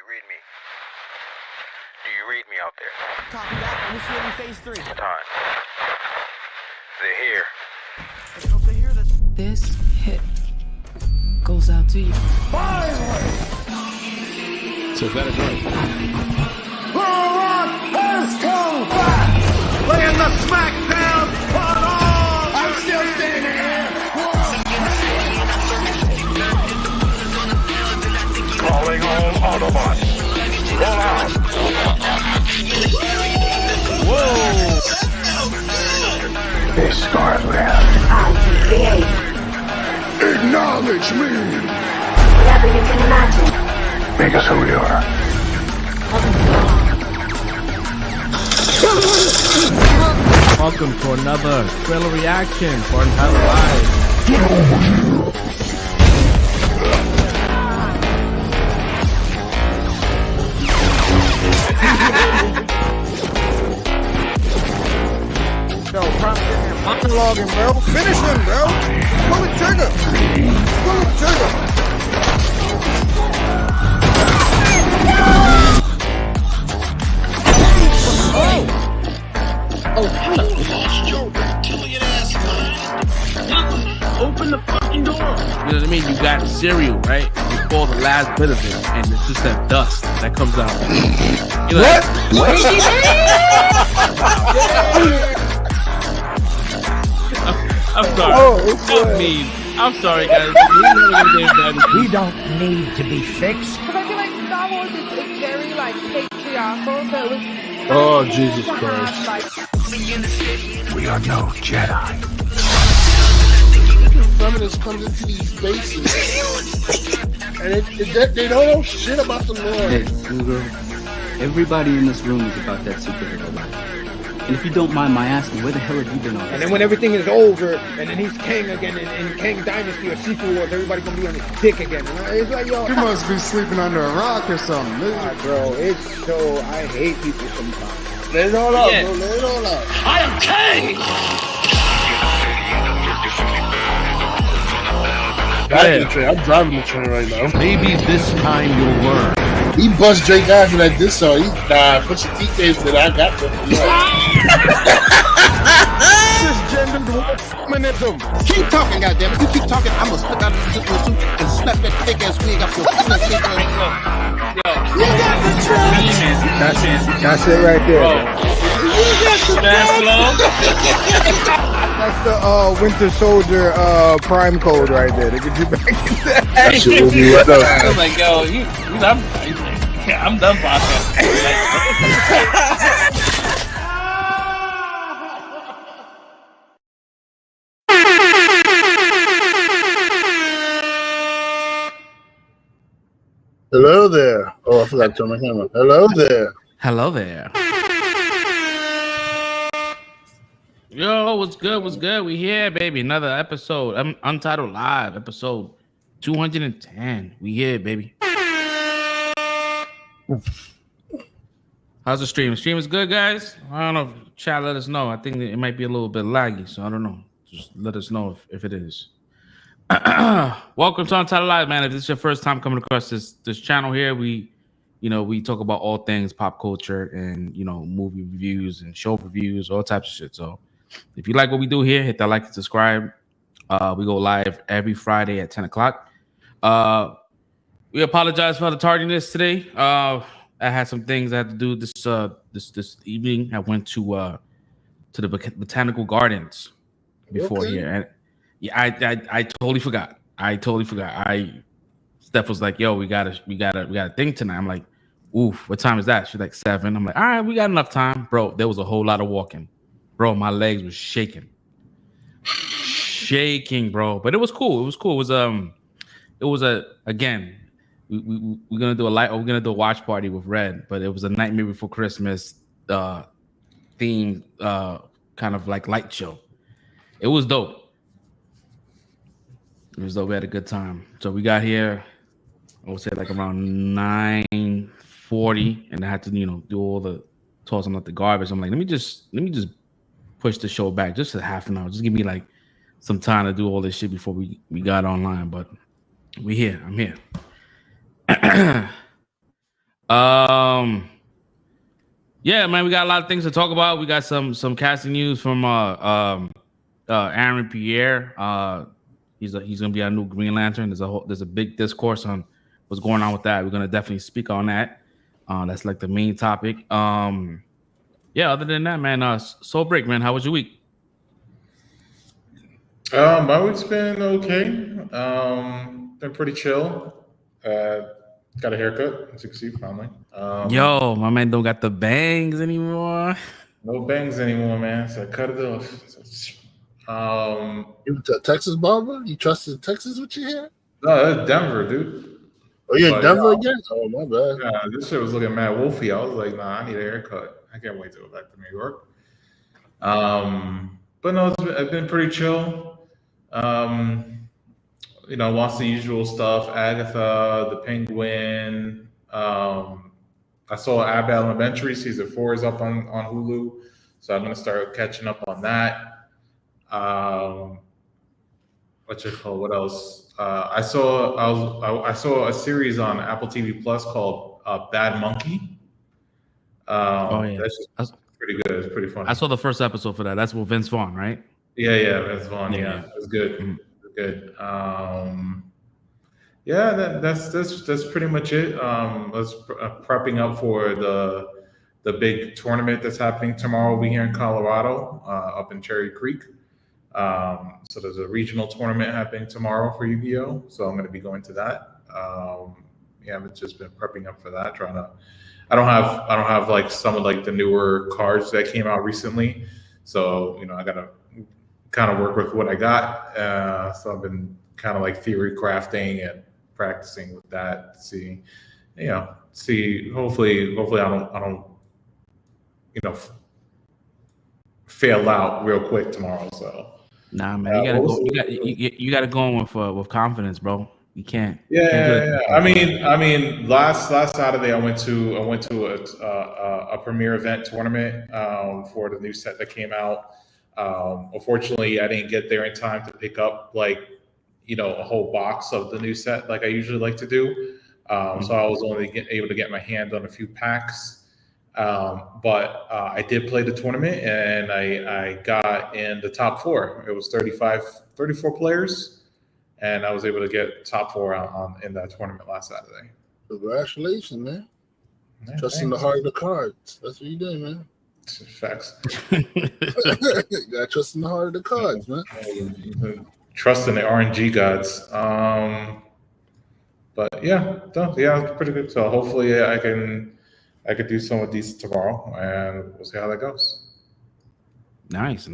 read me? Do you read me out there? Copy that. Initiating phase 3. Time. They're here. I hope they hear this. This hit goes out to you. Finally! So that is right. Rock has come back! Laying the smackdown on all! I'm still standing here! Calling all Autobots. Roll out. Whoa! This Scarlet. Acknowledge me! Whatever you can imagine. Make us who we are. Welcome to another thriller reaction for Untitled Live. Yo, monologuing, bro. Finish him, bro. Pull the trigger. Pull the trigger. Open the fucking door. You know what I mean? You got cereal, right? You pull the last bit of it, and it's just that dust that comes out. You're like, What? I'm sorry. Oh, it's I'm good. mean. I'm sorry, guys. We don't need to be fixed. Because I feel like Star Wars is very like patriarchal, so it was Oh, Jesus to Christ. have, like, We are no Jedi. Feminists comes into these spaces and they don't know shit about the Lord. Hey, Google, everybody in this room is about that superhero life. And if you don't mind my asking, where the hell have you been all And this then when everything is over, and then he's king again in King Dynasty or Secret Wars, everybody gonna be on his dick again. And it's like, yo, You must be sleeping under a rock or something. God, bro, it's so, I hate people sometimes. Let it all out, bro, let it all out. I am king! I'm driving the train right now. Maybe this time you'll learn. He bust Drake after that diss song. He put your TKs that I got to. Cisgendered feminism. Keep talking, goddammit. You keep talking, I'm gonna slip out of the suit and snap that thick ass wig up your face. You got the truth. That's it right there. That's the Winter Soldier Prime code right there. They get you back in that. That shit will be right up. I was like, yo, I'm done podcasting. Hello there. Oh, I forgot to turn my camera. Hello there. Hello there. Yo, what's good? What's good? We here, baby. Another episode. Untitled Live, episode 210. We here, baby. How's the stream? The stream is good, guys? I don't know. Chat, let us know. I think that it might be a little bit laggy, so I don't know. Just let us know if it is. Welcome to Untitled Live, man. If this is your first time coming across this channel here, we talk about all things pop culture and movie reviews and show reviews, all types of shit. So if you like what we do here, hit that like and subscribe. We go live every Friday at 10 o'clock. We apologize for the tardiness today. I had some things I had to do this evening. I went to the botanical gardens before here, and yeah, I totally forgot. Steph was like, "Yo, we got a thing tonight." I'm like, "Oof, what time is that?" She's like 7. I'm like, "All right, we got enough time, bro." There was a whole lot of walking, bro. My legs were shaking, bro. But it was cool. It was again. We're gonna do a watch party with Red, but it was a Nightmare Before Christmas theme kind of like light show. It was dope. We had a good time. So we got here, I would say like around 9:40, and I had to do all the tossing out the garbage. I'm like, let me just push the show back just a half an hour. Just give me like some time to do all this shit before we got online. But we here. I'm here. Yeah, man, we got a lot of things to talk about. We got some casting news from Aaron Pierre. He's gonna be our new Green Lantern. There's a big discourse on what's going on with that. We're gonna definitely speak on that. That's like the main topic. Yeah, other than that, man, Soul Break, man, how was your week? My week's been okay. Been pretty chill. Got a haircut, as you can see, finally. Yo, my man don't got the bangs anymore. No bangs anymore, man. So I cut it off. You Texas barber? You trusted Texas with your hair? No, that's Denver, dude. Oh, you're in Denver again? Oh, my bad. Yeah, this shit was looking mad wolfy. I was like, nah, I need a haircut. I can't wait to go back to New York. But no, it's been pretty chill. Watch the usual stuff. Agatha, the Penguin. I saw Ab Elementary season 4 is up on Hulu, so I'm gonna start catching up on that. What else? I saw a series on Apple TV Plus called Bad Monkey. That's pretty good. It's pretty funny. I saw the first episode for that. That's with Vince Vaughn, right? Yeah, Vince Vaughn. Yeah, it's good. Mm-hmm. Good. That's pretty much it. Let's prepping up for the big tournament that's happening tomorrow. We'll be here in Colorado, up in Cherry Creek. So there's a regional tournament happening tomorrow for Yu-Gi-Oh! So I'm going to be going to that. I've just been prepping up for that. I don't have like some of like the newer cards that came out recently. So I gotta kind of work with what I got. So I've been kind of like theory crafting and practicing with that to see. Hopefully I don't fail out real quick tomorrow. So nah, man, you gotta go. You gotta go in with confidence, bro. You can't. Yeah. I mean, last Saturday I went to a premiere event tournament for the new set that came out. Unfortunately, I didn't get there in time to pick up a whole box of the new set like I usually like to do. So I was only able to get my hand on a few packs. But I did play the tournament and I got in the top 4. It was 34 players. And I was able to get top 4 in that tournament last Saturday. Congratulations, man. Yeah, trusting the heart of the cards. That's what you did, man. Facts. You got trust in the heart of the cards, man. Trust in the RNG gods. But it's pretty good. So hopefully I can do some of these tomorrow, and we'll see how that goes. Nice.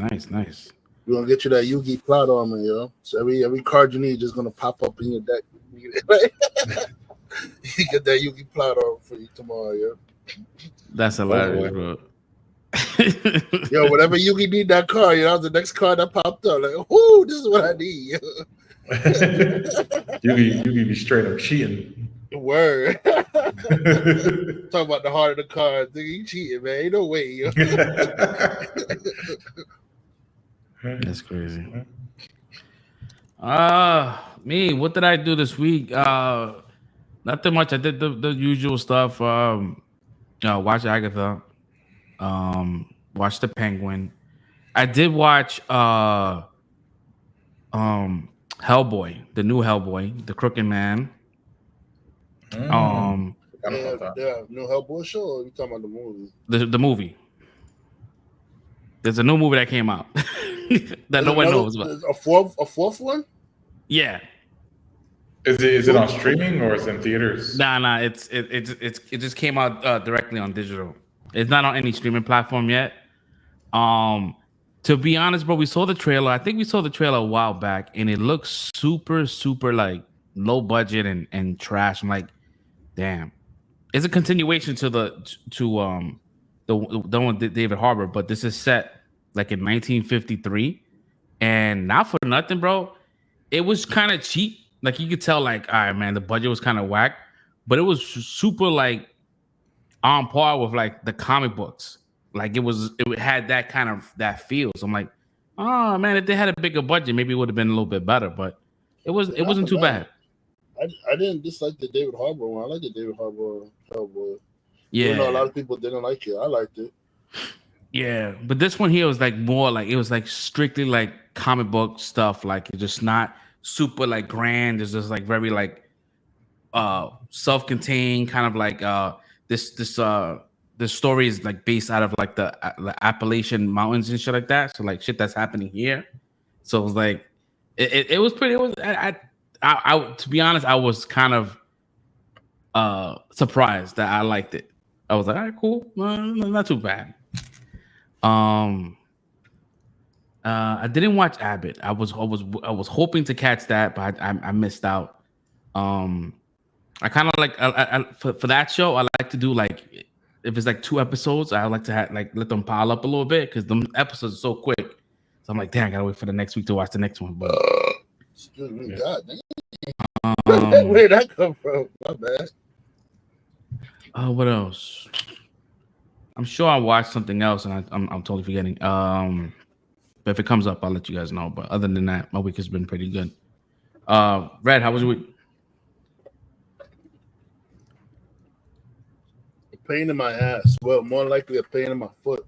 We're gonna get you that Yu-Gi plot armor, yo. So every card you need is just gonna pop up in your deck. You get that Yu-Gi plot armor for you tomorrow, yo. That's hilarious, bro. Yo, whatever Yu-Gi need that card, that was the next card that popped up. Like, whoo, this is what I need. Yu-Gi be straight up cheating. Word. Talk about the heart of the cards. Nigga, you cheating, man. Ain't no way, yo. That's crazy. Me, what did I do this week? Nothing much. I did the usual stuff. Watch Agatha. Watch the Penguin. I did watch Hellboy, the new Hellboy, the Crooked Man. New Hellboy show, or are you talking about the movie? The movie. There's a new movie that came out that no one knows about. A fourth one? Yeah. Is it on streaming or is it in theaters? Nah. It just came out directly on digital. It's not on any streaming platform yet. To be honest, bro, we saw the trailer. I think we saw the trailer a while back, and it looks super, super like low budget and trash. I'm like, damn. It's a continuation to the one with David Harbour, but this is set like in 1953, and not for nothing, bro. It was kind of cheap. Like you could tell, like, all right, man, the budget was kind of whack, but it was super like on par with like the comic books. Like it had that kind of that feel. So I'm like, oh man, if they had a bigger budget, maybe it would have been a little bit better. But it wasn't too bad. I didn't dislike the David Harbour one. I like the David Harbour Hellboy. You know, a lot Yeah, of people didn't like it. I liked it. yeah. But this one here was like more like it was like strictly like comic book stuff. Like it's just not super like grand. It's just like very like self-contained, kind of like this story is like based out of like the Appalachian Mountains and shit like that. So like shit that's happening here. So it was like it was pretty. It was I to be honest, I was kind of surprised that I liked it. I was like, all right, cool, not too bad. Um, I didn't watch Abbott. I was hoping to catch that, but I missed out. I kind of like for that show. I like to do like if it's like 2 episodes, I like to like let them pile up a little bit because the episodes are so quick. So I'm like, damn, I gotta wait for the next week to watch the next one. But Excuse me, God damn. where did that come from? My bad. What else? I'm sure I watched something else, and I'm totally forgetting. But if it comes up, I'll let you guys know. But other than that, my week has been pretty good. Red, how was your week? A pain in my ass. Well, more likely a pain in my foot.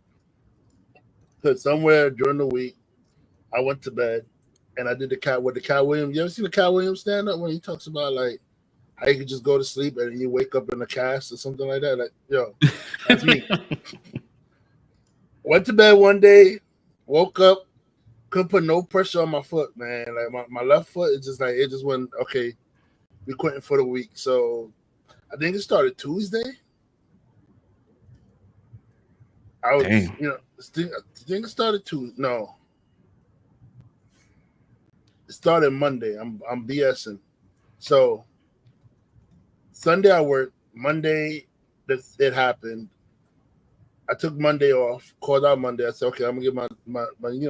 Because somewhere during the week, I went to bed and I did the Cat Williams. You ever seen the Cat Williams stand up when he talks about like how you can just go to sleep and you wake up in a cast or something like that? Like, yo, that's me. Went to bed one day, woke up, couldn't put no pressure on my foot, man. Like my left foot is just like it just went, okay, we quitting for the week. So I think it started Tuesday. I was, Damn. you know, I think it started Tuesday. No. It started Monday. I'm BSing. So Sunday I worked. Monday it happened. I took Monday off, called out Monday. I said, okay, I'm gonna give my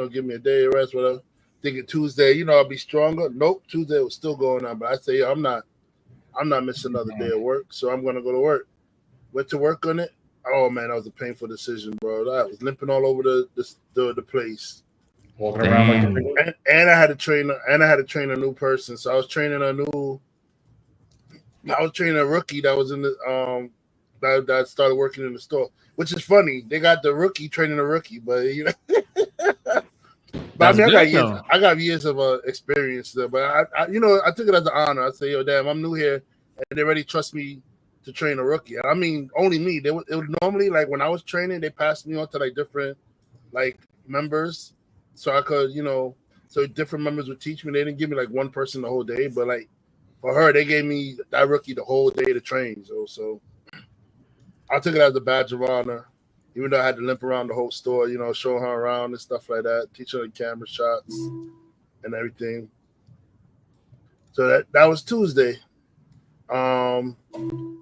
give me a day of rest, whatever. Thinking Tuesday, I'll be stronger. Nope, Tuesday was still going on. But I say, I'm not missing another day of work, so I'm gonna go to work. Went to work on it. Oh man, that was a painful decision, bro. I was limping all over the place. Walking around like a big And I had to train a new person. So I was training a rookie that was in the that started working in the store, which is funny. They got the rookie training a rookie, but but I got years of experience there. But I took it as an honor. I say, yo, damn, I'm new here, and they already trust me to train a rookie. I mean, only me. It would normally, like when I was training, they passed me on to like different like members, so I could, so different members would teach me. They didn't give me like one person the whole day, but like for her, they gave me that rookie the whole day to train. So I took it as a badge of honor, even though I had to limp around the whole store, showing her around and stuff like that, teach her the camera shots and everything. So that was Tuesday.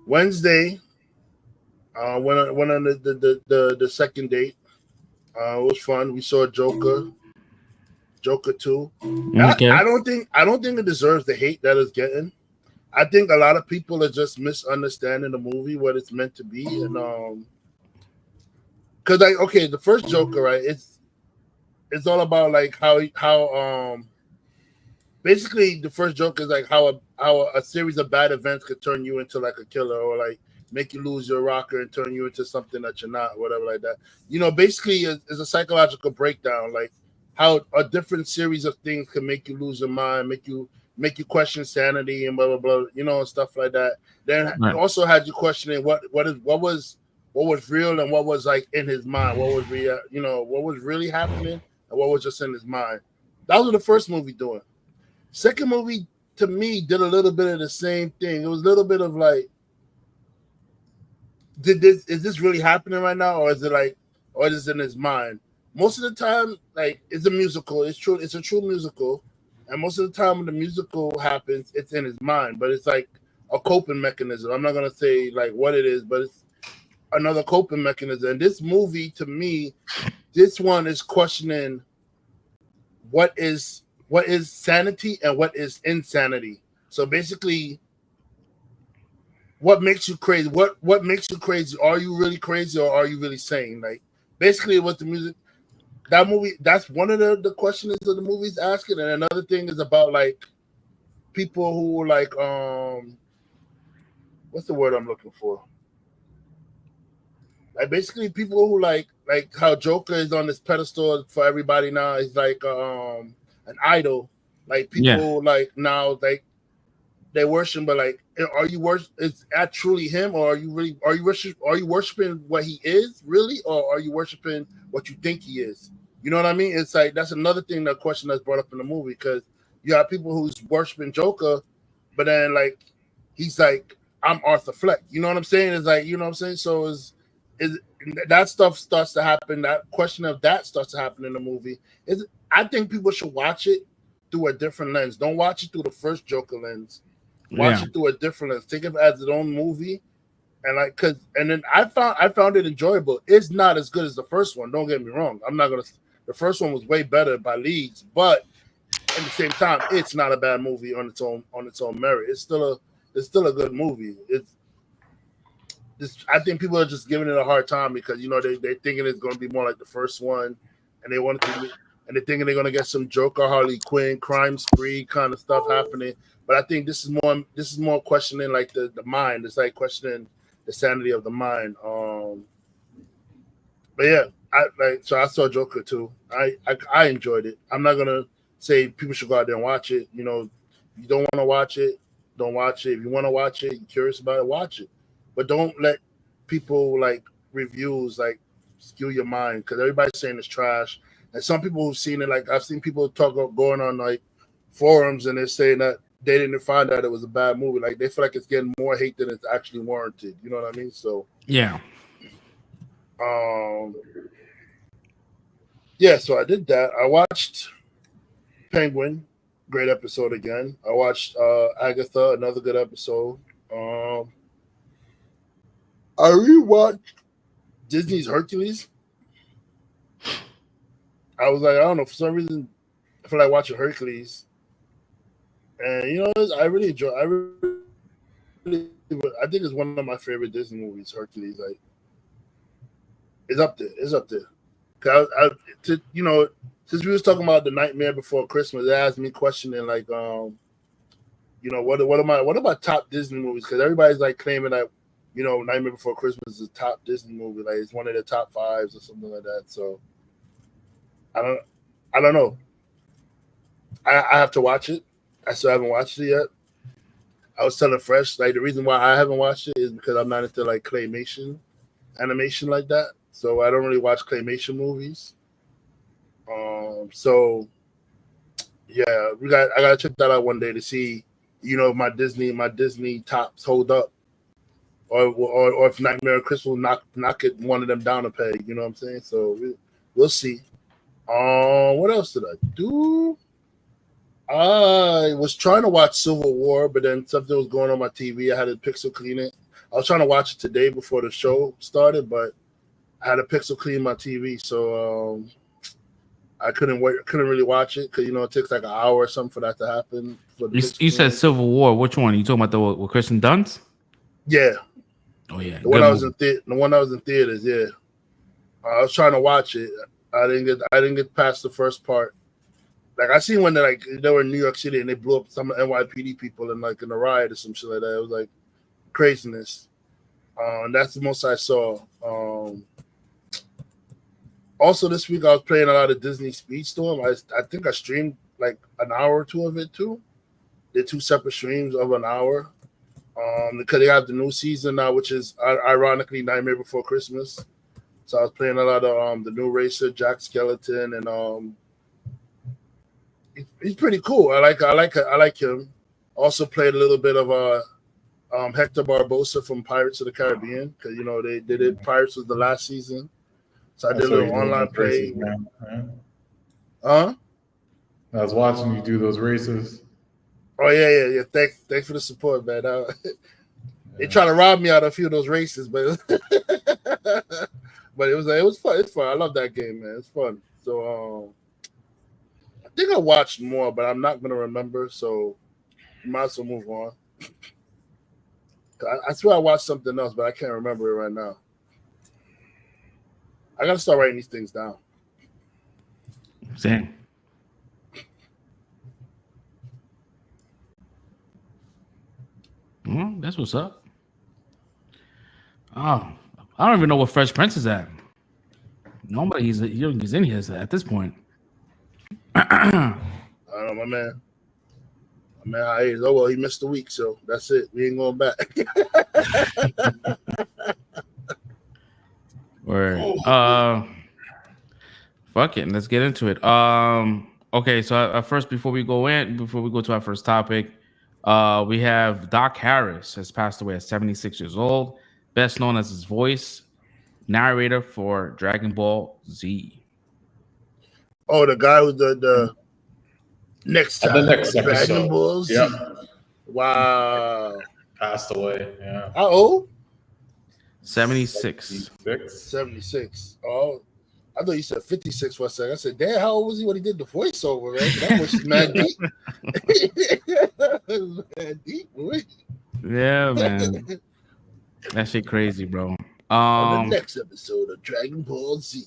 Wednesday, went on the second date. It was fun. We saw Joker 2. Okay. I don't think it deserves the hate that it's getting. I think a lot of people are just misunderstanding the movie, what it's meant to be, and because the first Joker, right? It's all about like how basically the first Joker is like how a series of bad events could turn you into like a killer or like make you lose your rocker and turn you into something that you're not, whatever like that. Basically it's a psychological breakdown, like how a different series of things can make you lose your mind, make you question sanity and blah blah blah, and stuff like that. Then it also had you questioning what was real and what was like in his mind, what was real, what was really happening and what was just in his mind. That was the first movie doing. Second movie to me did a little bit of the same thing. It was a little bit of like, is this really happening right now, or is it in his mind? Most of the time, like, it's a musical. It's true. It's a true musical, and most of the time when the musical happens, it's in his mind. But it's like a coping mechanism. I'm not gonna say like what it is, but it's another coping mechanism. And this movie, to me, this one is questioning what is sanity and what is insanity. So basically, what makes you crazy? What makes you crazy? Are you really crazy or are you really sane? Like, basically, what the music, that movie, that's one of the questions that the movie's asking. And another thing is about like people who like what's the word I'm looking for? Like basically people who like how Joker is on this pedestal for everybody now. He's like an idol. Like people like now like they worship, but like are you worship? Is that truly him, or are you worshiping what he is really, or are you worshiping what you think he is? You know what I mean? It's like that's another thing, that question that's brought up in the movie, because you have people who's worshiping Joker, but then like he's like, I'm Arthur Fleck. You know what I'm saying? It's like, you know what I'm saying? So is that stuff starts to happen, that question of that starts to happen in the movie. I think people should watch it through a different lens. Don't watch it through the first Joker lens. Watch it through a different lens. Think of it as its own movie. And like, then I found it enjoyable. It's not as good as the first one. Don't get me wrong. The first one was way better by leagues, but at the same time, it's not a bad movie on its own merit. It's still a good movie. I think people are just giving it a hard time because they're thinking it's going to be more like the first one, and they're thinking they're going to get some Joker, Harley Quinn, crime spree kind of stuff happening. But I think this is more questioning like the mind. It's like questioning the sanity of the mind. But yeah, I saw Joker too. I enjoyed it. I'm not gonna say people should go out there and watch it. You don't want to watch it, don't watch it. If you want to watch it, you're curious about it, watch it. But don't let people like reviews like skew your mind, because everybody's saying it's trash. And some people who've seen it, like I've seen people going on like forums, and they're saying that they didn't find out it was a bad movie. Like they feel like it's getting more hate than it's actually warranted. You know what I mean? So yeah. So I did that. I watched Penguin, great episode again. I watched Agatha, another good episode. I rewatched Disney's Hercules. I was like, I don't know, for some reason I feel like watching Hercules. And I really enjoy. I think it's one of my favorite Disney movies. Hercules, like, it's up there. It's up there. Cause since we was talking about The Nightmare Before Christmas, it asked me questioning like, what are my top Disney movies? Because everybody's like claiming that, Nightmare Before Christmas is a top Disney movie, like it's one of the top 5s or something like that. So I don't know. I have to watch it. I still haven't watched it yet. I was telling Fresh, like, the reason why I haven't watched it is because I'm not into like claymation animation like that. So I don't really watch claymation movies. So yeah, I gotta check that out one day to see, my Disney tops hold up, or if Nightmare on Christmas knock it one of them down a peg. You know what I'm saying? So we'll see. What else did I do? I was trying to watch Civil War, but then something was going on my TV. I had to pixel clean it. I was trying to watch it today before the show started, but I had to pixel clean my TV, so I couldn't really watch it because it takes like an hour or something for that to happen. You said Civil War. Which one? You talking about the with Kristen Dunst? Yeah. Oh yeah. The one that was in theaters. Yeah. I was trying to watch it. I didn't get past the first part. Like I seen when they were in New York City and they blew up some NYPD people in a riot or some shit like that. It was like craziness. And that's the most I saw. Also this week I was playing a lot of Disney Speedstorm. I think I streamed like an hour or two of it too. Did 2 separate streams of an hour. Because they have the new season now, which is ironically Nightmare Before Christmas. So I was playing a lot of the new racer, Jack Skeleton, and he's pretty cool. I like him. Also played a little bit of Hector Barbosa from Pirates of the Caribbean, because they did Pirates was the last season. So I did a little online play. I was watching you do those races. Oh yeah. Thanks for the support, man. They try to rob me out of a few of those races, but but it was fun. It's fun. I love that game, man. It's fun. So I think I watched more, but I'm not gonna remember. So you might as well move on. I swear I watched something else, but I can't remember it right now. I gotta start writing these things down. Same. That's what's up. Oh, I don't even know what Fresh Prince is at. Nobody's in here at this point. I don't know, my man. My man, oh well, he missed a week, so that's it. We ain't going back. Word. Fuck it. Let's get into it. Okay, so first, before we go to our first topic, we have Doc Harris has passed away at 76 years old, best known as his voice narrator for Dragon Ball Z. Oh, the guy with the next time. The next Dragon episode. Ball Z. Yep. Wow. Passed away. Yeah. How old? 76. 76. Oh, I thought you said 56 for a second. I said, damn, how old was he when he did the voiceover, man? That was mad deep. Mad deep, boy. Yeah, man. That shit crazy, bro. On the next episode of Dragon Ball Z.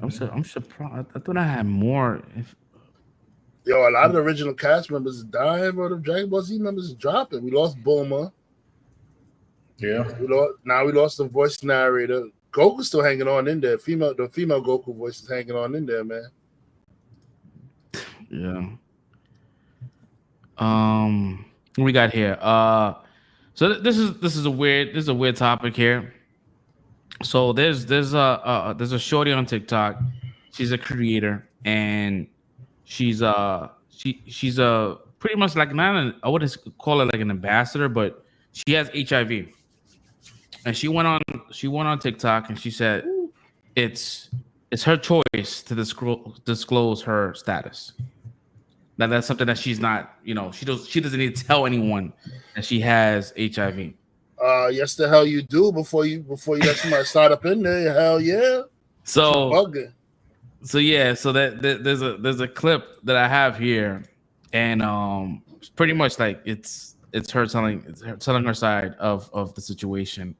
I'm surprised. I thought I had more. Yo, a lot of the original cast members dying, bro. The Dragon Ball Z members dropping. We lost Bulma. Yeah. We lost the voice narrator. Goku's still hanging on in there. The female Goku voice is hanging on in there, man. Yeah. What we got here? So this is a weird topic here. So there's a shorty on TikTok. She's a creator, and she's pretty much like I wouldn't call it like an ambassador, but she has HIV. And she went on TikTok and she said it's her choice to disclose her status. Now that's something that she's not, she doesn't need to tell anyone that she has HIV. Yes, the hell you do before you let somebody start up in there. Hell yeah. So that there's a clip that I have here, and it's pretty much like it's her telling her side of the situation.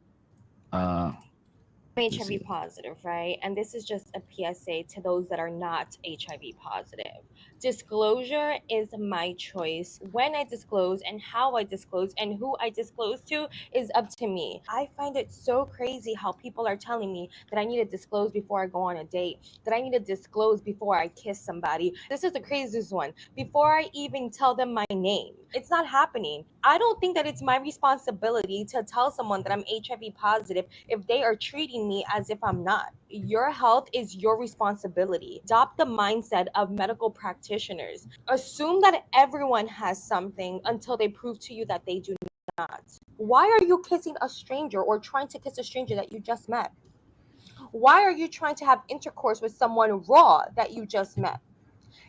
HIV positive, right? And this is just a PSA to those that are not HIV positive. Disclosure is my choice. When I disclose and how I disclose and who I disclose to is up to me. I find it so crazy how people are telling me that I need to disclose before I go on a date, that I need to disclose before I kiss somebody. This is the craziest one. Before I even tell them my name. It's not happening. I don't think that it's my responsibility to tell someone that I'm HIV positive if they are treating me as if I'm not. Your health is your responsibility. Adopt the mindset of medical practitioners. Assume that everyone has something until they prove to you that they do not. Why are you kissing a stranger or trying to kiss a stranger that you just met? Why are you trying to have intercourse with someone raw that you just met?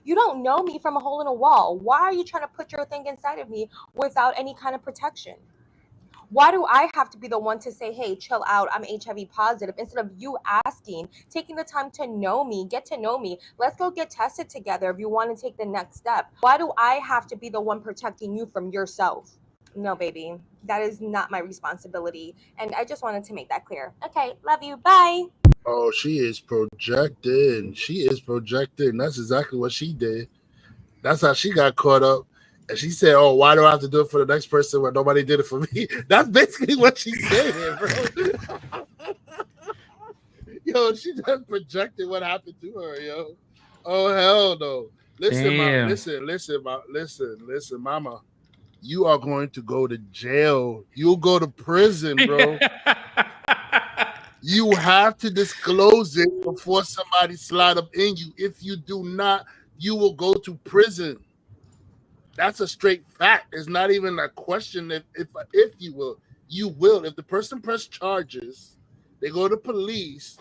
You don't know me from a hole in a wall. Why are you trying to put your thing inside of me without any kind of protection? Why do I have to be the one to say, hey, chill out, I'm HIV positive, instead of you asking, taking the time to know me, get to know me. Let's go get tested together if you want to take the next step. Why do I have to be the one protecting you from yourself? No, baby, that is not my responsibility. And I just wanted to make that clear. Okay, love you, bye. Oh, she is projecting. That's exactly what she did. That's how she got caught up. And she said, oh, why do I have to do it for the next person when nobody did it for me? That's basically what she said here, bro. Yo, she just projected what happened to her, yo. Oh, hell no. Listen, mama. You are going to go to jail. You'll go to prison, bro. You have to disclose it before somebody slide up in you. If you do not, you will go to prison. That's a straight fact. It's not even a question if you will. You will. If the person press charges, they go to police,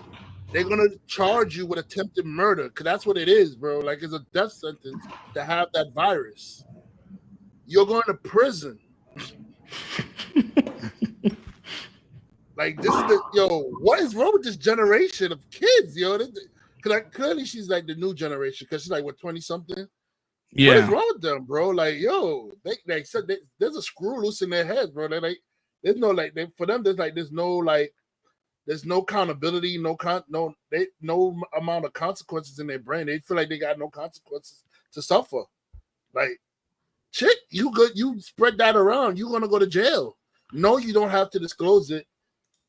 they're going to charge you with attempted murder because that's what it is, bro. Like, it's a death sentence to have that virus. You're going to prison. Like, this is what is wrong with this generation of kids, yo? Because clearly she's like the new generation because she's like, 20-something? Yeah. What is wrong with them, bro? Like, yo, they said there's a screw loose in their heads, bro. They like, there's no for them. There's no accountability, no amount of consequences in their brain. They feel like they got no consequences to suffer. Like, chick, you spread that around, you're gonna go to jail. No, you don't have to disclose it.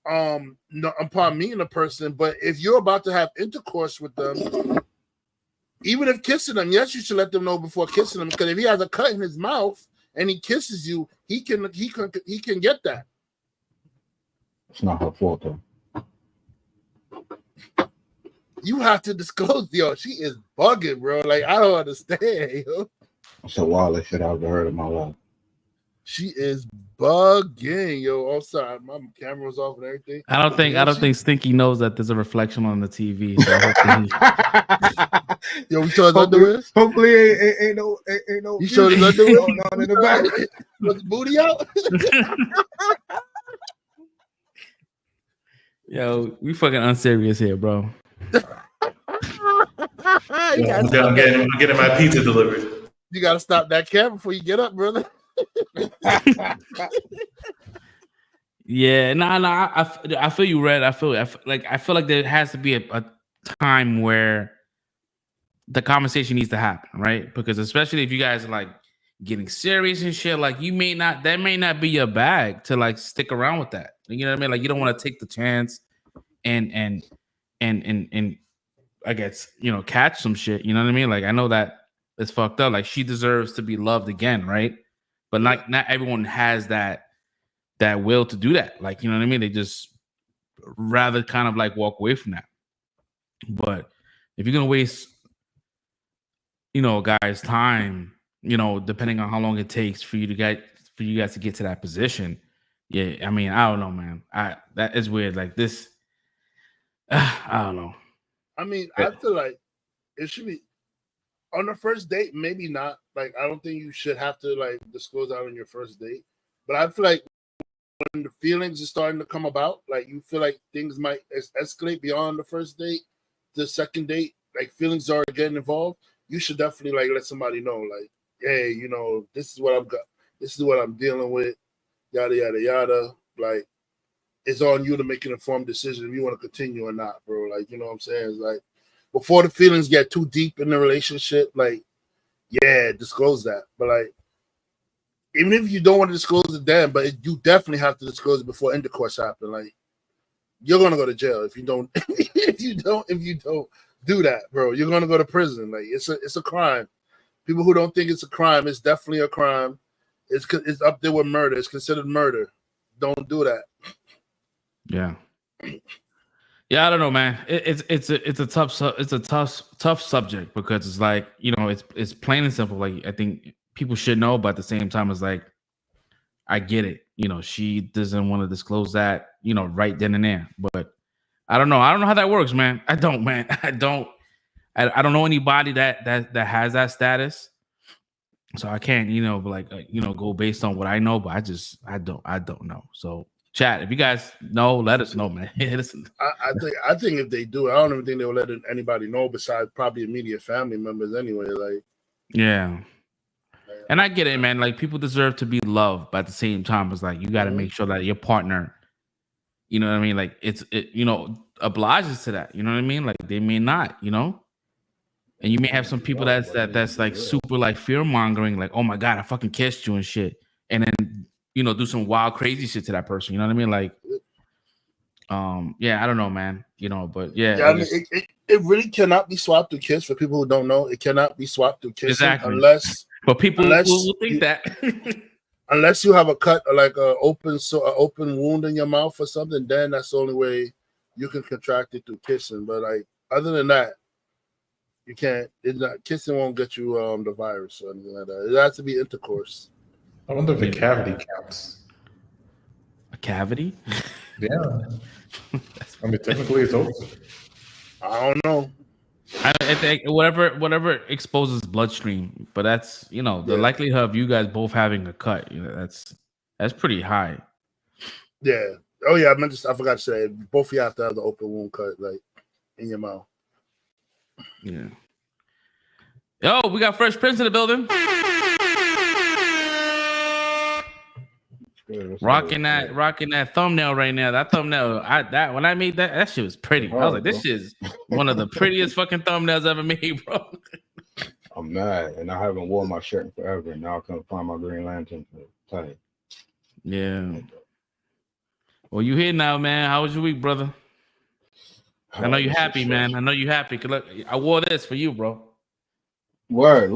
no, upon meeting a person, but if you're about to have intercourse with them, even if kissing them, yes, you should let them know before kissing them, because if he has a cut in his mouth and he kisses you, he can get that. It's not her fault though. You have to disclose, yo. She is bugging, bro. Like, I don't understand, yo. It's the wildest shit I've ever heard in my life. She is bugging, yo. I'm sorry, my camera was off and everything. I don't think Stinky knows that there's a reflection on the TV. So yo, we saw his underwear. Hopefully, ain't no. You showed his underwear going on in the back. Was the booty out? Yo, we fucking unserious here, bro. I'm getting my pizza delivered. You gotta stop that camera before you get up, brother. Yeah, I feel you, Red. I feel like there has to be a time where the conversation needs to happen, right? Because especially if you guys are like getting serious and shit, like that may not be your bag to like stick around with that. You know what I mean? Like you don't want to take the chance and I guess, catch some shit. You know what I mean? Like I know that it's fucked up. Like she deserves to be loved again, right? But not everyone has that will to do that. Like, you know what I mean? They just rather kind of like walk away from that. But if you're gonna waste, guys' time, depending on how long it takes for you guys to get to that position, yeah, I mean, I don't know, man. That is weird. Like this, I don't know. I mean, I feel like it should be on the first date, maybe not. Like, I don't think you should have to like disclose out on your first date. But I feel like when the feelings are starting to come about, like you feel like things might escalate beyond the first date, the second date, like feelings are getting involved, you should definitely like let somebody know, like, hey, this is what I've got, this is what I'm dealing with, yada yada yada. Like, it's on you to make an informed decision if you want to continue or not, bro. Like, you know what I'm saying? It's like before the feelings get too deep in the relationship, like, yeah, disclose that. But like, even if you don't want to disclose it then, but you definitely have to disclose it before intercourse happens. Like, you're gonna go to jail if you don't if you don't do that, bro. You're gonna go to prison. Like, it's a crime. People who don't think it's a crime, it's definitely a crime. It's up there with murder. It's considered murder. Don't do that. Yeah. Yeah, I don't know, man. It's a tough subject because it's like, it's plain and simple. Like, I think people should know, but at the same time, it's like, I get it. She doesn't want to disclose that, right then and there. But I don't know. I don't know how that works, man. I don't, man. I don't know anybody that has that status. So I can't, go based on what I know. But I don't know. So chat, if you guys know, let us know, man. I think if they do, I don't even think they will let anybody know besides probably immediate family members anyway. Like, yeah. And I get it, man. Like, people deserve to be loved, but at the same time, it's like you got to make sure that your partner, you know what I mean? Like, it obliges to that. You know what I mean? Like, they may not, And you may have some people that's like super like fear mongering, like, oh my God, I fucking kissed you and shit, and then do some wild crazy shit to that person. You know what I mean? Like, yeah, I don't know, man. But yeah, I mean, it really cannot be swapped to kiss. For people who don't know, it cannot be swapped to kiss unless. But people will think that. Unless you have a cut, like an open wound in your mouth or something, then that's the only way you can contract it through kissing. But like, other than that, you can't. Kissing won't get you the virus or anything like that. It has to be intercourse. I wonder if a cavity counts. A cavity? Yeah. I mean, technically it's open. I don't know. I think whatever exposes bloodstream, but that's the likelihood of you guys both having a cut, that's pretty high. Yeah. Oh yeah, I forgot to say both of you have to have the open wound cut, like, in your mouth. Yeah. Yo, we got Fresh Prince in the building. Rocking that thumbnail right now. That thumbnail, when I made that shit was pretty. I was like, this shit is one of the prettiest fucking thumbnails ever made, bro. I'm mad, and I haven't worn my shirt in forever, and now I can't find my Green Lantern to play. Yeah. Well, you here now, man. How was your week, brother? I know you're happy, man. I know you're happy. 'Cause look, I wore this for you, bro. Word.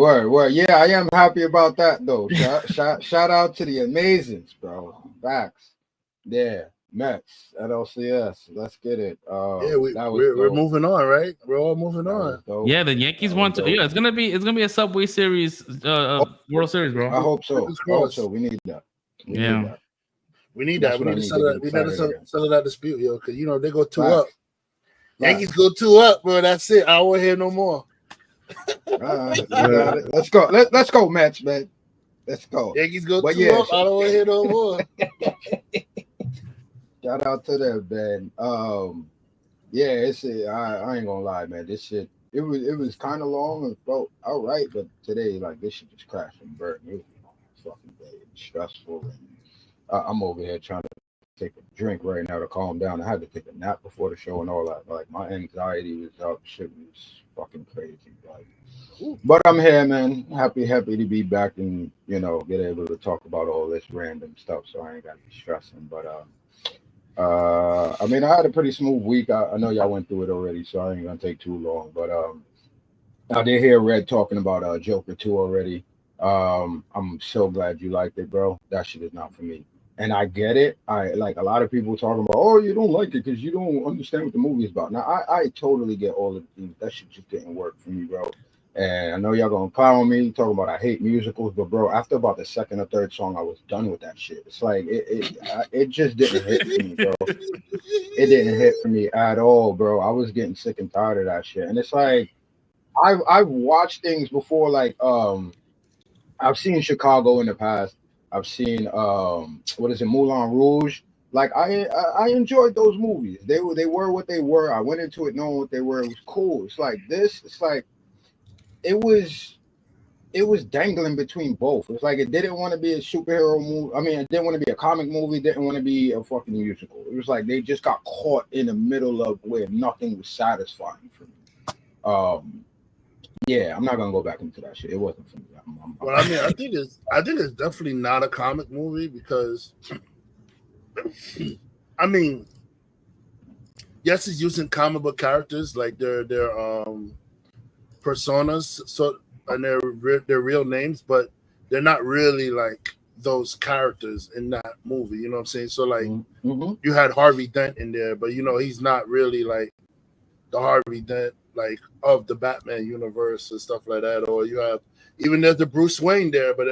Yeah, I am happy about that though. Shout out to the Amazings, bro. Facts. Yeah, Mets, LLCS. Let's get it. We're moving on, right? We're all moving on. Yeah, the Yankees won. Yeah, it's gonna be a Subway Series, World Series, bro. I hope so. We need that. We need that. We need to settle that dispute, yo, because they go 2 up. Right. Yankees go 2 up, bro. That's it. I won't hear no more. Let's go. Let's go, Mets, man. Let's go. Yankees go 2 up. I don't want to hear no more. Shout out to them, man. Yeah, I ain't gonna lie, man. This shit, it was kind of long and felt all right, but today, like, this shit just crashed and burned. It was a fucking day. It was stressful, and I'm over here trying to take a drink right now to calm down. I had to take a nap before the show and all that. Like, my anxiety was up. Shit was fucking crazy. Like, but I'm here, man. Happy to be back and get able to talk about all this random stuff. So I ain't got to be stressing. But I mean, I had a pretty smooth week. I know y'all went through it already, so I ain't gonna take too long. But I did hear Red talking about Joker 2 already. I'm so glad you liked it, bro. That shit is not for me. And I get it. I like a lot of people talking about, oh, you don't like it because you don't understand what the movie is about. Now, I totally get all of the things. That shit just didn't work for me, bro. And I know y'all gonna clown me, talking about I hate musicals, but bro, after about the second or third song, I was done with that shit. It's like it just didn't hit for me, bro. It didn't hit for me at all, bro. I was getting sick and tired of that shit. And it's like I've watched things before, like I've seen Chicago in the past. I've seen Moulin Rouge. Like I enjoyed those movies. They were what they were. I went into it knowing what they were. It was cool. It's like this. It's like it was dangling between both. It's like it didn't want to be a superhero movie. I mean, it didn't want to be a comic movie. Didn't want to be a fucking musical. It was like they just got caught in the middle of where nothing was satisfying for me. Yeah, I'm not gonna go back into that shit. It wasn't for me. Well, I mean, I think it's definitely not a comic movie because, I mean, yes, it's using comic book characters like their personas, so and their real names, but they're not really like those characters in that movie. You know what I'm saying? So like, you had Harvey Dent in there, but he's not really like the Harvey Dent like of the Batman universe and stuff like that. Or you have there's the Bruce Wayne there, but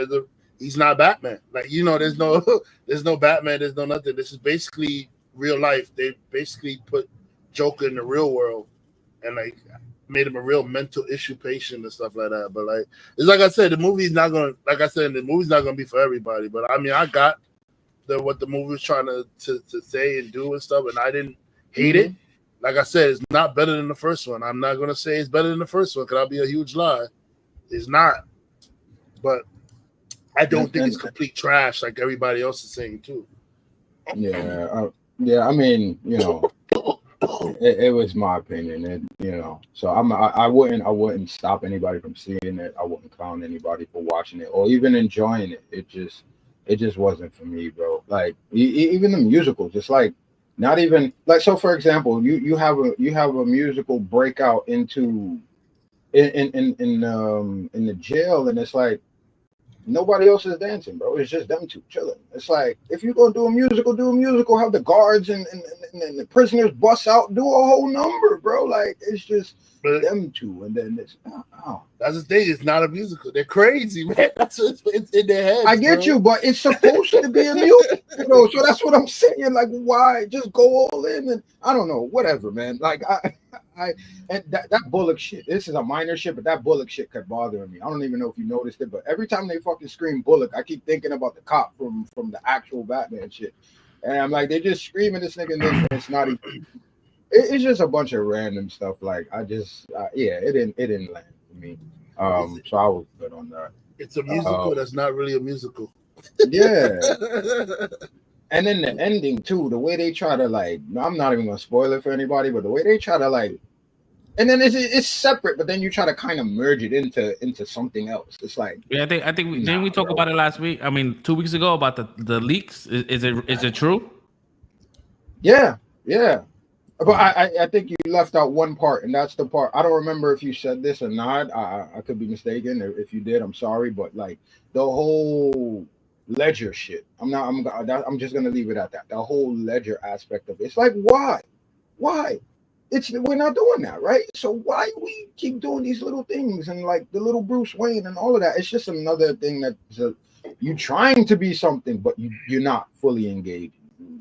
he's not Batman. Like there's no Batman, there's no nothing. This is basically real life. They basically put Joker in the real world and like made him a real mental issue patient and stuff like that. But like it's like I said, the movie's not gonna be for everybody. But I mean, I got what the movie was trying to say and do and stuff, and I didn't hate it. Like I said, it's not better than the first one. I'm not gonna say it's better than the first one because that'll be a huge lie. It's not. But I don't think it's complete trash like everybody else is saying too. Yeah. I mean, it was my opinion, and so I wouldn't stop anybody from seeing it. I wouldn't clown anybody for watching it or even enjoying it. It just wasn't for me, bro. Like even the musicals, it's like not even like, so for example, you have a musical breakout into in the jail, and it's like nobody else is dancing, bro. It's just them two chilling. It's like, if you're gonna do a musical, have the guards and the prisoners bust out, do a whole number, bro. Like it's just them two, and then it's that's the thing. It's not a musical. They're crazy, man. That's what's it's in their heads. I get you, but it's supposed to be a musical, so that's what I'm saying. Like, why just go all in? And I don't know, whatever, man. Like and that Bullock shit. This is a minor shit, but that Bullock shit kept bothering me. I don't even know if you noticed it, but every time they fucking scream Bullock, I keep thinking about the cop from the actual Batman shit. And I'm like, they're just screaming this nigga, and then it's not even. It's just a bunch of random stuff. Like it didn't land for me. So I was good on that. It's a musical that's not really a musical. Yeah. And then the ending too, the way they try to like, I'm not even gonna spoil it for anybody, but the way they try to like, and then it's separate, but then you try to kind of merge it into something else. It's like, yeah, I think didn't we talk about it last week? I mean, 2 weeks ago about the leaks. Is it true? Yeah, yeah. But I think you left out one part, and that's the part. I don't remember if you said this or not. I could be mistaken. If you did, I'm sorry. But like the whole ledger shit, I'm just gonna leave it at that. The whole ledger aspect of it. It's like why? We're not doing that, right? So why we keep doing these little things and like the little Bruce Wayne and all of that? It's just another thing that you trying to be something, but you're not fully engaged.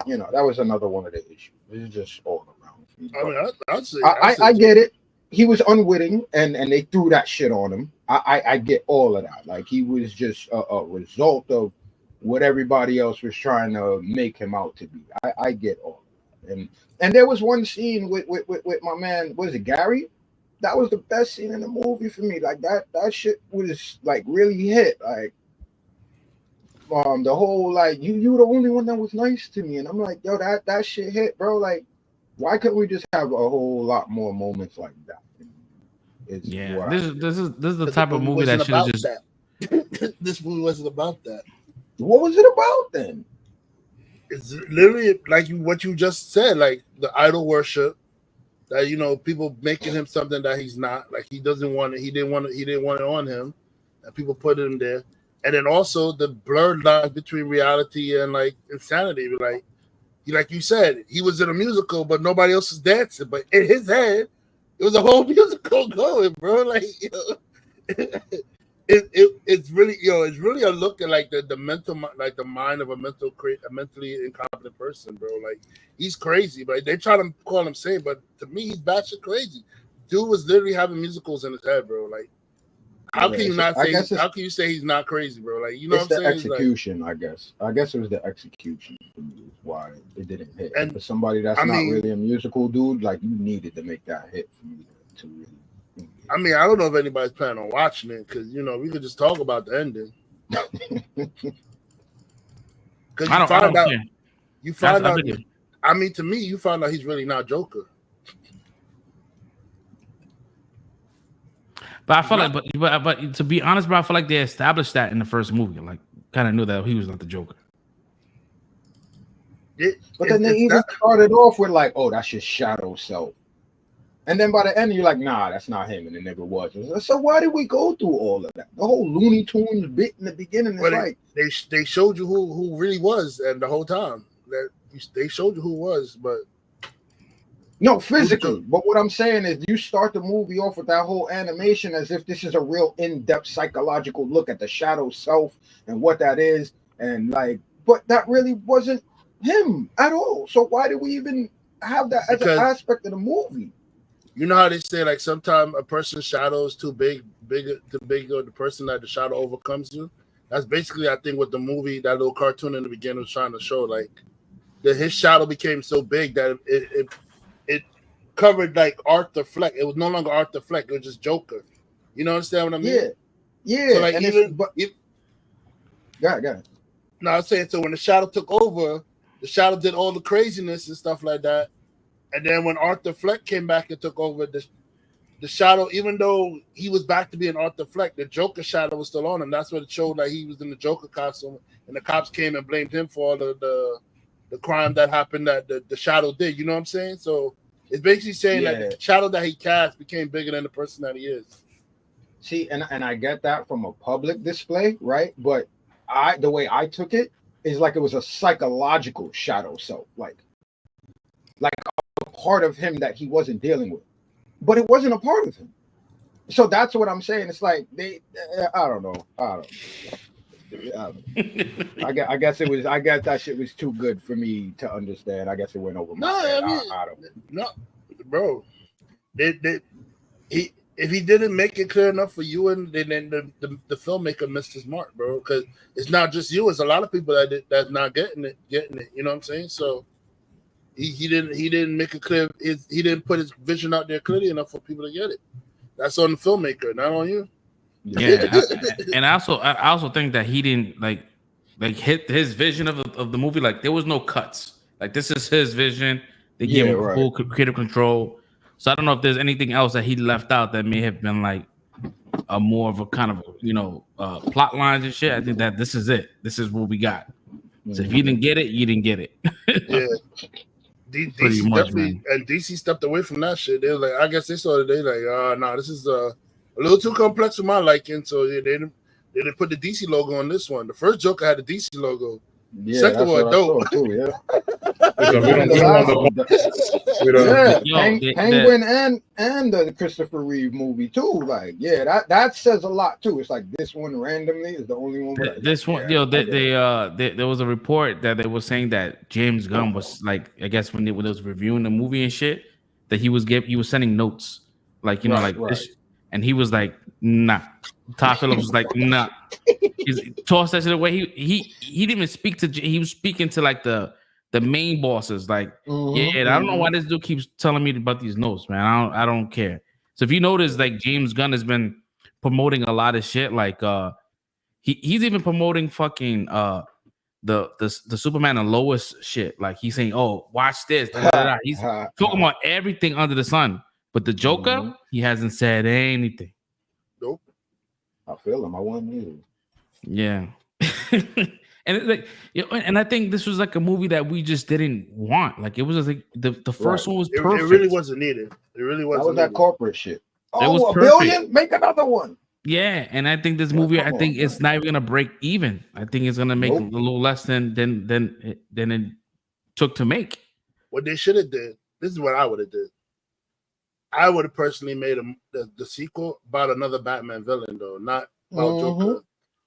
You know, that was another one of the issues. It's just all around. I mean, I'd say I get it. He was unwitting, and they threw that shit on him. I get all of that. Like he was just a result of what everybody else was trying to make him out to be. I get all of that. And there was one scene with my man. Was it Gary? That was the best scene in the movie for me. Like that shit was like really hit. Like the whole like you were the only one that was nice to me, and I'm like, yo, that shit hit, bro. Like, why couldn't we just have a whole lot more moments like that? Yeah, this is the type of movie that should have just. This movie wasn't about that. What was it about then? It's literally like what you just said, like the idol worship. That people making him something that he's not. Like he doesn't want it. He didn't want it on him, and people put him there. And then also the blurred lines between reality and like insanity. Like you said, he was in a musical, but nobody else was dancing. But in his head, it was a whole musical going, bro. Like it's really it's really a look at like the mental, like the mind of a mentally incompetent person, bro. Like he's crazy, but they try to call him sane, but to me he's batshit crazy. Dude was literally having musicals in his head, bro. Like how can you not say? How can you say he's not crazy, bro? Like what I'm saying? Execution, I guess it was the execution why it didn't hit. And for somebody that's not really a musical dude, like you needed to make that hit for me to really. I mean, I don't know if anybody's planning on watching it because we could just talk about the ending. Because you find out. I mean, to me, you find out he's really not Joker. But I feel like, but to be honest, bro, I feel like they established that in the first movie. Like, kind of knew that he was not the Joker. But then they even started off with like, oh, that's your shadow self. And then by the end, you're like, nah, that's not him. And it never was. So why did we go through all of that? The whole Looney Tunes bit in the beginning. They showed you who really was, and the whole time that they showed you who was, but. No, physically. But what I'm saying is you start the movie off with that whole animation as if this is a real in-depth psychological look at the shadow self and what that is. And like, but that really wasn't him at all. So why did we even have that as an aspect of the movie? You know how they say like sometimes a person's shadow is too big, or the person that the shadow overcomes you? That's basically, I think, what the movie, that little cartoon in the beginning was trying to show. Like his shadow became so big that it covered like Arthur Fleck. It was no longer Arthur Fleck. It was just Joker. You know, understand what I mean? Yeah. So like Got it. No, I'm saying, so when the shadow took over, the shadow did all the craziness and stuff like that. And then when Arthur Fleck came back and took over, the shadow, even though he was back to being Arthur Fleck, the Joker shadow was still on him. That's what it showed, like he was in the Joker costume, and the cops came and blamed him for all the crime that happened that the shadow did. You know what I'm saying? So it's basically saying that the shadow that he cast became bigger than the person that he is. See, and I get that from a public display, right? But the way I took it is like it was a psychological shadow self, like a part of him that he wasn't dealing with, but it wasn't a part of him. So that's what I'm saying. It's like I don't know. I guess that shit was too good for me to understand. I guess it went over my head. I don't. No, bro. If he didn't make it clear enough for you, and then the filmmaker missed his mark, bro. Because it's not just you; it's a lot of people that's not getting it. You know what I'm saying? So he didn't make it clear. He didn't put his vision out there clearly enough for people to get it. That's on the filmmaker, not on you. Yeah, and I also think that he didn't like hit his vision of the movie. Like there was no cuts. Like this is his vision. They gave him full creative control. So I don't know if there's anything else that he left out that may have been like a more of a kind of plot lines and shit. I think that this is it. This is what we got. So if you didn't get it, you didn't get it. Yeah. Pretty DC much, definitely, man. and DC stepped away from that shit. They were like, I guess they saw it. They like, nah, this is a little too complex for my liking. So they didn't put the DC logo on this one. The first Joker had the DC logo. Yeah, Second that's one, what I dope. saw too. Yeah. So we Even don't, the we don't last want one, to. yeah, Penguin and the Christopher Reeve movie too. Like, yeah, that says a lot too. It's like this one randomly is the only one. This one, there was a report that they were saying that James Gunn was like, I guess when they was reviewing the movie and shit, that he was sending notes, like this, and he was like, nah. Todd Phillips was like, nah. He tossed that shit away. He didn't even speak to. He was speaking to like the main bosses. Like, I don't know why this dude keeps telling me about these notes, man. I don't care. So if you notice, like James Gunn has been promoting a lot of shit. Like, he's even promoting fucking the Superman and Lois shit. Like he's saying, oh, watch this. He's talking about everything under the sun. But the Joker, he hasn't said anything. Nope. I feel him. I want you. Yeah. And it's like, and I think this was like a movie that we just didn't want. Like it was just like the first one was perfect. It really wasn't needed. It really wasn't. That was that corporate shit. It was $1 perfect. billion? Make another one. Yeah, and I think this movie, it's not even gonna break even. I think it's gonna make a little less than it took to make. What they should have did. This is what I would have did. I would have personally made the sequel about another Batman villain, though, not about Joker.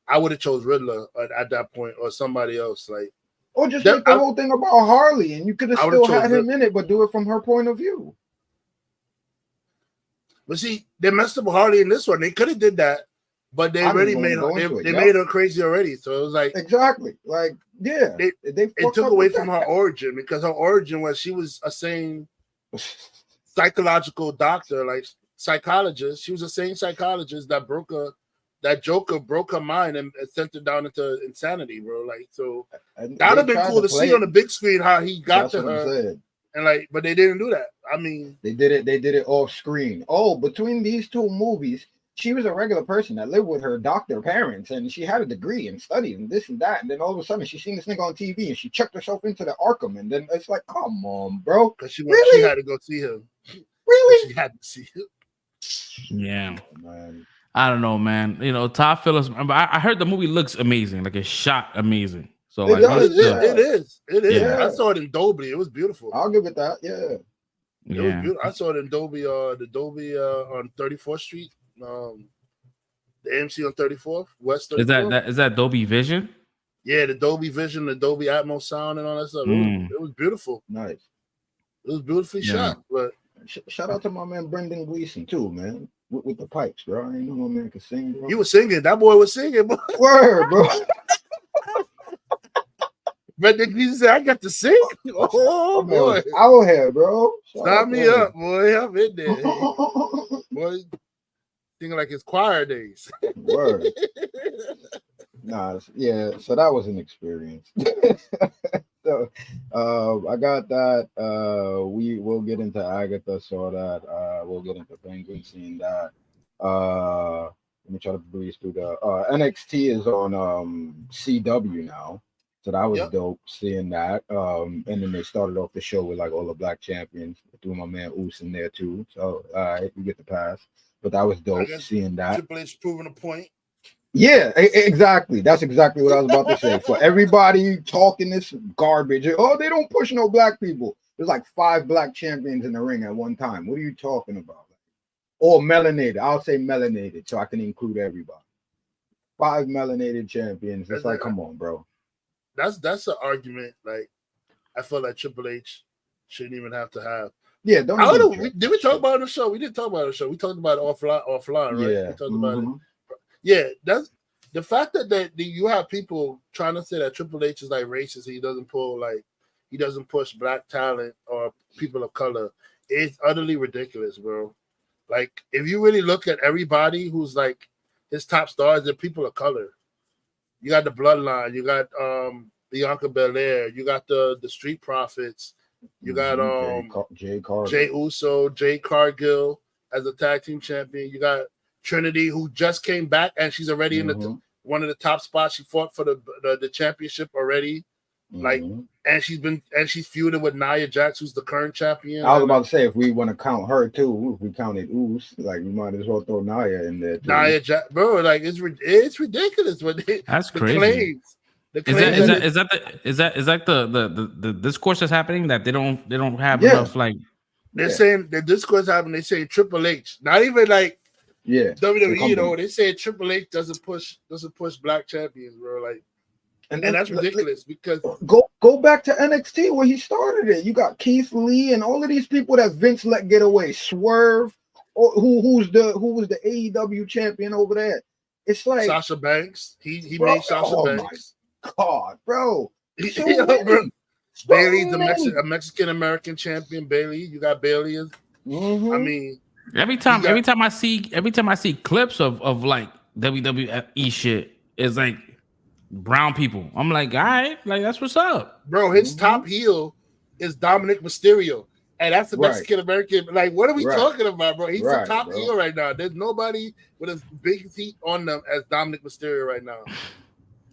I would have chose Riddler at that point, or somebody else, like. Or just make the whole thing about Harley, and you could have still had him in it, but do it from her point of view. But see, they messed up with Harley in this one. They could have did that, but they already made her. They made her crazy already. So it was like exactly, like it took away from her origin, because her origin was she was a sane psychological doctor, like psychologist. She was a sane psychologist that Joker broke her mind and sent her down into insanity, bro. Like, so that would have been cool to see on the big screen how he got to her. And like, but they didn't do that. I mean, they did it off screen. Oh, between these two movies, she was a regular person that lived with her doctor parents, and she had a degree and studied and this and that. And then all of a sudden, she seen this nigga on TV, and she checked herself into the Arkham. And then it's like, come on, bro. Because she had to go see him. Really? She had to see him. Yeah. Oh, man. I don't know, man. You know, Todd Phillips. I heard the movie looks amazing. Like it's shot amazing. So like, it is. Yeah. I saw it in Dolby. It was beautiful. I'll give it that. Yeah. It was beautiful. I saw it in Dolby. The Dolby on 34th Street. The AMC on 34th West. 34th. Is that Dolby Vision? Yeah, the Dolby Vision, the Dolby Atmos sound, and all that stuff. It was beautiful. Nice. It was beautifully shot. But shout out to my man Brendan Gleeson too, man. With the pipes, bro. I ain't know my man could sing, bro. He was singing. That boy was singing, bro. Word, bro. Brendan Gleeson said, "I got to sing." Oh boy, out here, bro. Sign me up, boy. I'm in there. Boy, singing like his choir days. Word. Nah, yeah. So that was an experience. So, I got that. We will get into Agatha, saw that. We'll get into Penguin, seeing that. Let me try to breeze through the NXT is on CW now, so that was dope seeing that. And then they started off the show with like all the black champions. Threw my man Oos in there too. So all right, we get the pass. But that was dope seeing that. Triple H proving a point. Yeah, exactly. That's exactly what I was about to say. For everybody talking this garbage, oh, they don't push no black people. There's like 5 black champions in the ring at one time. What are you talking about? Or melanated. I'll say melanated so I can include everybody. 5 melanated champions. It's like, come on, bro. That's an argument. Like, I feel like Triple H shouldn't even have to have. Yeah, don't. I don't know. Did we talk about it on the show? We didn't talk about it on the show. We talked about it offline, right? Yeah. We talked about it. Yeah, that's the fact that you have people trying to say that Triple H is like racist. He doesn't push black talent or people of color. It's utterly ridiculous, bro. Like, if you really look at everybody who's like his top stars, they're people of color. You got the Bloodline, you got Bianca Belair, you got the Street Profits, you got Jay Uso, Jay Cargill as a tag team champion. You got Trinity, who just came back, and she's already in one of the top spots. She fought for the championship already. Like, and she's feuding with Nia Jax, who's the current champion. I was about to say, if we want to count her too, if we counted Oos, like we might as well throw Nia in there too. Nia Jax, bro, like it's ridiculous. What That's the crazy. claims. Is that the discourse that's happening that they don't have enough like they're saying the discourse happening. They say Triple H, not even like WWE. You know, they say Triple H doesn't push black champions, bro. Like, and that's ridiculous because go back to NXT where he started it. You got Keith Lee and all of these people that Vince let get away. Swerve, who was the AEW champion over there? It's like Sasha Banks. He made Sasha Banks. God, bro. Bailey's a Mexican American champion. Bailey, you got Bailey. I mean, every time I see clips of like WWE shit, it's like brown people. I'm like, all right, like that's what's up, bro. His top heel is Dominic Mysterio, and that's the Mexican American. Like, what are we talking about, bro? He's the top heel right now. There's nobody with as big feet on them as Dominic Mysterio right now.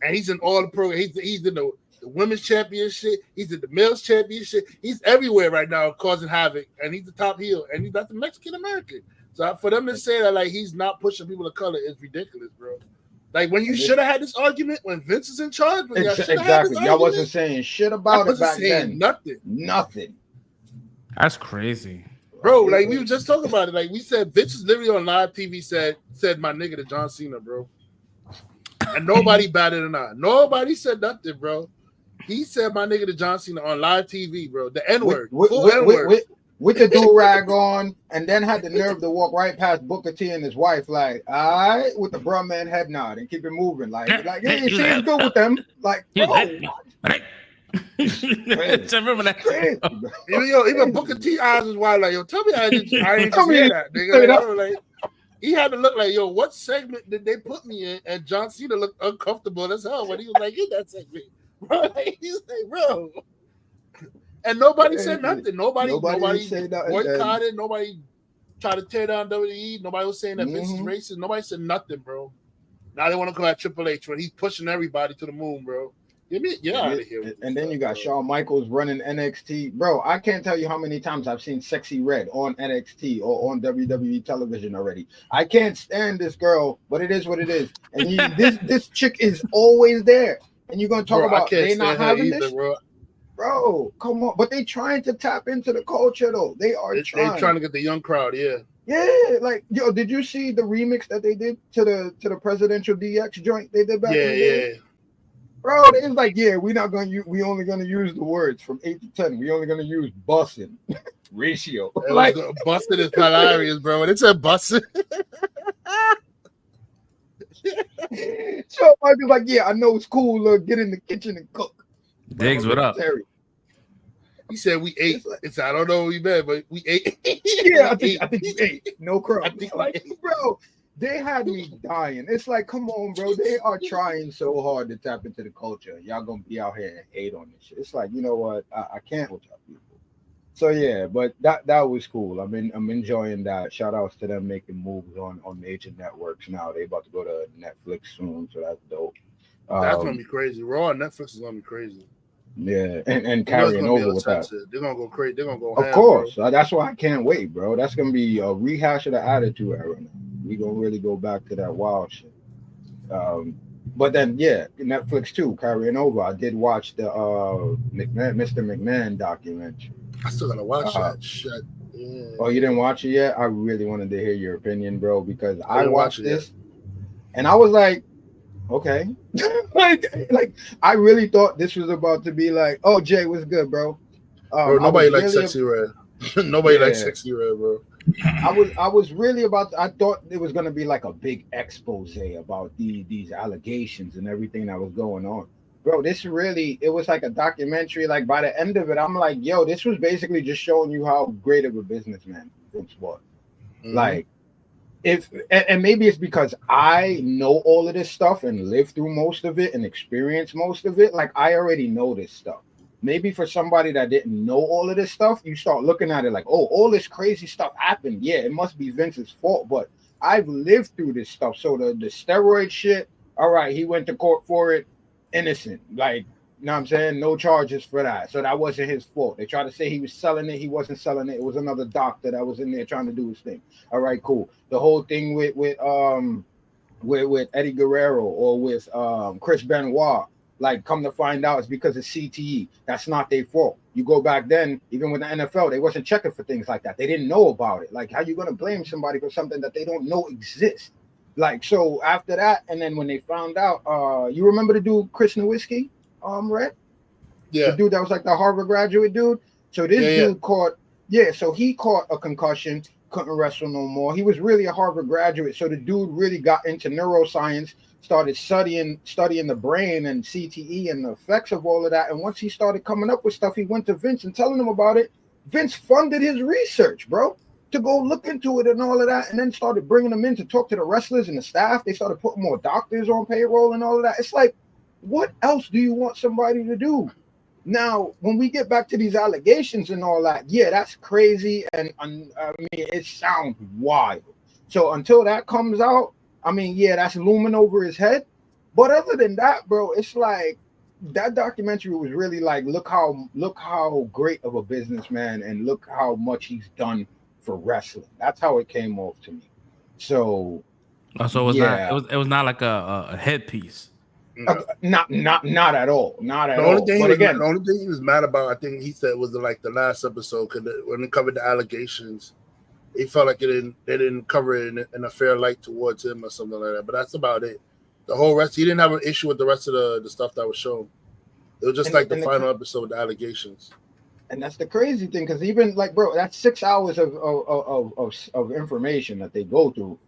And he's in all the programs. He's in the women's championship. He's in the male's championship. He's everywhere right now, causing havoc. And he's the top heel. And he's not the Mexican American. So for them to say that like he's not pushing people of color is ridiculous, bro. Like when you should have had this argument when Vince is in charge. Exactly. Y'all wasn't saying shit about it back then. Nothing. That's crazy, bro. Like we were just talking about it. Like we said, Vince is literally on live TV. Said my nigga to John Cena, bro. And nobody batted an eye. Nobody said nothing, bro. He said my nigga to John Cena on live TV, bro. The N-word. With the do-rag on, and then had the nerve to walk right past Booker T and his wife, like, all right, with the bro man head nod and keep it moving. Like hey, she's good with them. Like, bro. I remember that. Even Booker T eyes was wide, like, yo, tell me I ain't just hear that, nigga. Like, he had to look like, yo, what segment did they put me in? And John Cena looked uncomfortable as hell when he was like in that segment. Bro, like, he's like, bro. And nobody said nothing. Nobody boycotted. Nobody tried to tear down WWE. Nobody was saying that Vince is racist. Nobody said nothing, bro. Now they want to go at Triple H when he's pushing everybody to the moon, bro. Get out of here. And then you got Shawn Michaels running NXT. Bro, I can't tell you how many times I've seen Sexy Red on NXT or on WWE television already. I can't stand this girl, but it is what it is. And this chick is always there. And you're going to talk about they not having this? Bro, come on. But they trying to tap into the culture, though. They're trying to get the young crowd, yeah. Yeah, like, yo, did you see the remix that they did to the presidential DX joint they did back in the day? Yeah. Bro, it's like, yeah, we only gonna use the words from 8 to 10. We only gonna use bussin' ratio. Like bussin' is hilarious, bro. When it said bussin'. So I'd be like, yeah, I know it's cool. Get in the kitchen and cook. Diggs, what up? He said we ate. It's I don't know what we meant, but we ate. Yeah, I think you ate. No crap. Like, bro. They had me dying. It's like, come on, bro. They are trying so hard to tap into the culture. Y'all gonna be out here and hate on this shit. It's like, you know what? I can't with y'all people. So yeah, but that was cool. I'm enjoying that. Shout outs to them making moves on major networks now. They about to go to Netflix soon, so that's dope. That's gonna be crazy. Raw on Netflix is gonna be crazy. Yeah, and carrying over with that. They're gonna go crazy. They're gonna go. Of course, that's why I can't wait, bro. That's gonna be a rehash of the Attitude Era. We gonna really go back to that wild shit. But then yeah, Netflix too, carrying over. I did watch the Mr. McMahon documentary. I still gotta watch that shit. Yeah. Oh, you didn't watch it yet? I really wanted to hear your opinion, bro, because I watched this and I was like, okay. like I really thought this was about to be like, oh, Jay, what's good, bro? Bro, nobody likes Sexy Red. Nobody likes Sexy Red, bro. I was really I thought it was gonna be like a big expose about these allegations and everything that was going on. Bro, it was like a documentary. Like by the end of it, I'm like, yo, this was basically just showing you how great of a businessman Vince was. Mm-hmm. Like, and maybe it's because I know all of this stuff and lived through most of it and experienced most of it. Like I already know this stuff. Maybe for somebody that didn't know all of this stuff, you start looking at it like, oh, all this crazy stuff happened. Yeah, it must be Vince's fault. But I've lived through this stuff. So the steroid shit, all right, he went to court for it, innocent. Like, You know what I'm saying? No charges for that. So that wasn't his fault. They tried to say he was selling it. He wasn't selling it. It was another doctor that was in there trying to do his thing. All right, cool. The whole thing with Eddie Guerrero or with Chris Benoit, like, come to find out it's because of CTE. That's not their fault. You go back then, even with the NFL, they wasn't checking for things like that. They didn't know about it. Like, how you gonna blame somebody for something that they don't know exists? Like, so after that, and then when they found out, you remember the dude Chris Nowinski, Red? Yeah. The dude that was like the Harvard graduate dude. So this dude caught, so he caught a concussion, couldn't wrestle no more. He was really a Harvard graduate. So the dude really got into neuroscience, started studying the brain and CTE and the effects of all of that. And once he started coming up with stuff, he went to Vince and telling him about it. Vince funded his research, bro, to go look into it and all of that, and then started bringing them in to talk to the wrestlers and the staff. They started putting more doctors on payroll and all of that. It's like, what else do you want somebody to do? Now, when we get back to these allegations and all that, yeah, that's crazy. And I mean, it sounds wild. So until that comes out, I mean, yeah, that's looming over his head. But other than that, bro, it's like that documentary was really like, look how great of a businessman and look how much he's done for wrestling. That's how it came off to me. So, so it was not like a headpiece. Not at all. Not at all. The only thing he was mad about, I think he said, was like the last episode, because when it covered the allegations, he felt like they didn't cover it in a fair light towards him or something like that. But that's about it. The whole rest, he didn't have an issue with the rest of the stuff that was shown. It was just the final episode with the allegations. And that's the crazy thing, because even like, bro, that's 6 hours of information that they go through.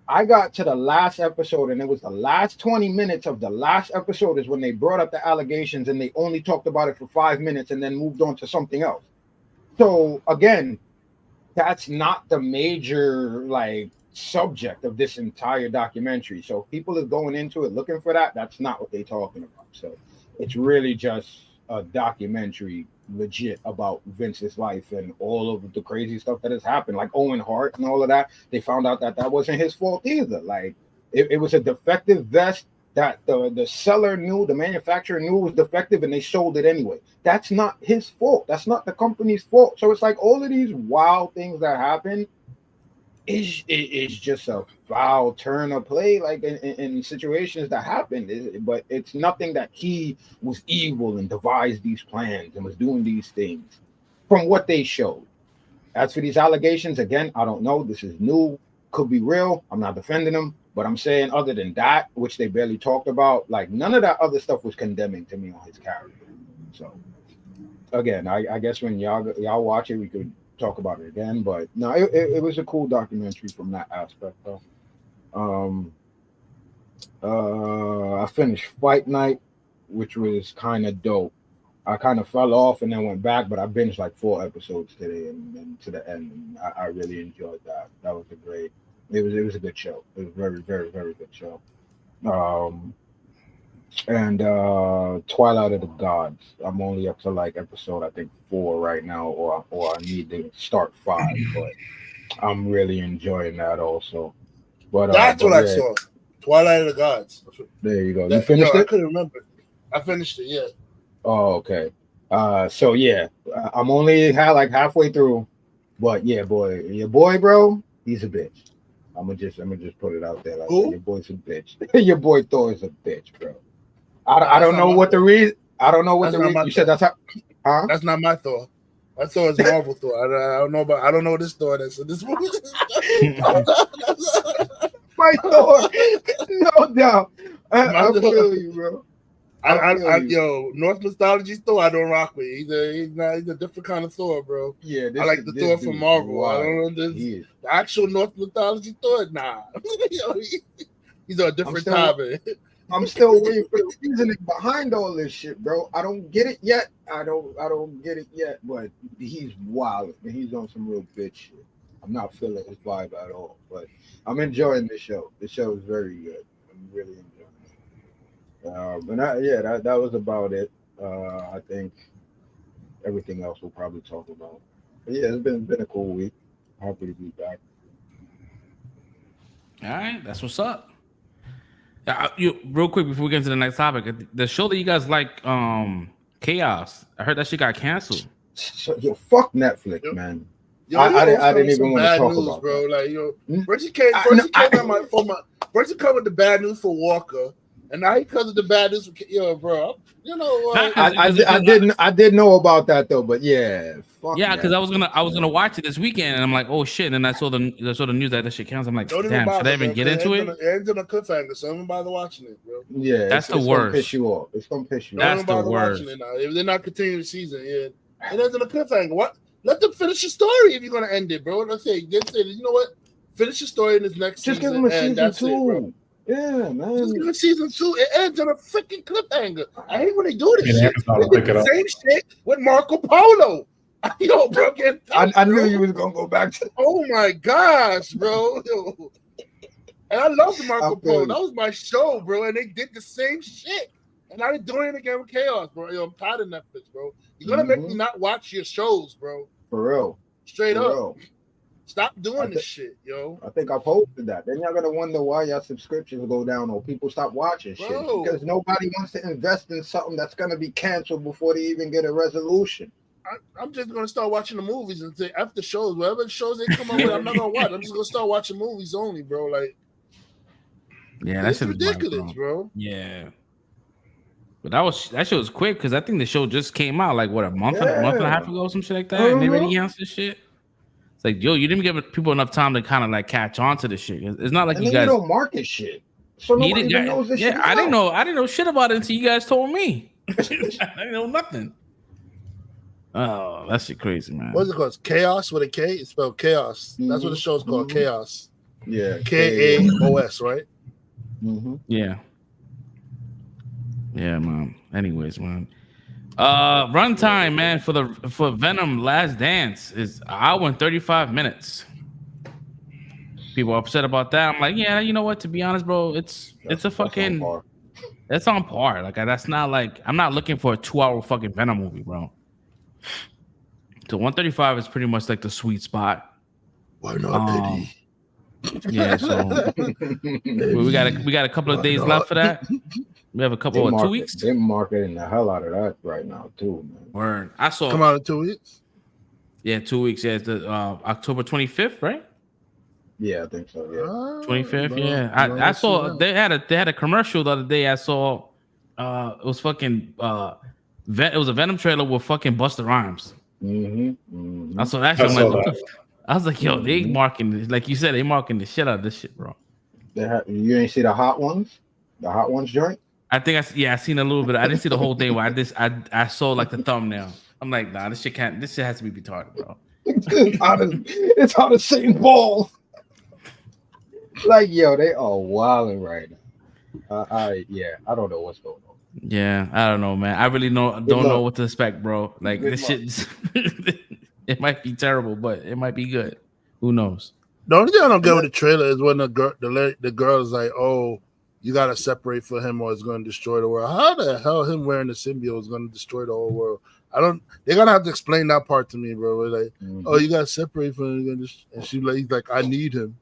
I got to the last episode, and it was the last 20 minutes of the last episode is when they brought up the allegations, and they only talked about it for 5 minutes and then moved on to something else. So again, that's not the major like subject of this entire documentary. So if people are going into it looking for that, that's not what they're talking about. So it's really just a documentary legit about Vince's life and all of the crazy stuff that has happened, like Owen Hart and all of that. They found out that wasn't his fault either. Like it was a defective vest that the seller knew, the manufacturer knew was defective, and they sold it anyway. That's not his fault. That's not the company's fault. So it's like all of these wild things that happen is just a foul turn of play, like in situations that happen. But it's nothing that he was evil and devised these plans and was doing these things from what they showed. As for these allegations, again, I don't know. This is new, could be real. I'm not defending them, but I'm saying other than that, which they barely talked about, like none of that other stuff was condemning to me on his character. So again, I guess when y'all watch it, we could talk about it again, but no, it was a cool documentary from that aspect though. I finished Fight Night, which was kind of dope. I kind of fell off and then went back, but I binged like 4 episodes today and to the end, and I really enjoyed that. That was it was a good show. It was a very, very, very good show. And Twilight of the Gods. I'm only up to like episode I think 4 right now, or I need to start 5, but I'm really enjoying that also. But that's what I saw. Twilight of the Gods. There you go. You finished it? I couldn't remember. I finished it, yeah. Oh, okay. So yeah, I'm only halfway through, but yeah, your boy, bro, he's a bitch. I'm gonna just put it out there. Like, your boy's a bitch. Your boy Thor is a bitch, bro. I don't know what the reason. I don't know what the reason. You said that's how. Huh? That's not my Thor. My Thor is Marvel Thor. I don't know about. I don't know this Thor. That's this one. My Thor, no doubt. I feel you, bro. Yo, North Mythology Thor, I don't rock with. He's a different kind of Thor, bro. Yeah, I like the Thor from Marvel. I don't know the actual North Mythology Thor. Nah, he's a different time. I'm still waiting for the reasoning behind all this shit, bro. I don't get it yet. I don't get it yet. But he's wild and he's on some real bitch shit. I'm not feeling his vibe at all. But I'm enjoying this show. This show is very good. I'm really enjoying it. But that was about it. I think everything else we'll probably talk about. But yeah, it's been a cool week. Happy to be back. All right, that's what's up. You real quick before we get into the next topic, the show that you guys like, Chaos. I heard that shit got canceled. Yo, fuck Netflix, man. Yo, I didn't even want to talk news, about bro. that. Like, yo, first he came first he come with the bad news for Walker, and now he comes with the bad news for bro. You know what? I did know about that though, but yeah, fuck yeah, because Netflix, I was gonna watch it this weekend, and I'm like, oh shit, and I saw the news that shit counts. I'm like, Don't damn, should I even get into it? It ends on a cliffhanger, so don't bother watching it, bro. Yeah, that's the worst. Gonna piss you off. It's gonna piss you off. That's the worst. Watching it now. If they're not continuing the season, it ends on a cliffhanger. What? Let them finish the story if you're gonna end it, bro. Let's say, you know what? Finish the story in this next season. Just give them a season that's 2. It, bro. Yeah, man. Just give them season 2. It ends on a freaking cliffhanger. I hate when they do this shit. They did the same shit with Marco Polo. Yo, bro, I knew you was gonna go back to. Oh my gosh, bro. Yo. And I love the Marco Polo. That was my show, bro. And they did the same shit. And now they're doing it again with Chaos, bro. Yo, I'm tired of Netflix, bro. You're gonna make me not watch your shows, bro. For real. Straight For up. real. Stop doing this shit, yo. I think I posted that. Then y'all gonna wonder why y'all subscriptions go down or people stop watching shit. Because nobody wants to invest in something that's gonna be canceled before they even get a resolution. I'm just gonna start watching the movies and say after shows, whatever shows they come up with, I'm not gonna watch. I'm just gonna start watching movies only, bro. Like, yeah, that's ridiculous, bro. Yeah, but that show was quick because I think the show just came out like what a month and a half ago, some shit like that. And they already announced this shit. It's like, yo, you didn't give people enough time to kind of like catch on to this shit. It's not like and you guys don't market shit, so nobody even knows this shit. I didn't know shit about it until you guys told me. I didn't know nothing. Oh, that shit crazy, man. What's it called? Chaos with a K? It's spelled Chaos. That's what the show's called, Chaos. Yeah. KAOS, right? Yeah. Yeah, man. Anyways, man. Runtime, man, for Venom Last Dance is 1 hour and 35 minutes. People are upset about that. I'm like, yeah, you know what? To be honest, bro, it's a fucking that's on par. Like that's not like I'm not looking for a 2-hour fucking Venom movie, bro. So 135 is pretty much like the sweet spot. Why not pity? Yeah, so we got a couple of days left for that. We have a couple of 2 weeks. They're marketing the hell out of that right now too, man. Word. I saw come out in 2 weeks. Yeah, 2 weeks. Yeah, it's the October 25th, right? Yeah, I think so. Yeah, 25th. Yeah, I saw they had a commercial the other day. I saw it was fucking it was a Venom trailer with fucking Busta Rhymes. I saw that shit. I was like, yo, they marking, like you said, they marking the shit out of this shit, bro. You ain't see the Hot Ones? The Hot Ones joint? I think I seen a little bit. I didn't see the whole thing. I saw like the thumbnail. I'm like, nah, this shit has to be retarded, bro. It's hot as Satan balls. Like, yo, they are wilding right now. I don't know what's going on. Yeah, I don't know, man. I really don't know what to expect, bro. Like this shit, it might be terrible, but it might be good. Who knows? The only thing I don't get with the trailer is when the girl is like, "Oh, you gotta separate for him, or it's gonna destroy the world." How the hell him wearing the symbiote is gonna destroy the whole world? They're gonna have to explain that part to me, bro. Like, oh, you gotta separate from him, and he's like, I need him.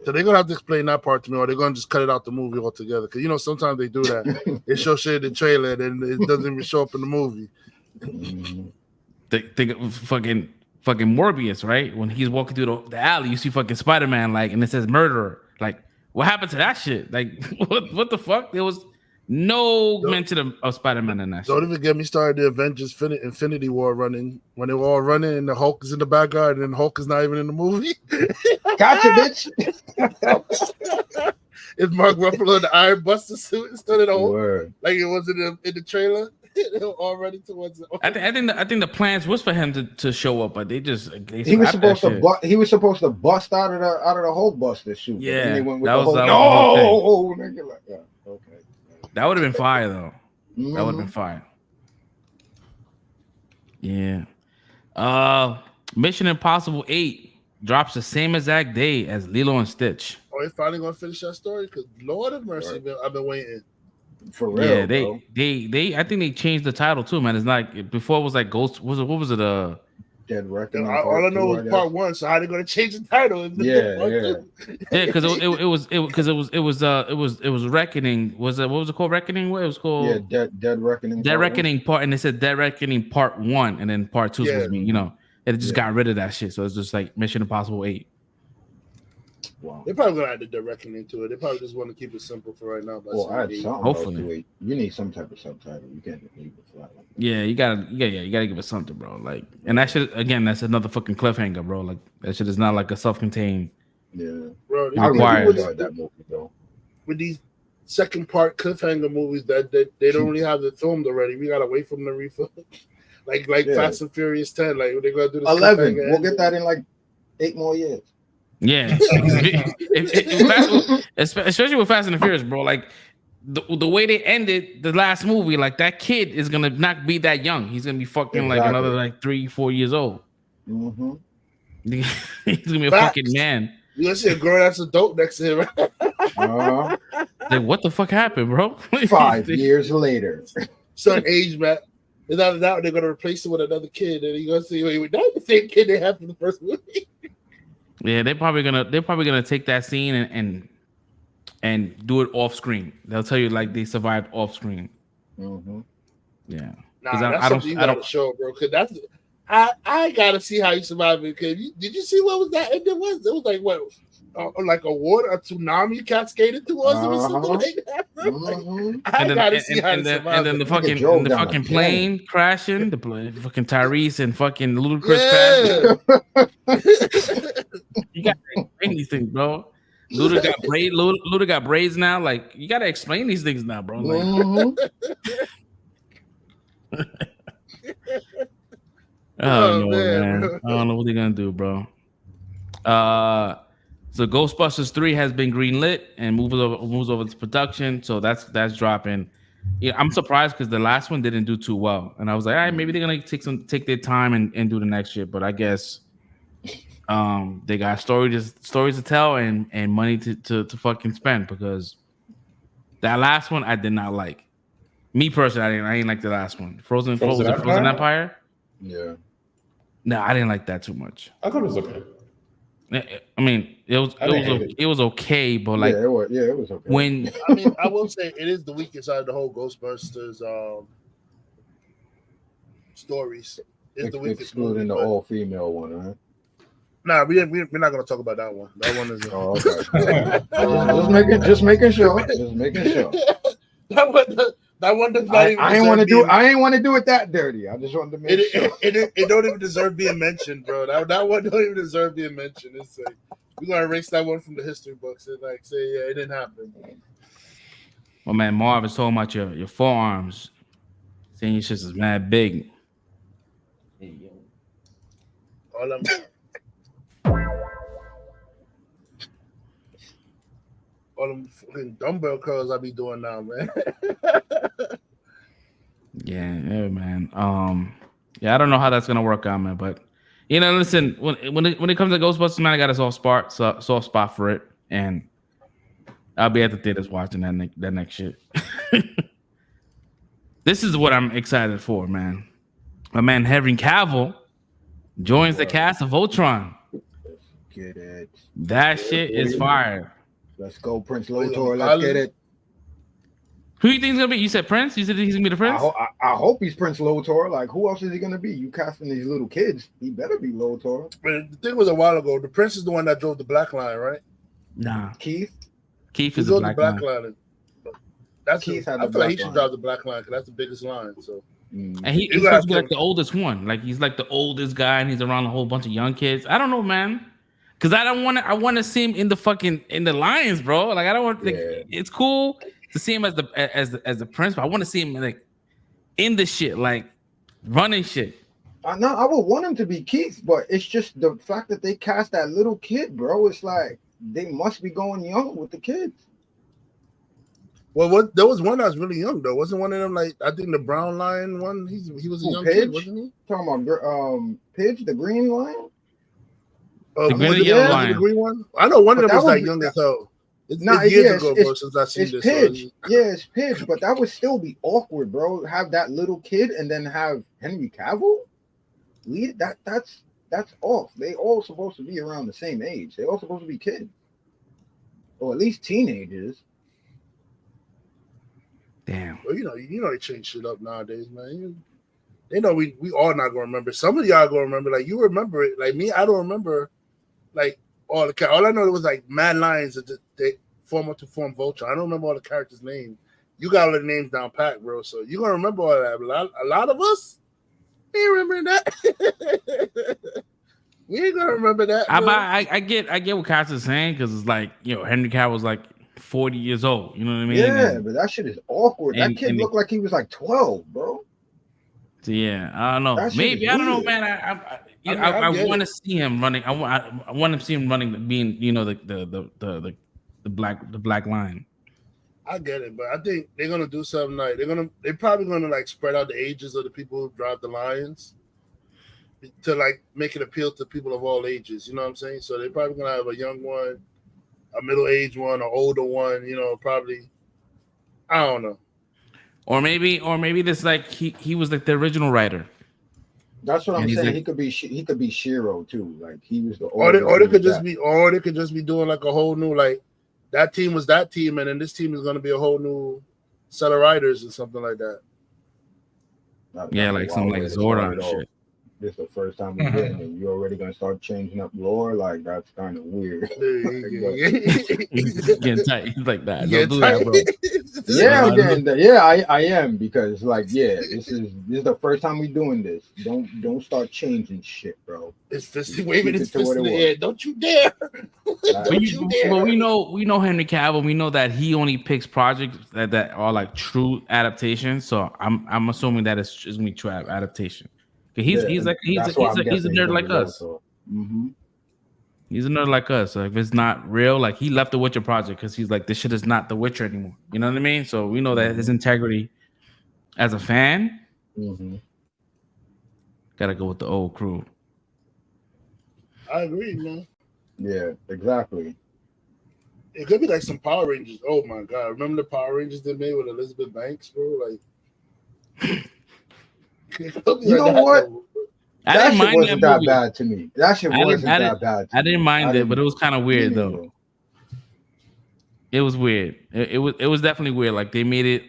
So they're gonna have to explain that part to me, or they're gonna just cut it out the movie altogether. Because sometimes they do that. They show shit in the trailer, and it doesn't even show up in the movie. Think of fucking Morbius, right? When he's walking through the alley, you see fucking Spider-Man, like, and it says murderer. Like, what happened to that shit? Like, what the fuck? There was no mention of Spider-Man in that shit. Don't even get me started. The Avengers Infinity War running when they were all running, and the Hulk is in the background, and Hulk is not even in the movie. Gotcha, bitch. It's Mark Ruffalo in the Iron Buster suit instead of the Hulk, like it was in the trailer. They were already towards. I think the plans was for him to show up, but they he was supposed to bust out of the Hulk Buster suit. Yeah, they went with that was nigga, like that. Okay, that would have been fire though. That would have been fire. Yeah. Mission Impossible 8 drops the same exact day as Lilo and Stitch. Oh, they finally gonna finish that story? Because Lord have mercy, I've been waiting. For real, yeah, they I think they changed the title too, man. It's not before it was like Ghost. What was it? Dead Reckoning. All I know is part 1. So how they gonna change the title? Yeah, because it was Reckoning. What was it called? Reckoning? What it was called? Dead Reckoning. Dead Reckoning part, and it said Dead Reckoning Part 1, and then Part 2 is supposed to be, it just got rid of that shit. So it's just like Mission Impossible 8. Wow. They're probably gonna add the Dead Reckoning to it. They probably just want to keep it simple for right now. Add something. Hopefully, you need some type of subtitle. You can't just leave it flat. Yeah, you gotta give it something, bro. Like, and that shit again, that's another fucking cliffhanger, bro. Like that shit is not like a self-contained. Yeah, bro. I really enjoyed that movie though. With these second part cliffhanger movies that they don't really have it filmed already, we gotta wait for them to refilm. like Fast and Furious 10. Like they're gonna do this 11. We'll get that in like 8 more years. Yeah, especially with Fast and the Furious, bro. Like the way they ended the last movie, like that kid is gonna not be that young. He's gonna be fucking like another like 3-4 years old. Mm-hmm. He's gonna be a fucking man. You gonna see a grown ass adult next to him. Like, what the fuck happened, bro? 5 years later, son age, man. Without a doubt, they're gonna replace it with another kid, and you're gonna see that's the same kid they have from the first movie. Yeah, they're probably gonna take that scene and do it off screen. They'll tell you like they survived off screen. Mm-hmm. Yeah, that's something you gotta show, bro. Because that's I gotta see how you survived it. Because did you see what was that? It was like what, like a tsunami cascaded towards them or something like that, bro. Like, I gotta see how to survive. And then the fucking plane crashing, the fucking Tyrese and fucking Ludacris crashing. You gotta explain these things, bro. Luda got braids now. Like, you gotta explain these things now, bro. Like, oh no, man. I don't know what they're gonna do, bro. So Ghostbusters 3 has been greenlit and moves over to production. So that's dropping. Yeah, I'm surprised because the last one didn't do too well, and I was like, all right, maybe they're gonna take their time and do the next shit. But I guess they got stories to tell and money to fucking spend, because that last one I did not like. Me personally, I didn't like the last one. Frozen Empire. Yeah. No, I didn't like that too much. I thought it was okay. I mean, it was okay, but like, it was okay. When I mean, I will say it is the weakest out of the whole Ghostbusters stories. It's the weakest, excluding the all-female one, right? Nah, we're not gonna talk about that one. That one is. Oh, okay. just making sure. That one does not. I ain't want to do it that dirty. I just wanted to make sure. It don't even deserve being mentioned, bro. That one don't even deserve being mentioned. It's like we're gonna erase that one from the history books and like say, yeah, it didn't happen. Well, man, Marv is talking about your forearms. Saying your shit is mad big. Hey, yo. All them fucking dumbbell curls I be doing now, man. Yeah, man. Yeah, I don't know how that's gonna work out, man. But listen, when it comes to Ghostbusters, man, I got a soft spot for it, and I'll be at the theaters watching that next shit. This is what I'm excited for, man. My man Henry Cavill joins the cast of Ultron. Get it. That shit is fire. Let's go, Prince Lotor. Let's get it. Who you think is gonna be? You said Prince. You said he's gonna be the Prince. I hope he's Prince Lotor. Like, who else is he gonna be? You casting these little kids. He better be Lotor. The thing was a while ago. The Prince is the one that drove the Black Line, right? Nah, Keith is the Black Line. That's Keith. I feel like he should drive the Black Line because that's the biggest line. So. And he's supposed to be like the oldest one. Like, he's like the oldest guy, and he's around a whole bunch of young kids. I don't know, man. Because I want to see him in the Lions, bro. Like, I don't want. Like, it's cool to see him as the Prince, but I want to see him like in the shit, like running shit. I would want him to be Keith, but it's just the fact that they cast that little kid, bro. It's like they must be going young with the kids. Well, there was one that was really young though. Wasn't one of them like, I think the brown lion one? He was a young kid, wasn't he? Talking about Pidge, the green lion. The green one. I know one of them was like young as hell. It's years ago, bro, since I seen this. Pidge. Yeah, it's Pidge, but that would still be awkward, bro. Have that little kid and then have Henry Cavill. that's off. They all supposed to be around the same age. They all supposed to be kids, or at least teenagers. Damn. Well, you know they change shit up nowadays, man. They know we all not gonna remember. Some of y'all gonna remember. Like you remember it. Like me, I don't remember. Like all I know it was like Mad Lions that they form up to form Vulture. I don't remember all the characters' names. You got all the names down pat, bro. So you're gonna remember all that. A lot of us, we ain't remembering that. We ain't gonna remember that. I get what Cass is saying, because it's like, Henry Cavill's like 40 years old. You know what I mean? Yeah, but that shit is awkward. That kid looked like he was like 12, bro. So yeah, I don't know. Maybe I don't know, man. I want to see him running. I want to see him running, being the black line. I get it, but I think they're gonna do something like they're probably gonna like spread out the ages of the people who drive the Lions to like make it appeal to people of all ages. You know what I'm saying? So they're probably gonna have a young one, a middle-aged one, an older one. Probably. I don't know. Or maybe this like he was like the original writer. That's what I'm saying. Like, he could be Shiro too. Like he was the. Or they could just be doing like a whole new, like that team was that team, and then this team is going to be a whole new set of writers or something like that. Yeah, like something like Zordon and shit. This is the first time we're getting it. You're already gonna start changing up lore. Like that's kind of weird. Getting tight. He's like that. Don't do that, bro. Yeah, I'm getting that. Yeah, I am, because like, this is the first time we're doing this. Don't start changing shit, bro. It's fist waving his fist in the air. Don't you dare! Don't you dare! Well, we know Henry Cavill. We know that he only picks projects that are like true adaptations. So I'm assuming that it's gonna be true adaptation. He's a nerd like us. Mm-hmm. He's a nerd like us. So if it's not real, like he left the Witcher project because he's like, this shit is not the Witcher anymore. You know what I mean? So we know that his integrity as a fan, gotta go with the old crew. I agree, man. Yeah, exactly. It could be like some Power Rangers. Oh my god! Remember the Power Rangers they made with Elizabeth Banks, bro? Like. You know what? That shit wasn't that bad to me. That shit wasn't that bad. I didn't mind it, but it was kind of weird though. It was weird. It was definitely weird. Like they made it,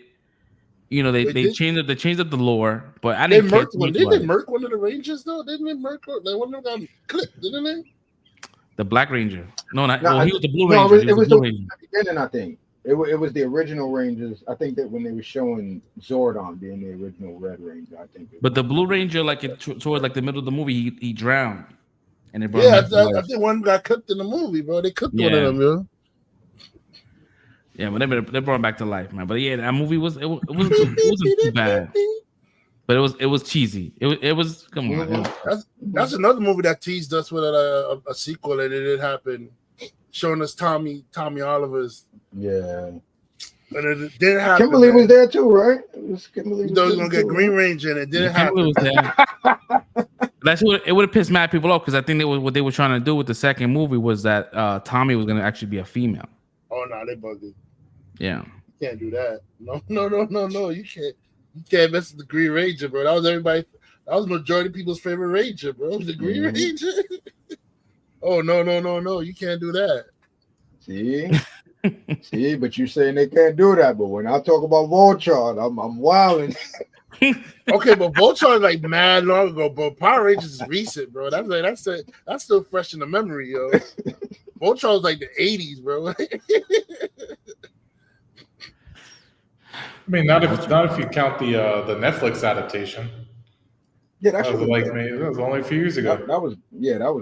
they changed up the lore, but I didn't. Didn't they murk one of the Rangers though? Didn't they murk? Like one of them got clipped, didn't they? The Black Ranger. No, he was the Blue Ranger. It was the beginning, I think. It was the original Rangers. I think that when they were showing Zordon being the original Red Ranger, I think. But the Blue Ranger, like towards like the middle of the movie, he drowned, and it I think one got cooked in the movie, bro. They cooked one of them, yo. Yeah, but they brought him back to life, man. But yeah, that movie wasn't too bad, but it was cheesy. It was come on. That's another movie that teased us with a sequel, and it didn't happen. Showing us Tommy Oliver's. Yeah. And it didn't happen. Kimberly was there too, right? Kimberly was gonna get Green Ranger, and it didn't happen. That's what it would have pissed mad people off, because I think what they were trying to do with the second movie was that Tommy was gonna actually be a female. Oh no, they bugged. Yeah. You can't do that. No. You can't mess with the Green Ranger, bro. That was majority of people's favorite Ranger, bro. The Green Ranger. Oh no! You can't do that. See, but you saying they can't do that. But when I talk about Voltron, I'm wilding. Okay, but Voltron is like mad long ago, but Power Rangers is recent, bro. That's still fresh in the memory, yo. Voltron was like the 80s, bro. I mean, not if you count the Netflix adaptation. Yeah, that was only a few years ago. That was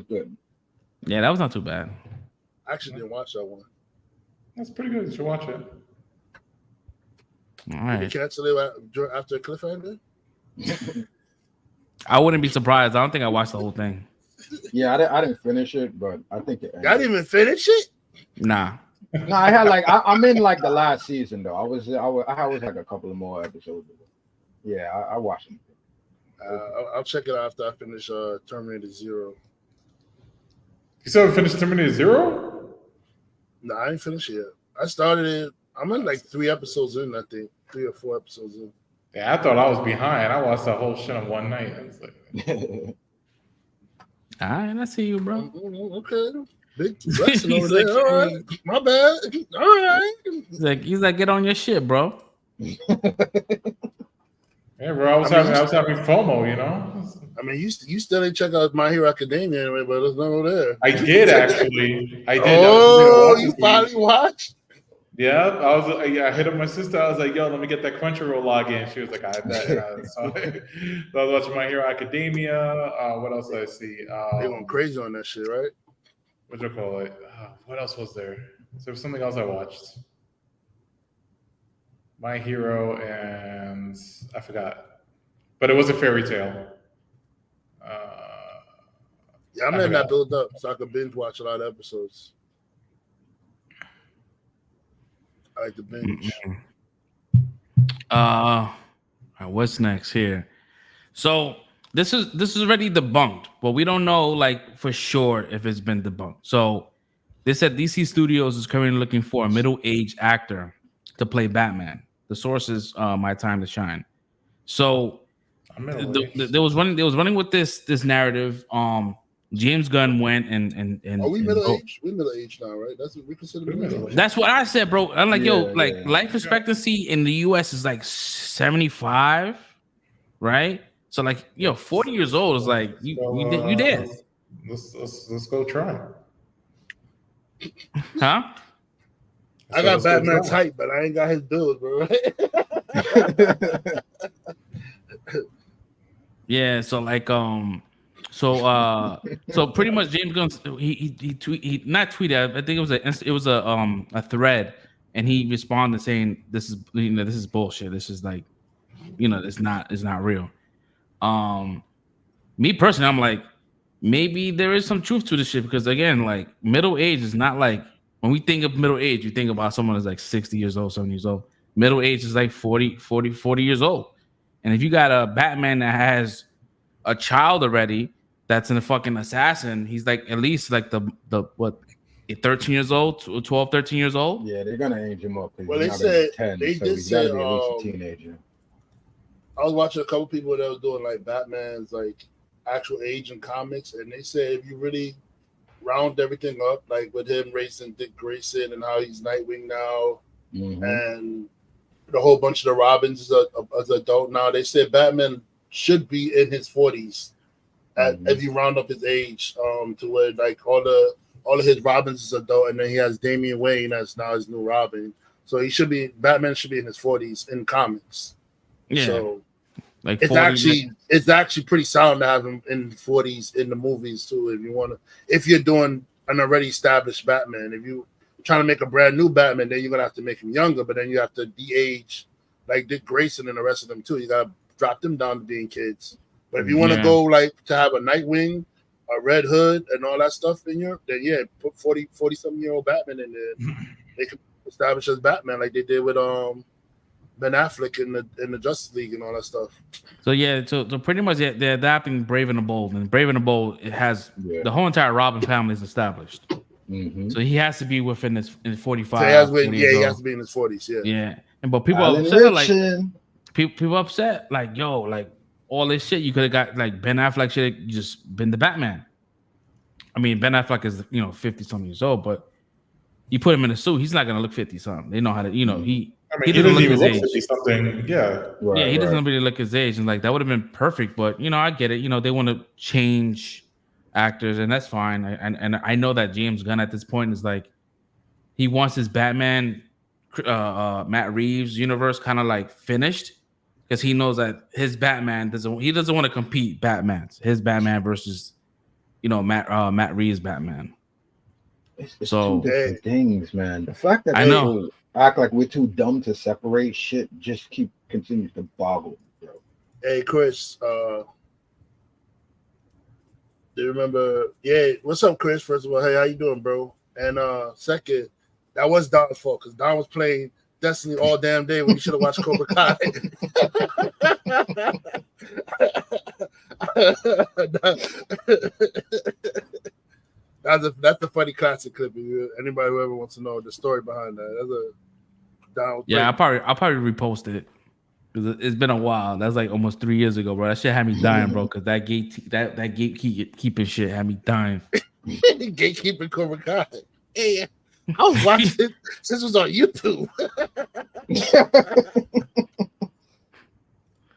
good. Yeah, that was not too bad. I actually didn't watch that one. That's pretty good. You should watch it. All right. Did you cancel it after a cliffhanger? I wouldn't be surprised. I don't think I watched the whole thing. Yeah, I didn't finish it, but I think it ended. I didn't even finish it? Nah. No, I had I'm in like the last season though. I was like a couple of more episodes. Yeah, I watched it. I'll check it out after I finish Terminator Zero. You still haven't finished Terminator Zero? No, I ain't finished it yet. I started it. I'm in like 3 episodes in, I think. 3 or 4 episodes in. Yeah, I thought I was behind. I watched that whole shit in one night. I was like, All right, I see you, bro. Okay. Big blessing over there. All right. My bad. All right. He's like, get on your shit, bro. Yeah, bro. I was having FOMO, you know. I mean, you still didn't check out My Hero Academia anyway, but there's none over there. I did actually. I did. Oh, you finally watched? Yeah, I hit up my sister. I was like, "Yo, let me get that Crunchyroll login." She was like, "I bet." So I was watching My Hero Academia. What else did I see? They went crazy on that shit, right? What you call it? What else was there? There was something else I watched. My Hero and I forgot, but it was a fairy tale. Yeah, I'm letting that build up so I can binge watch a lot of episodes. I like to binge. All right, what's next here? So this is already debunked, but we don't know like for sure if it's been debunked. So they said DC Studios is currently looking for a middle-aged actor to play Batman. The source is My Time to Shine. So there was running with this narrative. James Gunn went and are we middle-aged? We're middle-aged now, right? That's what we consider middle-aged. That's what I said, bro. I'm like, life expectancy in the US is like 75, right? So like, 40 years old is like you did. Let's go try. Huh? I got Batman's height, but I ain't got his build, bro. Yeah, so like so pretty much James Gunn he not tweeted, I think it was a thread, and he responded saying this is bullshit. This is like it's not real. Me personally, I'm like, maybe there is some truth to this shit, because again, like middle age is not like, when we think of middle age, you think about someone that's like 60 years old, 70 years old. Middle age is like 40 years old. And if you got a Batman that has a child already that's a fucking assassin, he's like at least like the 13 years old, 12, 13 years old. Yeah, they're gonna age him up. Well, they said 10, they so did he's say gotta be at least a teenager. I was watching a couple people that was doing like Batman's like actual age in comics, and they said if you really round everything up, like with him racing Dick Grayson and how he's Nightwing now, and the whole bunch of the Robins as adult now, they said Batman should be in his 40s if you round up his age, to where like all of his Robins is adult, and then he has Damian Wayne that's now his new Robin. So Batman should be in his 40s in comics. Yeah. So like it's actually pretty sound to have him in the 40s in the movies too. If you're doing an already established Batman, if you trying to make a brand new Batman, then you're gonna have to make him younger, but then you have to de-age like Dick Grayson and the rest of them too. You gotta drop them down to being kids. But if you want to go like to have a Nightwing, a Red Hood, and all that stuff in Europe, then yeah, put 40-something-year-old Batman in there. They can establish as Batman like they did with Ben Affleck in the Justice League and all that stuff. So yeah, so pretty much they're adapting Brave and the Bold, and Brave and the Bold, it has the whole entire Robin family is established. So he has to be within his 45. So he has to be in his 40s. Yeah. But people are upset, like people upset, like yo, like all this shit you could have got, like Ben Affleck should have just been the Batman. I mean, Ben Affleck is 50-something years old, but you put him in a suit, he's not gonna look 50-something. They know how to, he doesn't look his age. Something, He doesn't really look his age, and like that would have been perfect. But I get it. They want to change actors, and that's fine. And I know that James Gunn at this point is like, he wants his Batman, Matt Reeves universe kind of like finished, because he knows that his Batman doesn't want to compete his Batman versus Matt Reeves Batman. It's two different things, man. The fact that I know act like we're too dumb to separate shit just continues to boggle, bro. Hey Chris, do you remember? Yeah, what's up, Chris? First of all, hey, how you doing, bro? And second, that was Don's fault, because Don was playing Destiny all damn day when you should have watched Cobra Kai. That's a funny classic clip. Anybody who ever wants to know the story behind that, I'll probably repost it. Because it's been a while. That's like almost 3 years ago, bro. That shit had me dying, bro. Because that gatekeeping shit had me dying. Gatekeeping Cobra Kai. Hey, I was watching it since it was on YouTube.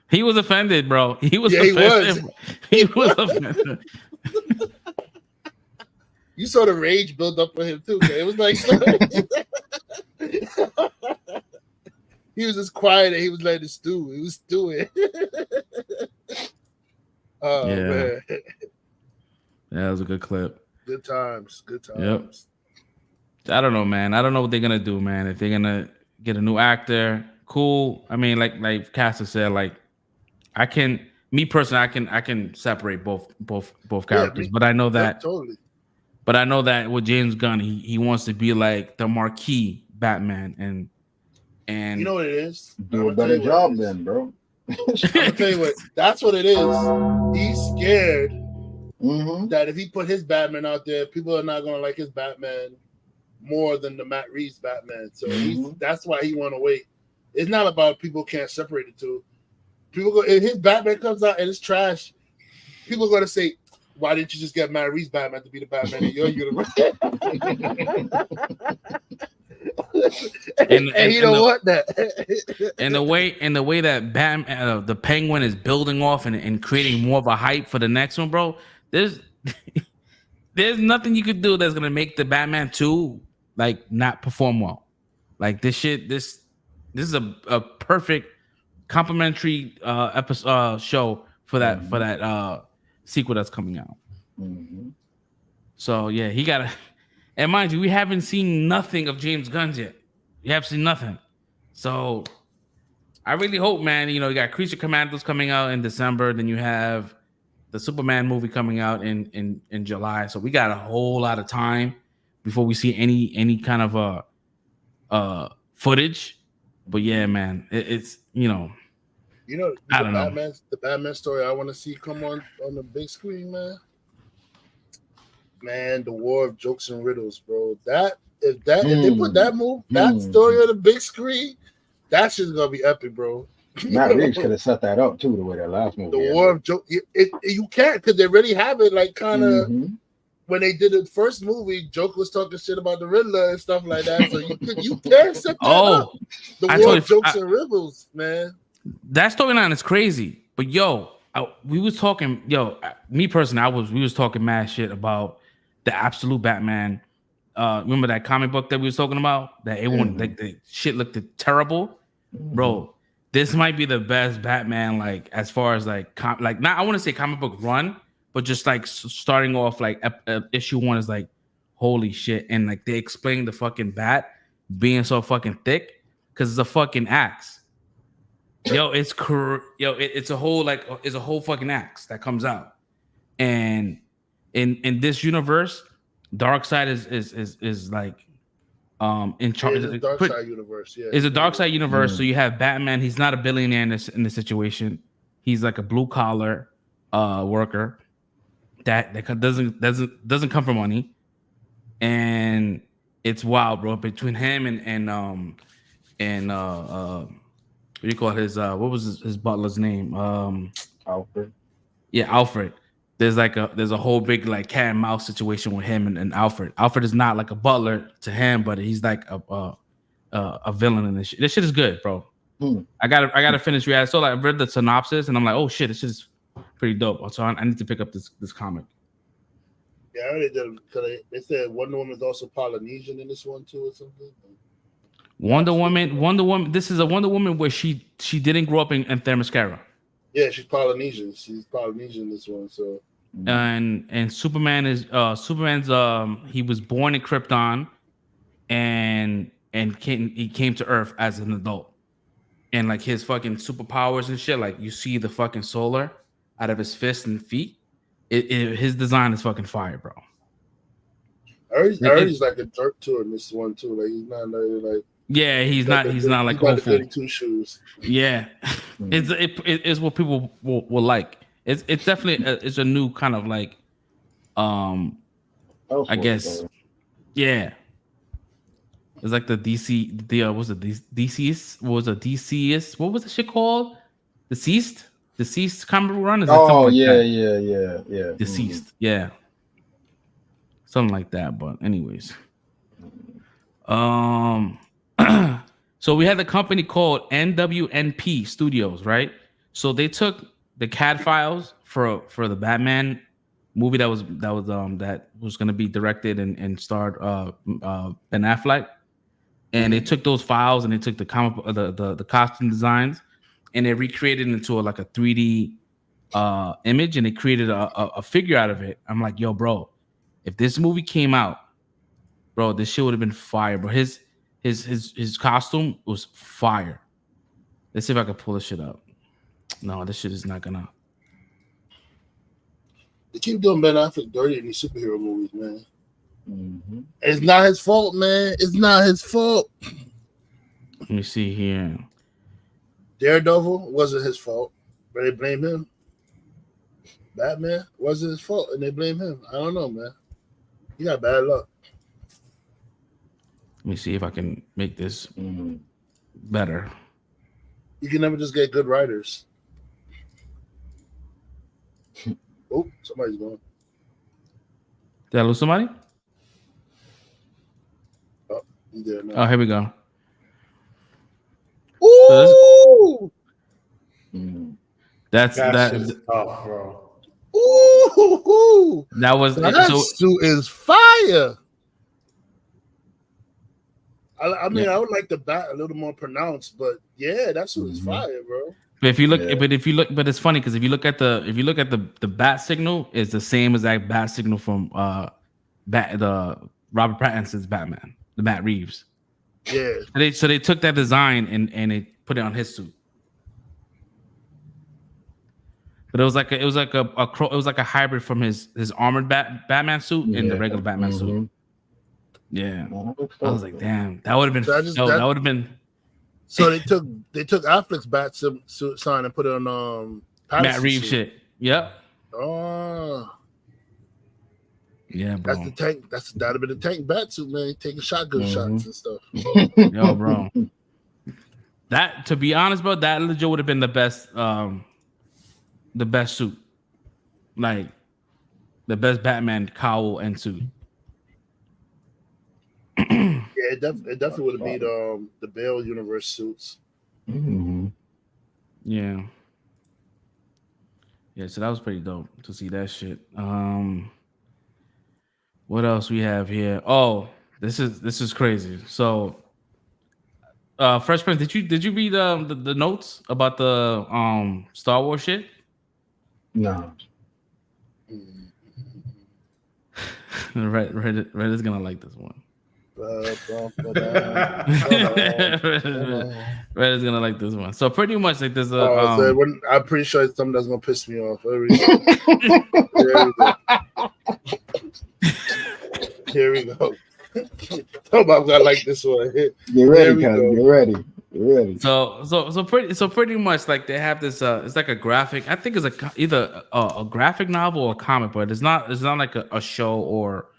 He was offended, bro. He was Yeah, he offended. was. He was offended. You saw the rage build up for him too. Man. It was like he was just quiet and he was letting it stew. He was stewing. Oh Yeah. man. Yeah, that was a good clip. Good times. Good times. Yep. I don't know, man. I don't know what they're gonna do, man. If they're gonna get a new actor, cool. I mean, like Casta said, like I can separate both characters, but I know that totally. But I know that with James Gunn, he wants to be like the marquee Batman, and you know what it is? Do a better job then, bro. I'm gonna tell you what. That's what it is. He's scared that if he put his Batman out there, people are not gonna like his Batman more than the Matt Reeves Batman. So that's why he want to wait. It's not about people can't separate the two. People go if his Batman comes out and it's trash, people are gonna say, "Why didn't you just get Matt Reeves Batman to be the Batman in your universe?" and you don't want that. and the way that Batman, the Penguin is building off and creating more of a hype for the next one, bro. There's nothing you could do that's gonna make the Batman 2 like not perform well. Like this shit, this is a perfect complimentary episode show for that sequel that's coming out. So yeah, he gotta. And mind you, we haven't seen nothing of James Gunn yet. We have seen nothing. So I really hope, man. You know, you got Creature Commandos coming out in December. Then you have the Superman movie coming out in July. So we got a whole lot of time before we see any kind of footage. But yeah, man, it's I don't know. The Batman story I want to see come on the big screen, man. Man, the War of Jokes and Riddles, bro. If they put that story on the big screen, that shit's gonna be epic, bro. Matt Reeves could have set that up too, the way that last movie. The War of Jokes, you can't because they already have it. Like kind of when they did the first movie, Joker was talking shit about the Riddler and stuff like that. So you can't set that up. The War of Jokes and Riddles, man. That storyline is crazy, but we was talking, me personally, we was talking mad shit about the Absolute Batman. Remember that comic book that we was talking about? That everyone like the shit looked terrible, bro. This might be the best Batman, like as far as like not I want to say comic book run, but just like starting off like issue 1 is like holy shit, and like they explain the fucking bat being so fucking thick because it's a fucking axe. It's a whole fucking axe that comes out, and in this universe, Darkseid is like in charge. It's a Darkseid universe, yeah. It's a Darkseid universe. So you have Batman. He's not a billionaire in this situation. He's like a blue collar worker that doesn't come from money, and it's wild, bro. Between him and what do you call his what was his butler's name? Alfred. Yeah, Alfred. There's a whole big like cat and mouse situation with him and Alfred. Alfred is not like a butler to him, but he's like a villain in this shit. This shit is good, bro. I gotta finish reading. So like I read the synopsis and I'm like, oh shit, this shit is pretty dope. So I need to pick up this comic. Yeah, I already did because they said Wonder Woman is also Polynesian in this one too or something. Wonder Woman. This is a Wonder Woman where she didn't grow up in Themyscira. Yeah, she's Polynesian. She's Polynesian in this one. So and Superman is Superman's he was born in Krypton, and he came to Earth as an adult, and like his fucking superpowers and shit. Like you see the fucking solar out of his fists and feet. His design is fucking fire, bro. I heard he's like a jerk too in this one too. Like he's not like. Yeah, he's not like the 32 shoes. Yeah, it's what people will like. It's definitely it's a new kind of like I guess. Yeah. It's like the DC. The what was it DCist? What was it DCist? What was the shit called? Deceased comic book run is like something Oh like yeah, that. yeah. Deceased, yeah, something like that. But anyways, so we had the company called NWNP Studios, right? So they took the CAD files for the Batman movie that was going to be directed and starred Ben Affleck, and they took those files and they took the the costume designs and they recreated it into like a 3D image, and they created a figure out of it. I'm like, yo, bro, if this movie came out, bro, this shit would have been fire, bro. His costume was fire. Let's see if I can pull this shit up. No, this shit is not gonna. They keep doing Ben Affleck dirty in these superhero movies, man. It's not his fault, man. It's not his fault. Let me see here. Daredevil wasn't his fault, but they blame him. Batman wasn't his fault, and they blame him. I don't know, man. He got bad luck. Let me see if I can make this better. You can never just get good writers. Oh, somebody's going. Did I lose somebody? Oh, he's there now. Oh, here we go. Ooh! That's tough, bro. Ooh! That was that suit is fire. I mean, I would like the bat a little more pronounced, but yeah, that suit is fire, bro. But if you look, but it's funny because if you look at the bat signal, it's the same as that bat signal from the Robert Pattinson's Batman, the Matt Reeves. Yeah. So they took that design and they put it on his suit. But it was like a hybrid from his armored Batman suit and the regular Batman suit. Yeah, I was like, damn, that would have been. That would have been. So they took Affleck's bat suit sign and put it on Matt Reeves shit. Yep. Oh. Yeah, bro. That's the tank. That'd have been the tank bat suit, man. Taking shotgun shots and stuff. Yo, bro. That, to be honest, bro, that legit would have been the best suit, like the best Batman cowl and suit. Yeah, it definitely would have beat the Bale universe suits. Yeah. Yeah, so that was pretty dope to see that shit. What else we have here? Oh, this is crazy. So Fresh Prince, did you read the notes about the Star Wars shit? No. Reddit's gonna like this one. Reddit's gonna like this one. So pretty much like there's a I'm pretty sure it's something that's gonna piss me off. There we go. Here we go. I'm gonna like this one. Get ready, Cuz. Get ready. Get ready. So pretty much like they have this it's like a graphic. I think it's either a graphic novel or a comic, but it's not like a show or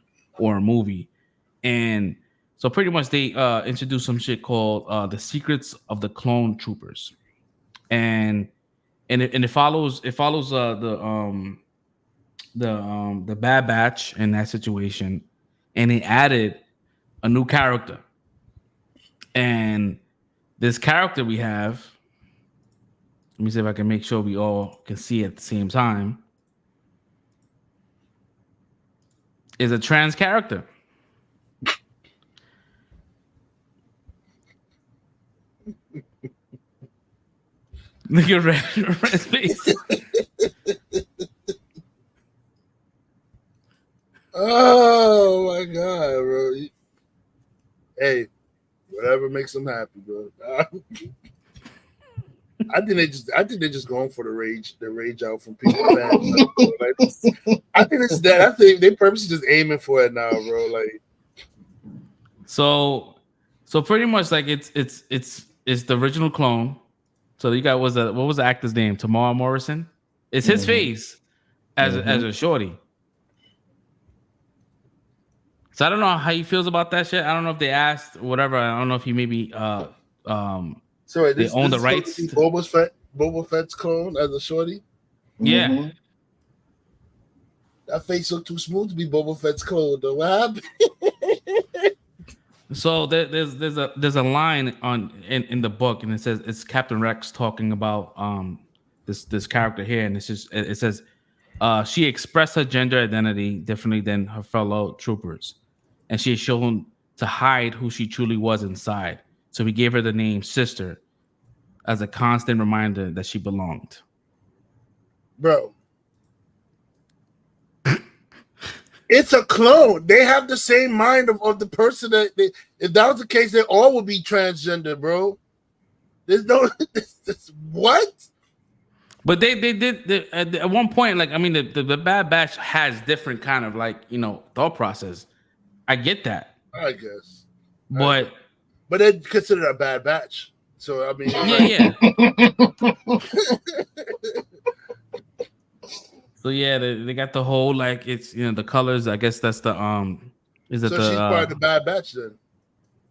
a movie. And so pretty much they introduced some shit called The Secrets of the Clone Troopers. And it follows the Bad Batch in that situation, and they added a new character. And this character we have, let me see if I can make sure we all can see it at the same time, is a trans character. Look at Red's face. Oh my god, bro! Hey, whatever makes them happy, bro. I think they're just going for the rage out from people. I think it's that. I think they purposely just aiming for it now, bro. Like, so pretty much like it's the original clone. So you got what was the actor's name? Tamar Morrison. It's his face as a shorty. So I don't know how he feels about that shit. I don't know if they asked whatever. I don't know if he maybe So they this own the is rights. Boba Fett's clone as a shorty. Yeah. Mm-hmm. That face look too smooth to be Boba Fett's clone. Though. What happened? So there's a line in the book, and it says it's Captain Rex talking about this character here, and it says she expressed her gender identity differently than her fellow troopers, and she is shown to hide who she truly was inside. So we gave her the name Sister as a constant reminder that she belonged. Bro. It's a clone. They have the same mind of the person that if that was the case, they all would be transgender, bro. There's no what? But they did at one point, like I mean, the Bad Batch has different kind of like thought process. I get that. I guess. But they consider it a bad batch. So I mean, yeah. So yeah, they got the whole like it's the colors. I guess that's the is it so the she's part of the Bad Batch then.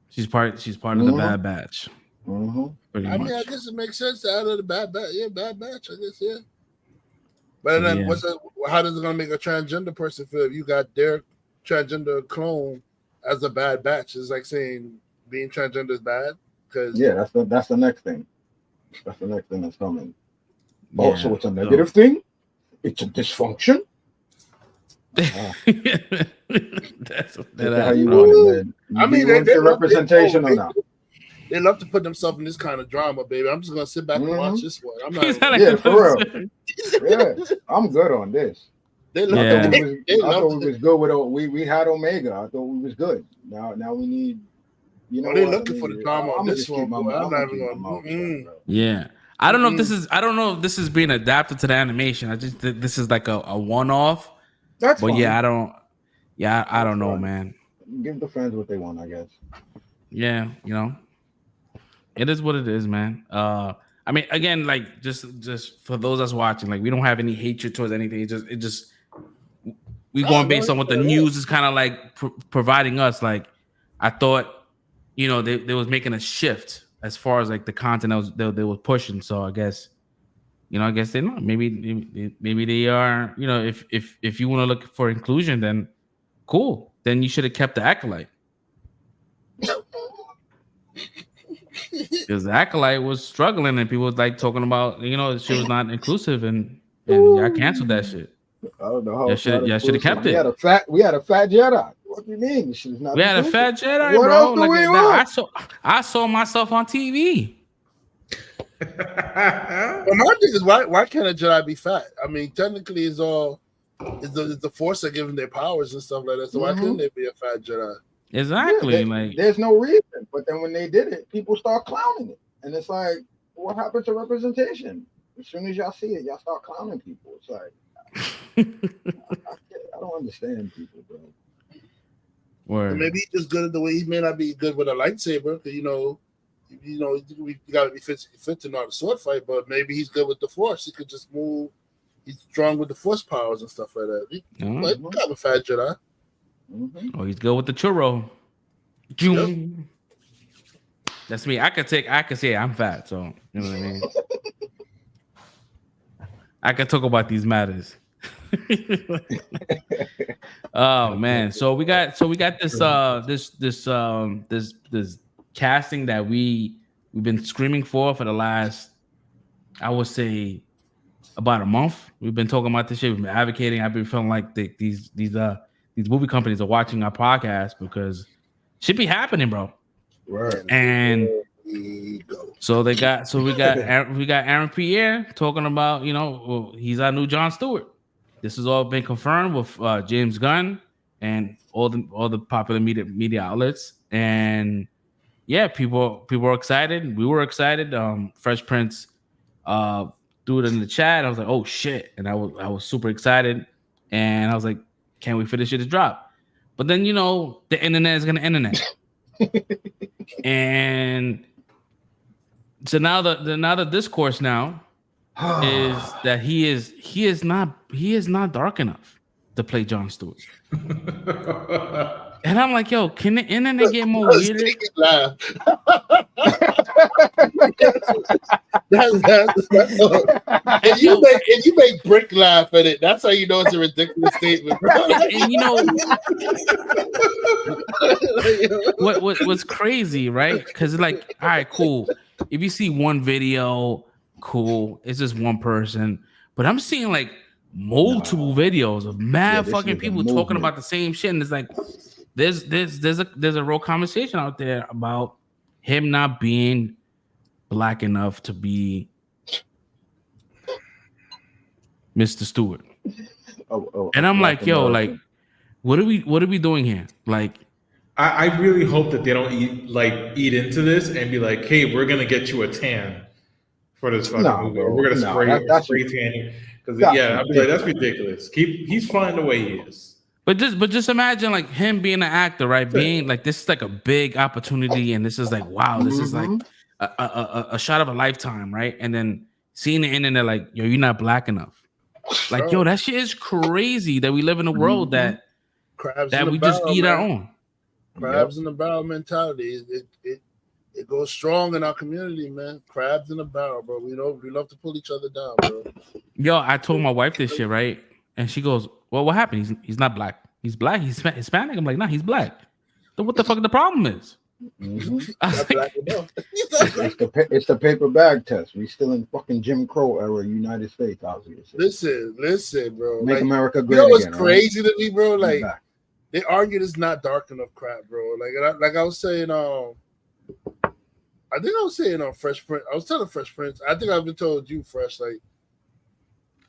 She's part of the Bad Batch. Mm-hmm. I mean, I guess it makes sense out of the Bad Batch. Yeah, Bad Batch. I guess yeah. But then how does it gonna make a transgender person feel if you got their transgender clone as a Bad Batch? It's like saying being transgender is bad. Because that's the next thing. That's the next thing that's coming. Yeah, also, it's a negative thing. It's a dysfunction. That's how you want it, man. I mean, they the representation or not. They love to put themselves in this kind of drama, baby. I'm just gonna sit back and watch this one. I'm not. For real. Yeah, I'm good on this. They love. I thought we was good with we had Omega. I thought we was good. Now we need. They're looking for the drama on this one. I'm not even gonna. Yeah. I don't know if this is being adapted to the animation. I just this is like a one-off. That's but fine. I don't know, man. Give the fans what they want, I guess. Yeah, it is what it is, man. I mean, again, like just for those that's watching, like we don't have any hatred towards anything. It just we going based on what the news is kind of like providing us. Like I thought, they was making a shift as far as like the content they was pushing. So I guess, I guess they're not. Maybe they are. If you want to look for inclusion, then cool. Then you should have kept the Acolyte. Because the Acolyte was struggling and people was like talking about, she was not inclusive and y'all canceled that shit. I don't know how y'all should have kept it. We had a fat Jedi. What do you mean? Not we had a fat Jedi, what bro. Like I saw myself on TV. Well, my thing is why can't a Jedi be fat? I mean, technically, it's the Force that giving their powers and stuff like that. So why couldn't they be a fat Jedi? Exactly. There's no reason. But then when they did it, people start clowning it, and it's like, what happened to representation? As soon as y'all see it, y'all start clowning people. It's like, I don't understand people, bro. Word. Maybe he's just good at the way he may not be good with a lightsaber, because we gotta be fit to know how to sword fight, but maybe he's good with the Force. He could just move. He's strong with the Force powers and stuff like that. He got a fat Jedi. Oh, he's good with the churro. Yep. That's me. I could say I'm fat, so you know what I mean. I can talk about these matters. Oh man, so we got this casting that we've been screaming for the last, I would say, about a month. We've been talking about this shit. We've been advocating. I've been feeling like these movie companies are watching our podcast because shit be happening, bro. Right. And so we got Aaron Pierre talking about, he's our new Jon Stewart. This has all been confirmed with James Gunn and all the popular media outlets. And yeah, people are excited. We were excited. Fresh Prince threw it in the chat. I was like, oh shit. And I was super excited. And I was like, can't wait for this shit to drop. But then, the internet is gonna internet. And so now the discourse now is that he is not dark enough to play Jon Stewart. And I'm like, yo, can the internet get more weirder? Laugh. If you make Brick laugh at it, that's how you know it's a ridiculous statement, bro. And you know what's crazy, right? Because it's like, all right, cool. If you see one video, cool, it's just one person. But I'm seeing like multiple videos of mad fucking people talking about the same shit, and it's like there's a real conversation out there about him not being black enough to be Mr. Stewart. And I'm like, yo, like, what are we doing here? Like, I really hope that they don't eat into this and be like, hey, we're gonna get you a tan for this fucking movie, or we're gonna spray tan you. Because I'd be like, that's ridiculous. He's fine the way he is. But just imagine like him being an actor, right? Being like, this is like a big opportunity, and this is like, wow, this is like a shot of a lifetime, right? And then seeing the internet like, yo, you're not black enough. Like, yo, that shit is crazy that we live in a world that we just eat our own. Crabs in the barrel mentality. It goes strong in our community, man. Crabs in the barrel, bro. We love to pull each other down, bro. Yo, I told my wife this shit, right? And she goes, well, what happened? He's not black. He's black. He's Hispanic. I'm like, nah, he's black. Then what the fuck the problem is? It's the paper bag test. We still in fucking Jim Crow era, United States, obviously. Listen, bro. Make America great again. You know what's again, crazy to me, bro? Like, they argue it's not dark enough crap, bro. Like I was saying, I think I was saying on Fresh Prince. I was telling Fresh Prince. I think I've been told you, Fresh, like,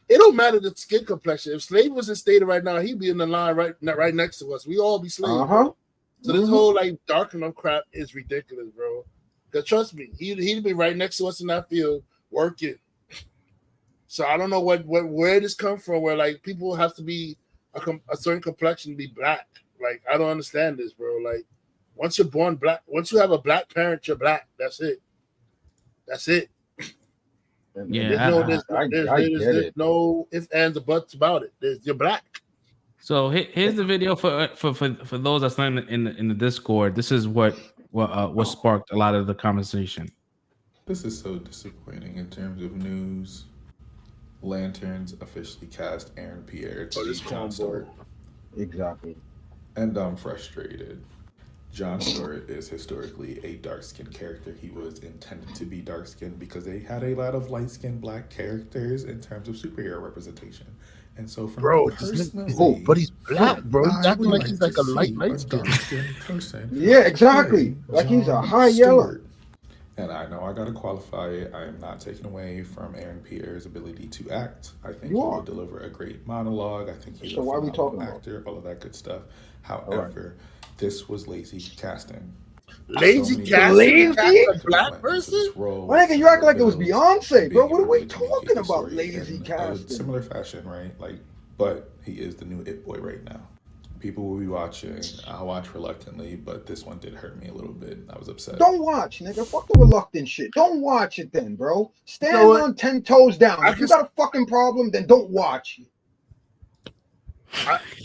it don't matter the skin complexion. If Slave was in state right now, he'd be in the line right next to us. We all be Slave. So this whole like dark enough crap is ridiculous, bro. Because trust me, he'd be right next to us in that field working. So I don't know where this come from. Where like people have to be a certain complexion to be black. Like I don't understand this, bro. Like once you're born black, once you have a black parent, you're black. That's it. That's it. Yeah, there's no ifs, ands, or buts about it. You're black. So here's the video for those that's not in the Discord. This is what sparked a lot of the conversation. This is so disappointing in terms of news. Lanterns officially cast Aaron Pierre to be John Stewart. Exactly. And I'm frustrated. John Stewart is historically a dark-skinned character. He was intended to be dark-skinned because they had a lot of light-skinned black characters in terms of superhero representation. And so for me personally, but he's black, bro. He's acting like he's like a light-skinned person. Yeah, exactly. Like he's a high yellow. And I know I got to qualify it. I am not taking away from Aaron Pierre's ability to act. I think he will deliver a great monologue. I think he's a phenomenal actor, all of that good stuff. However, this was lazy casting. Lazy casting? A black person? Well, nigga, you act like it was Beyonce, bro. What are we talking about? Lazy casting. Similar fashion, right? Like, but he is the new It Boy right now. People will be watching. I'll watch reluctantly, but this one did hurt me a little bit. I was upset. Don't watch, nigga. Fuck the reluctant shit. Don't watch it then, bro. Stand on 10 toes down. If you got a fucking problem, then don't watch it.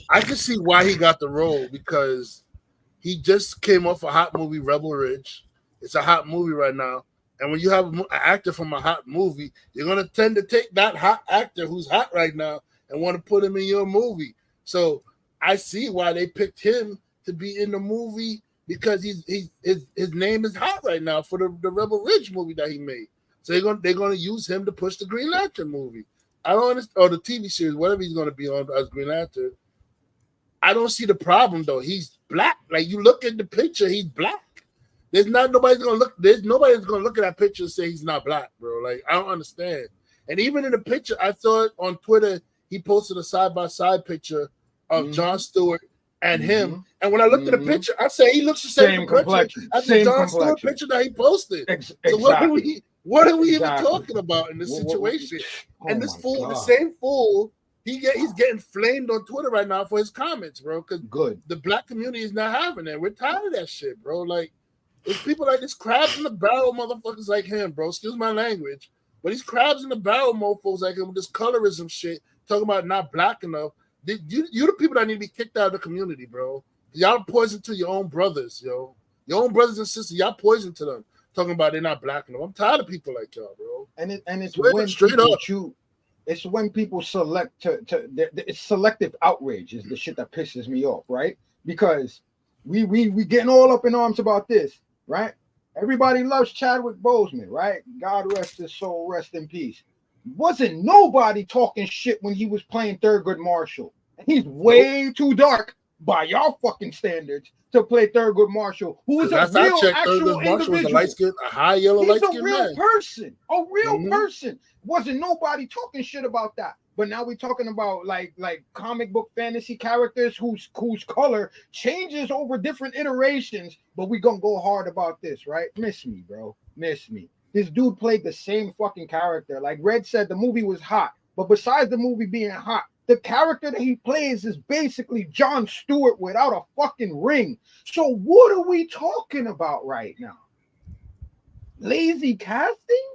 I can see why he got the role because he just came off a hot movie, Rebel Ridge. It's a hot movie right now. And when you have an actor from a hot movie, you're going to tend to take that hot actor who's hot right now and want to put him in your movie. So I see why they picked him to be in the movie because his name is hot right now for the Rebel Ridge movie that he made. So they're going to use him to push the Green Lantern movie. I don't understand, or the TV series, whatever he's going to be on as Green Lantern. I don't see the problem though. He's black. Like you look at the picture, he's black. Nobody's gonna look at that picture and say he's not black, bro. Like I don't understand. And even in the picture, I saw it on Twitter. He posted a side-by-side picture of John Stewart and him. And when I looked at the picture, I said he looks the same complexion as the John Stewart picture that he posted. Exactly. So what are we even talking about in this situation? And this fool, the same fool, he's getting flamed on Twitter right now for his comments, bro. Because the black community is not having it. We're tired of that shit, bro. Like, it's people like this crabs in the barrel motherfuckers like him, bro. Excuse my language. But these crabs in the barrel mofos like him with this colorism shit, talking about not black enough. You the people that need to be kicked out of the community, bro. Y'all poison to your own brothers, yo. Your own brothers and sisters, y'all poison to them. Talking about they're not black enough. I'm tired of people like y'all, bro. And it's Straight when straight people up. it's when people select it's selective outrage is the shit that pisses me off, right? Because we getting all up in arms about this, right? Everybody loves Chadwick Boseman, right? God rest his soul, rest in peace. Wasn't nobody talking shit when he was playing Thurgood Marshall. He's way too dark by y'all fucking standards to play Thurgood Marshall, who is a real actual individual. A high yellow light skin man. He's a real person, a real person. Wasn't nobody talking shit about that. But now we're talking about like comic book fantasy characters whose color changes over different iterations. But we gonna go hard about this, right? Miss me, bro. Miss me. This dude played the same fucking character. Like Red said, the movie was hot. But besides the movie being hot, the character that he plays is basically Jon Stewart without a fucking ring. So what are we talking about right now? Lazy casting?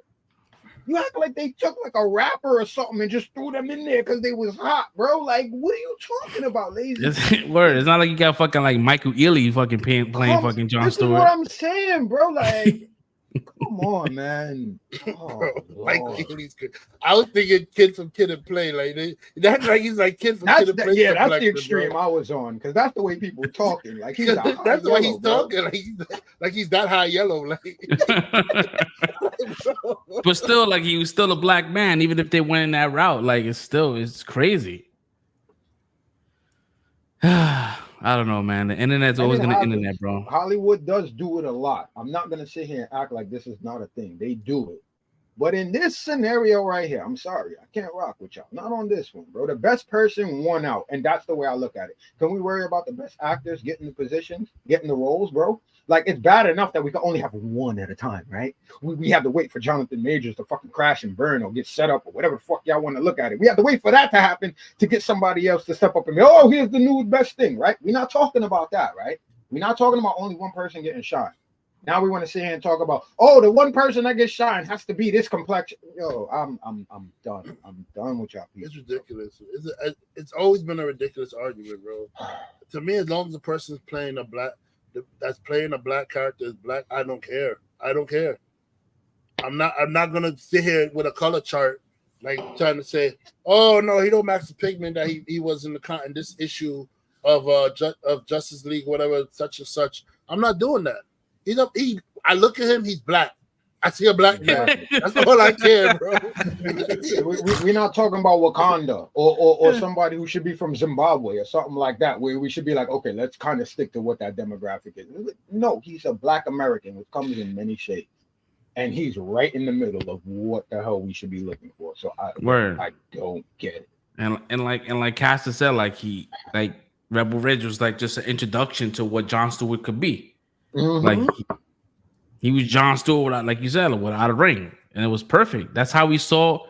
You act like they took like a rapper or something and just threw them in there because they was hot, bro. Like, what are you talking about, lazy? Word. It's not like you got fucking like Michael Ealy fucking playing fucking Jon This Stewart. is what I'm saying, bro. Like, come on, man. Oh, like he's good. I was thinking Kid from Kid and Play. Like that's like he's like Kid from Kid and Play. Yeah, that's the extreme I was on because that's the way people talking. Like he's that's the way he's talking. Like he's that high yellow. Like, but still, like he was still a black man, even if they went in that route. Like it's crazy. I don't know, man. The internet's always gonna internet, bro. Hollywood does do it a lot. I'm not gonna sit here and act like this is not a thing. They do it. But in this scenario right here, I'm sorry, I can't rock with y'all. Not on this one, bro. The best person won out, and that's the way I look at it. Can we worry about the best actors getting the positions, getting the roles, bro? Like, it's bad enough that we can only have one at a time, right? We have to wait for Jonathan Majors to fucking crash and burn or get set up or whatever the fuck y'all want to look at it. We have to wait for that to happen to get somebody else to step up and be, oh, here's the new best thing, right? We're not talking about that, right? We're not talking about only one person getting shot. Now we want to sit here and talk about, oh, the one person that gets shot has to be this complexion. Yo, I'm done. I'm done with y'all people. It's ridiculous. It's always been a ridiculous argument, bro. To me, as long as the person's playing a black character is black, I don't care. I'm not gonna sit here with a color chart, like trying to say, oh no, he don't match the pigment that he was in in this issue of Justice League, whatever, such and such. I'm not doing that. I look at him, he's black. I see a black man. That's all I care, bro. We're not talking about Wakanda or somebody who should be from Zimbabwe or something like that, where we should be like, okay, let's kind of stick to what that demographic is. No, he's a black American, which comes in many shades. And he's right in the middle of what the hell we should be looking for. So I don't get it. And like Castor said, like Rebel Ridge was like just an introduction to what Jon Stewart could be. Mm-hmm. Like he was Jon Stewart without, like you said, without a ring, and it was perfect. That's how we saw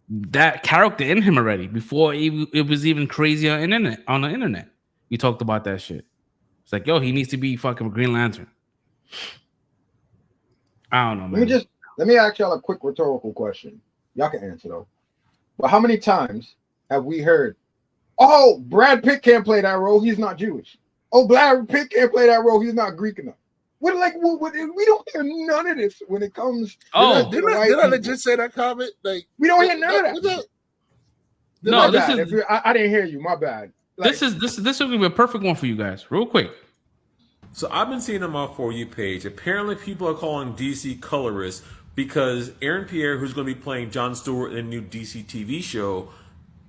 that character in him already before it was even crazy on the internet. We talked about that shit. It's like, yo, he needs to be fucking Green Lantern. I don't know, man. Let me ask y'all a quick rhetorical question. Y'all can answer though. But how many times have we heard, oh, Brad Pitt can't play that role, he's not Jewish. Oh, Brad Pitt can't play that role, he's not Greek enough. We don't hear none of this when it comes. Did I legit say that comment? Like, we don't hear none of that. No, I didn't hear you. My bad. Like, this is going to be a perfect one for you guys, real quick. So I've been seeing on my For You page. Apparently, people are calling DC colorist because Aaron Pierre, who's going to be playing Jon Stewart in a new DC TV show,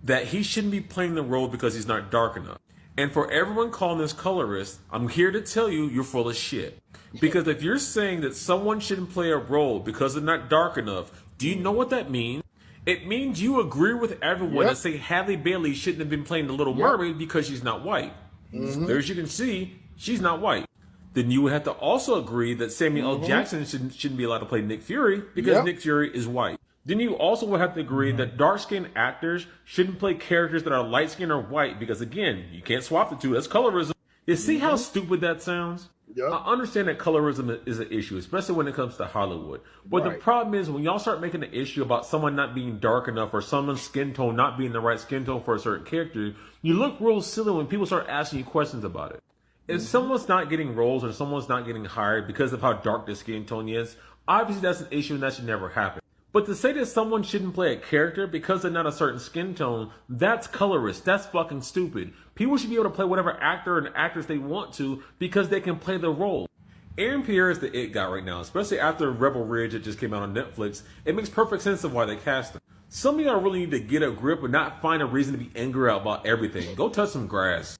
that he shouldn't be playing the role because he's not dark enough. And for everyone calling this colorist, I'm here to tell you, you're full of shit. Because if you're saying that someone shouldn't play a role because they're not dark enough, do you know what that means? It means you agree with everyone that say Halle Bailey shouldn't have been playing the Little Mermaid because she's not white. Mm-hmm. There, as you can see, she's not white. Then you would have to also agree that Samuel L. Jackson shouldn't be allowed to play Nick Fury because Nick Fury is white. Then you also would have to agree that dark-skinned actors shouldn't play characters that are light-skinned or white because, again, you can't swap the two. That's colorism. You see how stupid that sounds? Yep. I understand that colorism is an issue, especially when it comes to Hollywood. But the problem is when y'all start making an issue about someone not being dark enough or someone's skin tone not being the right skin tone for a certain character, you look real silly when people start asking you questions about it. If someone's not getting roles or someone's not getting hired because of how dark their skin tone is, obviously that's an issue and that should never happen. But to say that someone shouldn't play a character because they're not a certain skin tone, that's colorist. That's fucking stupid. People should be able to play whatever actor and actress they want to because they can play the role. Aaron Pierre is the it guy right now, especially after Rebel Ridge that just came out on Netflix. It makes perfect sense of why they cast him. Some of y'all really need to get a grip and not find a reason to be angry about everything. Go touch some grass.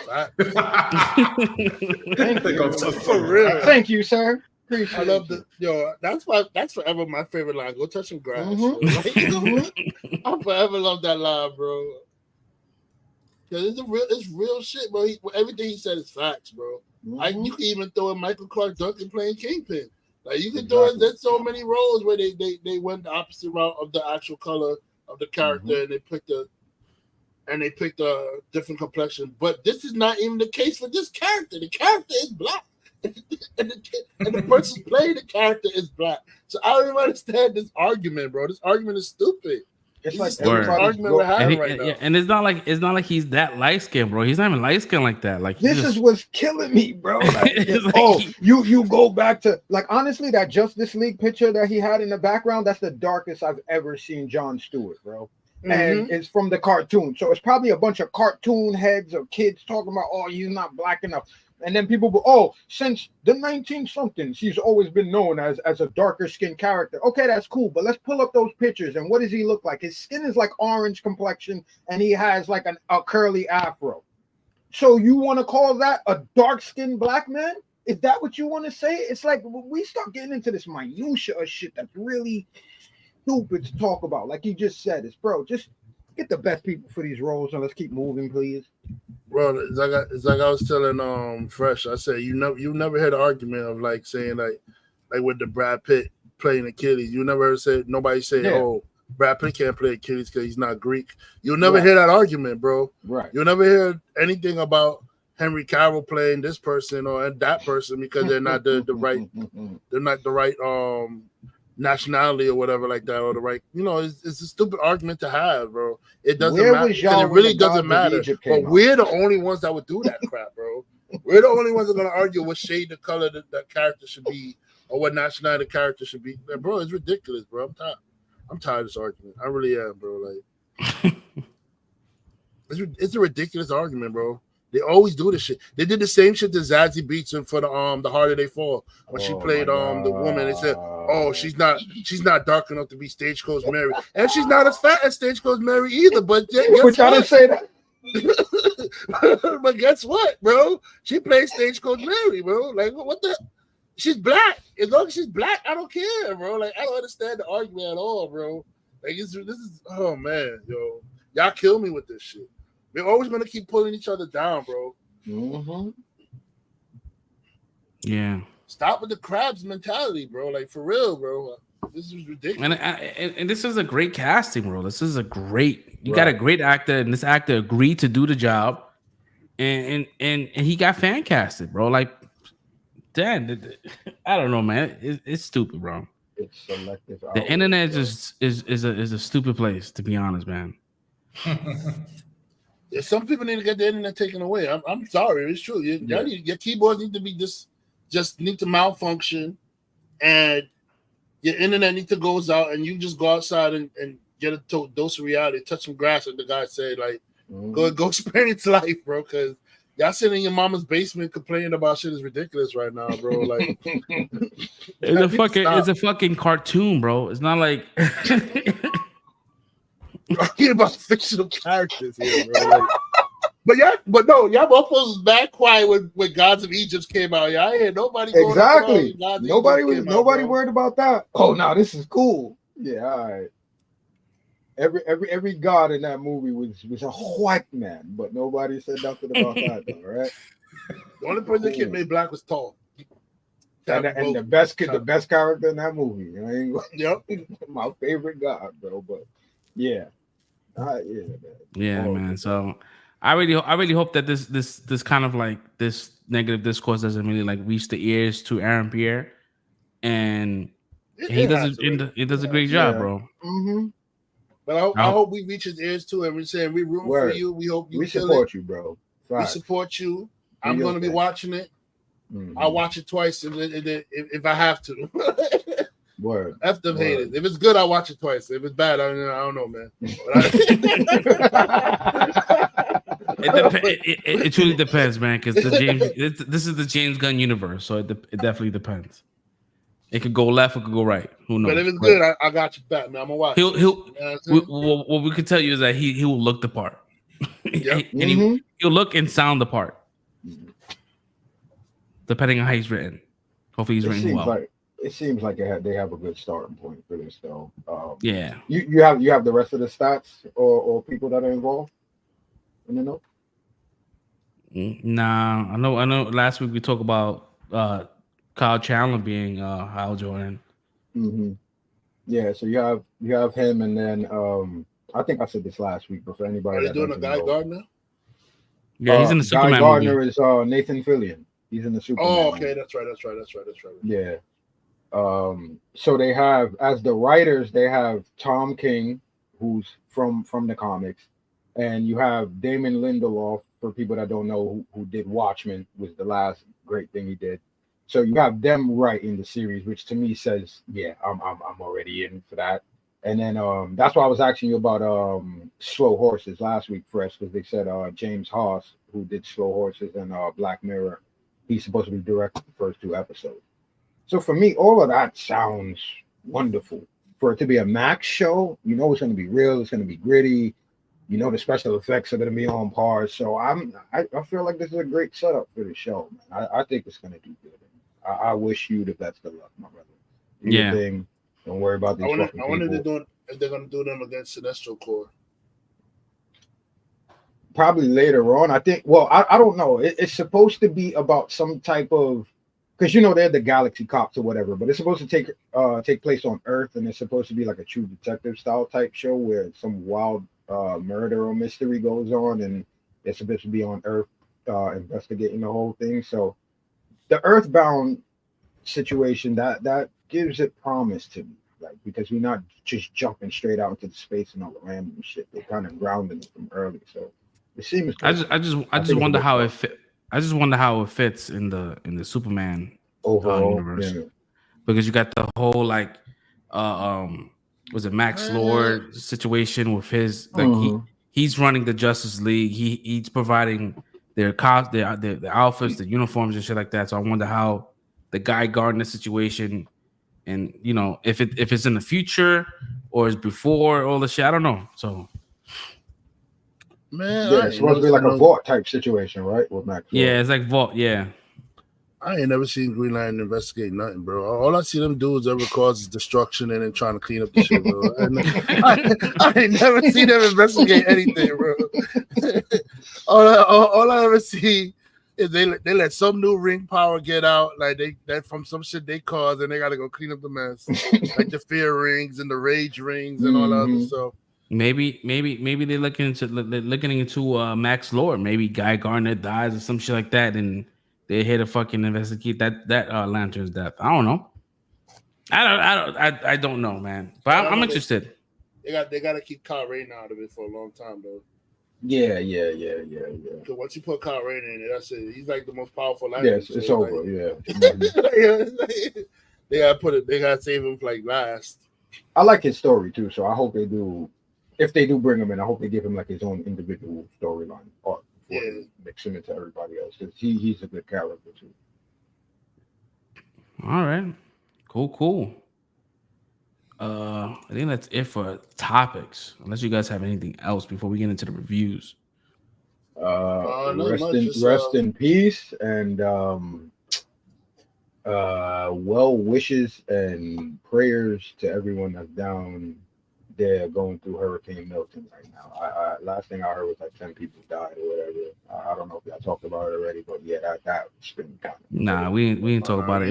Thank you. For real. Thank you, sir. Appreciate I love the that's forever my favorite line. Go touch some grass. I forever love that line, bro. Cause it's real shit, bro. Everything he said is facts, bro. Like you can even throw in Michael Clark Duncan playing Kingpin. Like you can throw in there's so many roles where they went the opposite route of the actual color of the character and they picked a different complexion. But this is not even the case for this character. The character is black. and the person playing the character is black. So I don't even understand this argument, bro. This argument is stupid. It's like the argument we're having right now. And it's not like he's that light skinned, bro. He's not even light skinned like that. Like this is what's killing me, bro. Like, you go back to like honestly that Justice League picture that he had in the background. That's the darkest I've ever seen John Stewart, bro. And it's from the cartoon, so it's probably a bunch of cartoon heads or kids talking about, oh, he's not black enough. And then people go, oh, since the 19-somethings, he's always been known as a darker skinned character. Okay, that's cool. But let's pull up those pictures. And what does he look like? His skin is like orange complexion and he has like a curly afro. So you want to call that a dark skinned black man? Is that what you want to say? It's like we start getting into this minutia of shit that's really stupid to talk about. Like you just said, it's bro, just get the best people for these roles and let's keep moving, please. Bro, it's like I was telling Fresh. I said you never heard an argument of like saying like with the Brad Pitt playing Achilles. You never heard nobody say, oh, Brad Pitt can't play Achilles because he's not Greek. You'll never hear that argument, bro. Right. You'll never hear anything about Henry Cavill playing this person or that person because they're not the right nationality or whatever like that, or the right, it's a stupid argument to have, bro. It doesn't matter. It really doesn't matter. But we're the only ones that would do that crap, bro. We're the only ones that are gonna argue what shade of color that character should be or what nationality the character should be. Man, bro, it's ridiculous, bro. I'm tired of this argument. I really am, bro. Like it's a ridiculous argument, bro. They always do this shit. They did the same shit to Zazie Beetz for the Harder They Fall when she played the woman. They said, "Oh, she's not dark enough to be Stagecoach Mary, and she's not as fat as Stagecoach Mary either." But which I didn't say that. But guess what, bro? She plays Stagecoach Mary, bro. Like what the? She's black. As long as she's black, I don't care, bro. Like I don't understand the argument at all, bro. Like this is oh man, yo, y'all kill me with this shit. They're always gonna keep pulling each other down, bro. Yeah. Stop with the crabs mentality, bro. Like for real, bro. This is ridiculous. And this is a great casting, bro. This is a great. You got a great actor, and this actor agreed to do the job, and he got fan casted, bro. Like, damn, I don't know, man. It's stupid, bro. It's selective. The internet is a stupid place, to be honest, man. Yeah, some people need to get the internet taken away. I'm sorry, it's true. Your keyboards need to be just need to malfunction, and your internet need to go out, and you just go outside and get a dose of reality, touch some grass, like the guy said. Like, go experience life, bro. Because y'all sitting in your mama's basement complaining about shit is ridiculous right now, bro. Like, it's a fucking cartoon, bro. It's not like. We're talking about fictional characters here, bro. Like, but no, y'all both was back quiet when Gods of Egypt came out. Y'all ain't nobody going exactly. Nobody worried about that. Oh no, this is cool. Yeah, all right. Every god in that movie was a white man, but nobody said nothing about that, though, right? The only person that kid made black was tall. And the best character in that movie. Yep, my favorite god, bro. But yeah. Man. So I really hope that this kind of like this negative discourse doesn't really like reach the ears to Aaron Pierre, and he does a great job, bro. But I hope we reach his ears too, and we're saying we're rooting for you. We hope you support you, bro. We support you. I'm going to be watching it. I'll watch it twice if I have to. Word. F them haters. If it's good, I'll watch it twice. If it's bad, I don't know, man. It truly depends, man. Because this is the James Gunn universe, so it definitely depends. It could go left, it could go right. Who knows? But if it's good, I got you back, man. I'm gonna watch. What we could tell you is that he will look the part, and he'll look and sound the part, depending on how he's written. Hopefully, he's written well. It seems like they have a good starting point for this, though. Yeah. You have the rest of the stats or people that are involved. You know? Nah, I know. Last week we talked about Kyle Chandler being Hal Jordan. Mm-hmm. Yeah, so you have him, and then I think I said this last week, but for anybody, are they doing a Guy Gardner? Yeah, he's in the Superman Guy Gardner movie. is Nathan Fillion. He's in the Superman. Oh, okay, movie. that's right. Yeah. So they have, as the writers, they have Tom King, who's from the comics, and you have Damon Lindelof. For people that don't know, who did Watchmen, was the last great thing he did. So you have them writing the series, which to me says, yeah, I'm already in for that. And then that's why I was asking you about Slow Horses last week, Fresh, because they said James Haas, who did Slow Horses and Black Mirror, he's supposed to be directing the first 2 episodes. So for me, all of that sounds wonderful. For it to be a Max show, you know it's going to be real, it's going to be gritty. You know the special effects are going to be on par. So I feel like this is a great setup for the show, man. I think it's going to do good. I wish you the best of luck, my brother. Do your thing. Don't worry about these fucking people. I wonder if they're going to do them against Sinestro Corps. Probably later on. I think. Well, I don't know. It's supposed to be about some type of, because you know they're the Galaxy Cops or whatever, but it's supposed to take place on Earth, and it's supposed to be like a True Detective style type show where some wild murder or mystery goes on, and they're supposed to be on Earth investigating the whole thing. So the Earthbound situation that gives it promise to me, like, because we're not just jumping straight out into the space and all the random shit. They're kind of grounding it from early, so it seems. I just wonder how it fit. I just wonder how it fits in the Superman overall universe, because you got the whole like was it Max Lord situation with his like he's running the Justice League. He's providing their outfits, the uniforms and shit like that. So I wonder how the Guy Gardner situation, and you know if it's in the future or is before all the shit. I don't know. So man, yeah, it's supposed to be like a vault type situation, right? With Max. Yeah, it's like vault. Yeah. I ain't never seen Green Lantern investigate nothing, bro. All I see them dudes ever cause is destruction and then trying to clean up the shit, bro. I ain't never seen them investigate anything, bro. all I ever see is they let some new ring power get out, like that from some shit they caused, and they got to go clean up the mess, like the fear rings and the rage rings and all that other stuff. Maybe they're looking into Max Lord. Maybe Guy Gardner dies or some shit like that, and they're here to fucking investigate that Lantern's death. I don't know. I don't know, man. But I'm interested. They got to keep Kyle Rayner out of it for a long time, though. Yeah. Because once you put Kyle Rayner in it, that's it. He's like the most powerful Lantern. Yes, it's over. They gotta save him for like last. I like his story too, so I hope they do. If they do bring him in, I hope they give him like his own individual storyline arc. Mix him into everybody else, because he's a good character too. All right, cool. I think that's it for topics. Unless you guys have anything else before we get into the reviews. Rest in peace, and well wishes and prayers to everyone that's down there going through Hurricane Milton right now. Last thing I heard was like 10 people died or whatever. I don't know if y'all talked about it already, but yeah, that's been kind of. Nah, we ain't talk about it.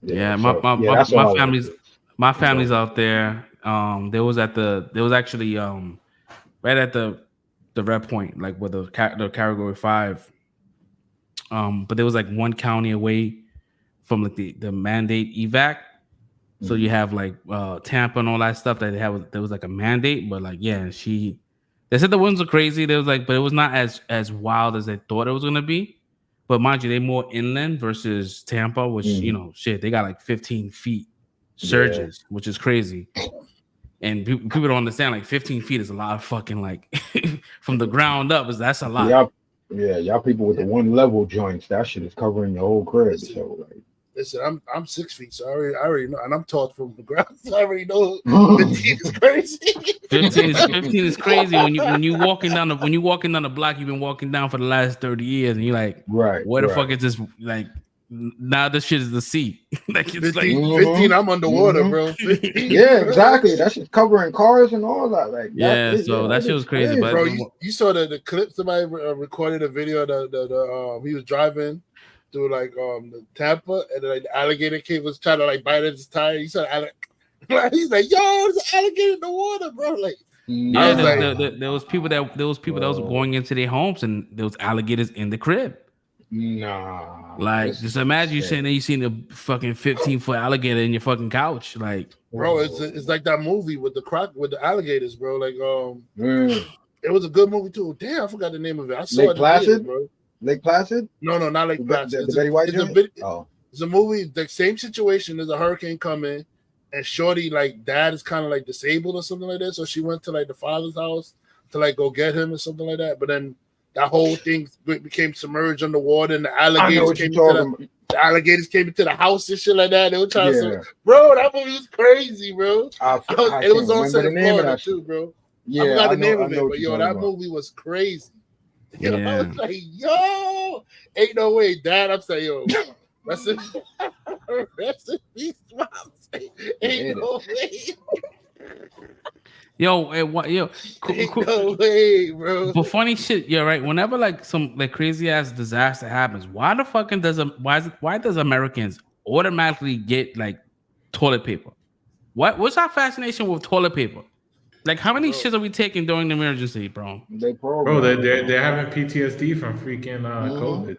Yeah. My family's out there. There was actually right at the red point, like with the category 5. But there was like one county away from like the mandate evac. So you have like Tampa and all that stuff that there was like a mandate, but like they They said the winds were crazy. They was like, but it was not as wild as they thought it was gonna be. But mind you, they more inland versus Tampa, which shit, they got like 15 feet surges, which is crazy. And people don't understand, like 15 feet is a lot of fucking like from the ground up. That's a lot. Y'all people with the one level joints, that shit is covering your whole crib. So like, listen, I'm 6 feet, so I already know, and I'm tall from the ground. So I already know 15 is crazy. 15 is crazy when you walking down the block you've been walking down for the last 30 years, and you're like, where the fuck is this? Like, now this shit is the sea. Like it's 15, I'm underwater, bro. 15, yeah, exactly. That shit's covering cars and all that. Like, that shit was crazy. But bro, you saw the clip. Somebody recorded a video that he was driving through like the Tampa, and then, like the alligator kid was trying to like bite at his tire. He saw he's like, yo, there's an alligator in the water, bro. Like, there was people that was going into their homes, and there was alligators in the crib. Nah, like just imagine you sitting there, you seen a fucking 15-foot alligator in your fucking couch, like, bro. It's like that movie with the alligators, bro. Like, it was a good movie too. Damn, I forgot the name of it. I saw Lake Placid, bro. Lake Placid? No, not Lake Placid. The Betty White joint? It's a movie. The same situation. There's a hurricane coming, and Shorty, like, dad is kind of like disabled or something like that. So she went to like the father's house to like go get him or something like that. But then that whole thing became submerged underwater, and the alligators came into the house and shit like that. They were trying to, bro. That movie was crazy, bro. It was on set in Florida too, bro. Yeah, I forgot the name of it, but yo, that movie was crazy. You know, I was like, yo, ain't no way, Dad. I'm saying, yo, rest in peace, Mom. Ain't no way. Yo, No way, bro. But funny shit, yeah, right. Whenever like some like crazy ass disaster happens, why does Americans automatically get like toilet paper? What's our fascination with toilet paper? Like, how many shits are we taking during the emergency, bro? They're having PTSD from freaking COVID.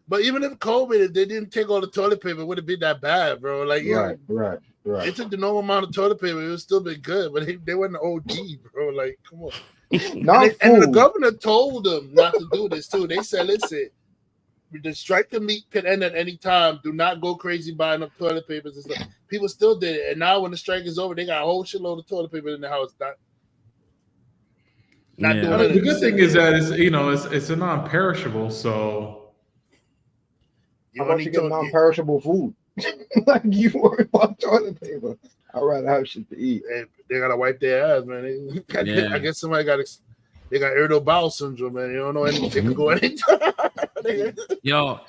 But even if COVID, if they didn't take all the toilet paper, it wouldn't be that bad, bro. Like, right. They took the normal amount of toilet paper, it would still been good, but they weren't OD, bro. Like, come on. And the governor told them not to do this too. They said, listen, the strike to meet can end at any time. Do not go crazy buying up toilet papers and stuff. People still did it, and now when the strike is over, they got a whole shitload of toilet paper in the house. Not doing it. The good thing is that it's a non-perishable, so how about you get non-perishable food? Like, you worry about toilet paper. I'd rather have shit to eat. And they gotta wipe their ass, man. I guess somebody they got irritable bowel syndrome, man. You don't know anything can go anytime. Yo,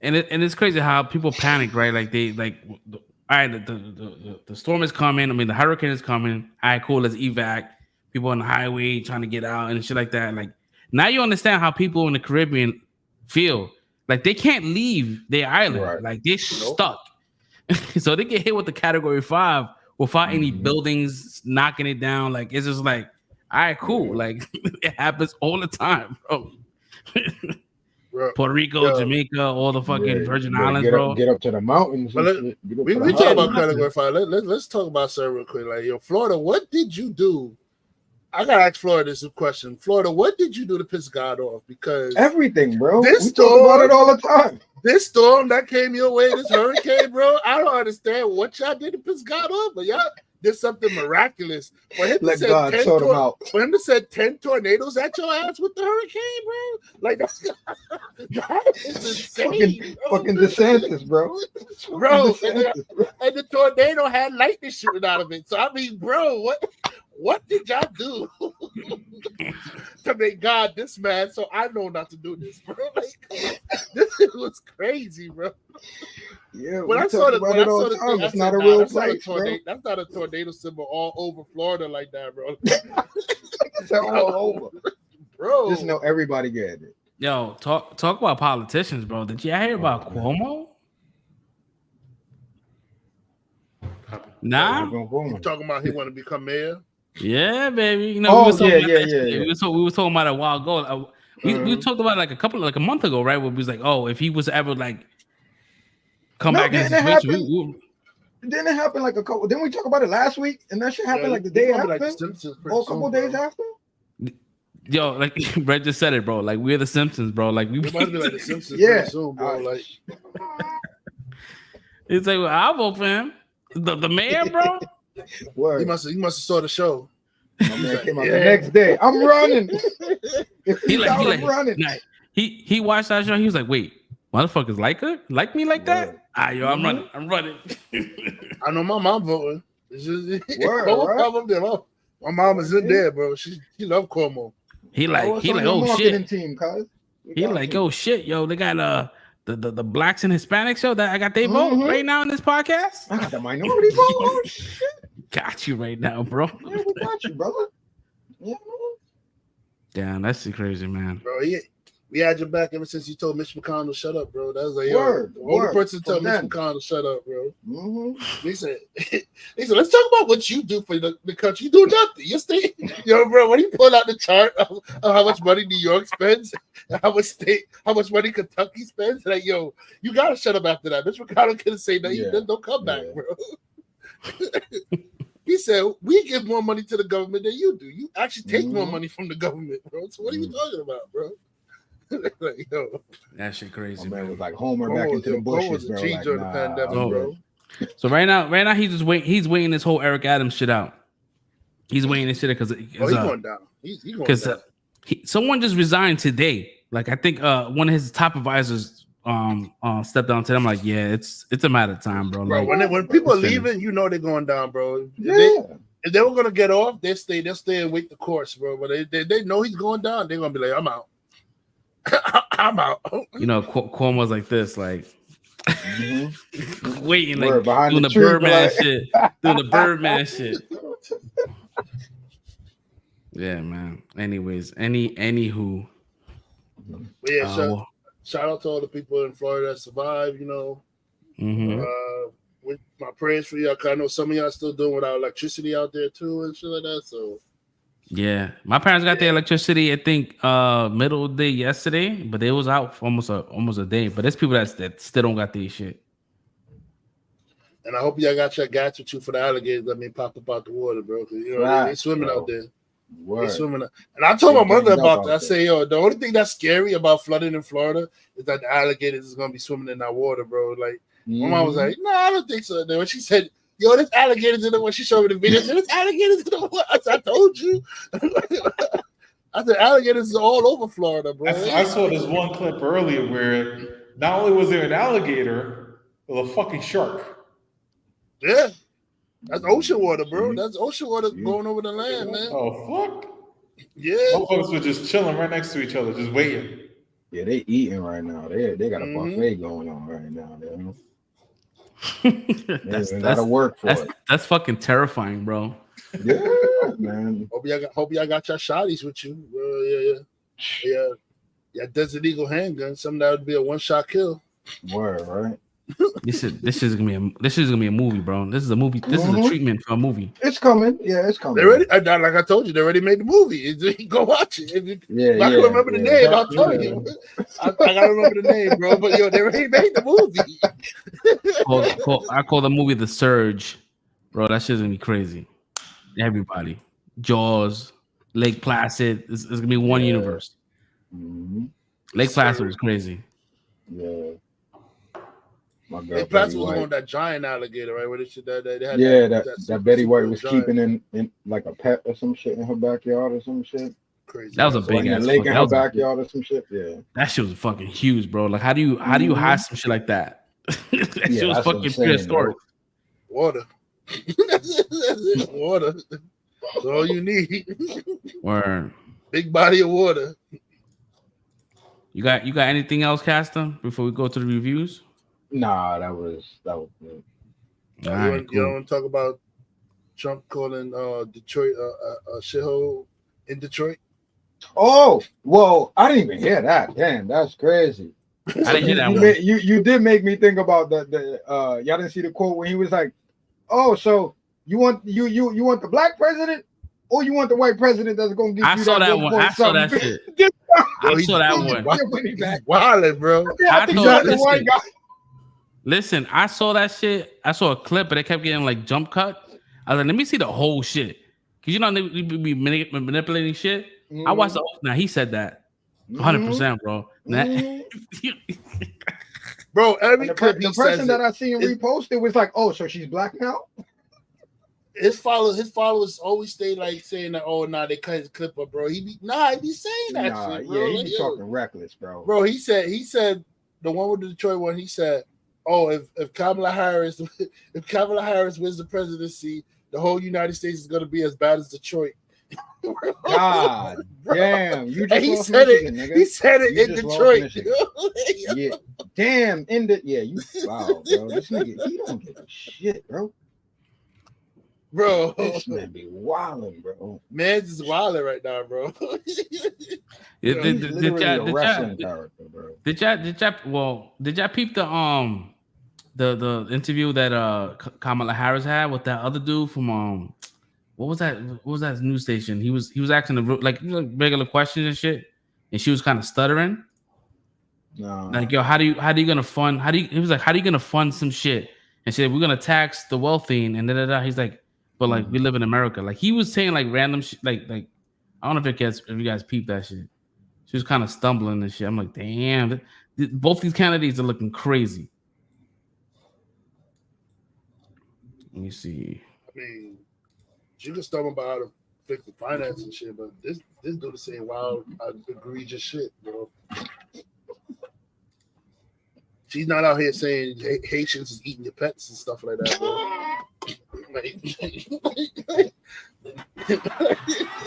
and it's crazy how people panic, right? Like they like, all right, the storm is coming. I mean, the hurricane is coming. All right, cool. Let's evac. People on the highway trying to get out and shit like that. Like, now you understand how people in the Caribbean feel. Like, they can't leave their island. Right. Like, they're stuck. So they get hit with the Category 5 without any buildings knocking it down. Like, it's just like, all right, cool. Like, it happens all the time, bro. Puerto Rico, Jamaica, all the fucking Virgin Islands, bro. Get up to the mountains. We talk about Category 5. Let's talk about something real quick. Like, yo, Florida, what did you do? I gotta ask Florida this question. Florida, what did you do to piss God off? Because everything, bro. We talk about it all the time. This storm that came your way, this hurricane, bro. I don't understand what y'all did to piss God off, but y'all did something miraculous. For him to say 10 tornadoes at your ass with the hurricane, bro. Like, that is insane. Fucking DeSantis, bro. And the tornado had lightning shooting out of it. So I mean, bro, what did y'all do to make God this mad? So I know not to do this, bro. Like, this was crazy, bro. Yeah, when I saw the thing, it's not a real place, that's not a tornado symbol all over Florida like that, bro. It's all over, bro. Just know everybody get it. Yo, talk about politicians, bro. Did y'all hear about Cuomo? Nah, you talking about he want to become mayor? Yeah, baby. You know, we were talking about it a while ago. We talked about it like a month ago, right? Where we was like, oh, if he was ever like come back in the situation. Didn't it happen like a couple? Didn't we talk about it last week? And that shit happened like the day after? Or a couple days after? Yo, like Brett just said it, bro. Like we're the Simpsons, bro. Like we It must be like the Simpsons Yeah. pretty soon, bro. Like it's like, well, I'll vote for him. The mayor, bro. Word. he must have saw the show. My man came out the next day. I'm running. He like running. nah, he watched that show. He was like, wait, motherfuckers like me like that? Ah, yo, I'm running. I know my mom voting. It's just Word, no right? problem there. My mom is in there, bro. She love Cuomo. He like, Oh, shit. Team, cuz. He like, oh shit, yo, they got the blacks and Hispanics show that I got they vote right now in this podcast. I got the minority vote. Oh shit. Got you right now, bro. Yeah, we got you, brother. Yeah, Damn, that's crazy, man. Bro, we had your back ever since you told Mitch McConnell to shut up, bro. That was like, word, yo, the only person to tell Mitch McConnell to shut up, bro. He said, let's talk about what you do for the country. You do nothing. You stay, yo, bro. When he pulled out the chart of how much money New York spends, and how much money Kentucky spends, like, yo, you gotta shut up after that. Mitch McConnell couldn't say that. You don't come back, bro. He said, we give more money to the government than you do. You actually take more money from the government, bro. So what are you talking about, bro? Like, yo. That shit crazy, man. Man. Was like Homer back into the bushes, bro. Like, the pandemic, bro. So right now he's waiting this whole Eric Adams shit out. He's waiting this shit because he's going down. He's going down. Someone just resigned today. Like I think one of his top advisors stepped down to them. Like, yeah, it's a matter of time, bro. Bro, like, when people are leaving, you know they're going down, bro. If they were gonna get off, they'll stay and wait the course, bro. But they know he's going down, they're gonna be like, I'm out. I'm out. You know, Cuomo's like this, like waiting, like doing the tree, Birdman shit, doing the Birdman shit. Yeah, man. Anyways, anywho. But yeah, shout out to all the people in Florida that survived, you know. With my prayers for y'all. I know some of y'all still doing without electricity out there too and shit like that. So yeah, my parents got their electricity, I think, middle of the day yesterday, but they was out for almost a day. But there's people that still don't got their shit. And I hope y'all got your gats with you for the alligators that may pop up out the water, bro. Because you know they swimming out there. They swimming out. And I told my mother about that. I say, yo, the only thing that's scary about flooding in Florida is that the alligators is gonna be swimming in that water, bro. Like my mom was like, no, I don't think so. Then when she said, yo, there's alligators in the water, she showed me the video. She said, there's alligators in the water. I said, I told you. I said, alligators is all over Florida, bro. I saw this one clip earlier where not only was there an alligator, but a fucking shark. Yeah. That's ocean water, bro. That's ocean water going over the land, man. Oh, fuck. Yeah. Motherfuckers were just chilling right next to each other, just waiting. Yeah, they eating right now. They got a buffet going on right now. That's gotta work for it. That's fucking terrifying, bro. Yeah, man. Hope y'all got your shotties with you. Yeah. Desert Eagle handgun. Something that would be a one-shot kill. Word, right? This is gonna be a movie, bro. This is a movie. This is a treatment for a movie. It's coming. Yeah, it's coming. They already, like I told you, they already made the movie. Go watch it. If I can remember the name, I'll tell you. I gotta remember the name, bro. But yo, they already made the movie. I call the movie The Surge, bro. That shit's gonna be crazy. Everybody, Jaws, Lake Placid. It's gonna be one universe. Lake Placid is crazy. Yeah. Lake Placid was on that giant alligator, right? Where they had that Betty White was keeping in like a pet or some shit in her backyard or some shit. Crazy. That was a big ass lake in her backyard or some shit. Yeah, that shit was fucking huge, bro. Like, how do you hide some shit like that? That shit was fucking prehistoric. Water. Water. That's all you need. Word. Big body of water. You got anything else, Castor, before we go to the reviews? Nah, that was good. You don't want to talk about Trump calling Detroit a shithole in Detroit? Oh, well, I didn't even hear that. Damn, that's crazy. I didn't hear that one. You did make me think about the y'all didn't see the quote when he was like, "Oh, so you want the black president, or you want the white president that's gonna give you that one. I saw that shit. I saw that one. Wildin', bro. I think that's the white guy. Listen, I saw that shit. I saw a clip, but it kept getting like jump cut. I was like, let me see the whole shit. Cause you know they be manipulating shit. I watched the now he said that 100%, bro. Bro, every the clip he person says that it. I seen reposted was like, "Oh, so she's black now?" His followers always stay like saying that, "Oh, nah, they cut his clip up, bro." He be saying that shit, bro. Yeah, he Like, be talking reckless, bro. Bro, he said the one with the Detroit one. He said, "Oh, if Kamala Harris wins the presidency, the whole United States is gonna be as bad as Detroit." God damn, you just he lost said Michigan, it. nigga. He said it You in just Detroit. Yeah, damn, you wow, bro. This nigga, he don't give a shit, bro. Bro, this man be wilding, bro. Man's is wilding right now, bro. He's literally a wrestling character, bro. Did y'all peep the interview that Kamala Harris had with that other dude from what was that news station? He was asking like regular questions and shit, and she was kind of stuttering. No. Like, yo, how do you gonna fund? He was like, how are you gonna fund some shit? And she said, we're gonna tax the wealthy and da. He's like, but like we live in America. Like he was saying like random shit. Like I don't know if you guys peeped that shit. She was kind of stumbling and shit. I'm like, damn, both these candidates are looking crazy. Let me see. I mean, you can stumble about how to fix the finance and shit, but this dude is saying wild, egregious shit, bro. She's not out here saying Haitians is eating your pets and stuff like that, bro.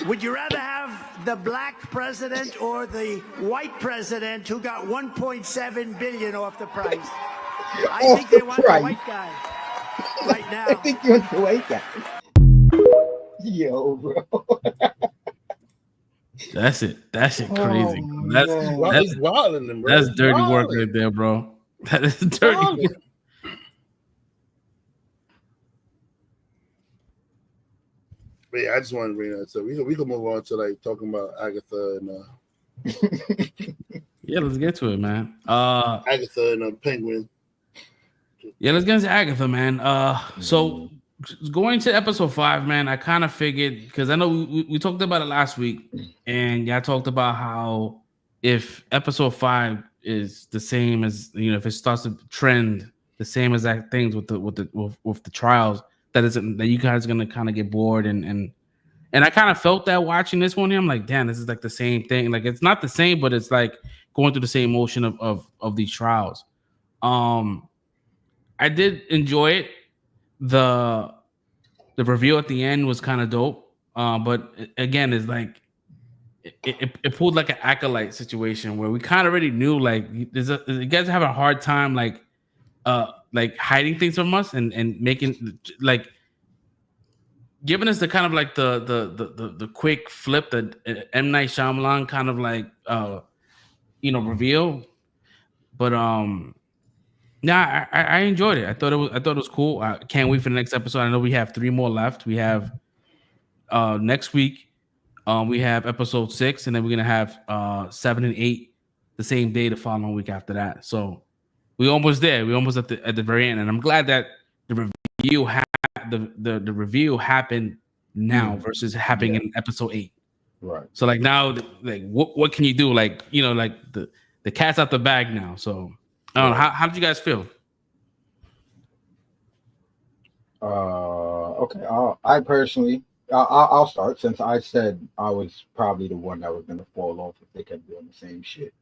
Would you rather have the black president or the white president who got 1.7 billion off the price? I think they want the white guy right now. I think you want the white guy. Yo, bro. That's it. That shit crazy. That's wilding, bro. That's dirty work right there, bro. That is dirty. But yeah, I just wanted to bring that. So we can move on to like talking about Agatha and yeah, let's get to it, man. Agatha and Penguin. Yeah, let's get into Agatha, man. So going to episode 5, man, I kind of figured, because I know we talked about it last week, and y'all talked about how if episode 5 is the same as, you know, if it starts to trend the same exact things with the trials, that you guys are gonna kind of get bored, and I kind of felt that watching this one here. I'm like, damn, this is like the same thing. Like it's not the same, but it's like going through the same motion of these trials. I did enjoy it. The reveal at the end was kind of dope. But again, it's like it pulled like an acolyte situation where we kind of already knew like you guys have a hard time like hiding things from us and making like giving us the kind of like the quick flip that M. Night Shyamalan kind of like reveal. But yeah, I enjoyed it. I thought it was cool. I can't wait for the next episode. I know we have 3 more left. We have next week we have episode 6, and then we're gonna have 7 and 8 the same day the following week after that. So we're almost there. We're almost at the very end, and I'm glad that the review happened now versus happening in episode 8. Right. So like now, like what can you do? Like like the cat's out the bag now. So I don't know. How did you guys feel? Okay. I personally, I'll start since I said I was probably the one that was gonna fall off if they kept doing the same shit.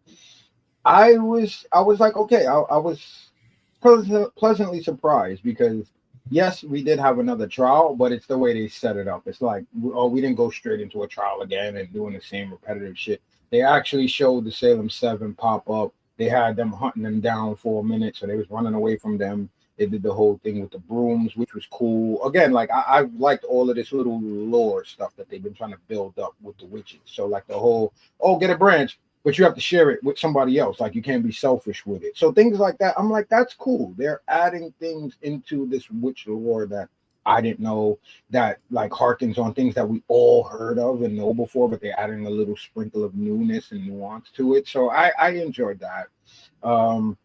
I was like, okay, I was pleasantly surprised because yes, we did have another trial, but it's the way they set it up. It's like, we didn't go straight into a trial again and doing the same repetitive shit. They actually showed the Salem 7 pop up. They had them hunting them down for a minute, so they was running away from them. They did the whole thing with the brooms, which was cool. Again, like I liked all of this little lore stuff that they've been trying to build up with the witches. So like the whole, get a branch, but you have to share it with somebody else. Like you can't be selfish with it. So things like that, I'm like, that's cool. They're adding things into this witch lore that I didn't know, that like harkens on things that we all heard of and know before, but they're adding a little sprinkle of newness and nuance to it. So I enjoyed that. And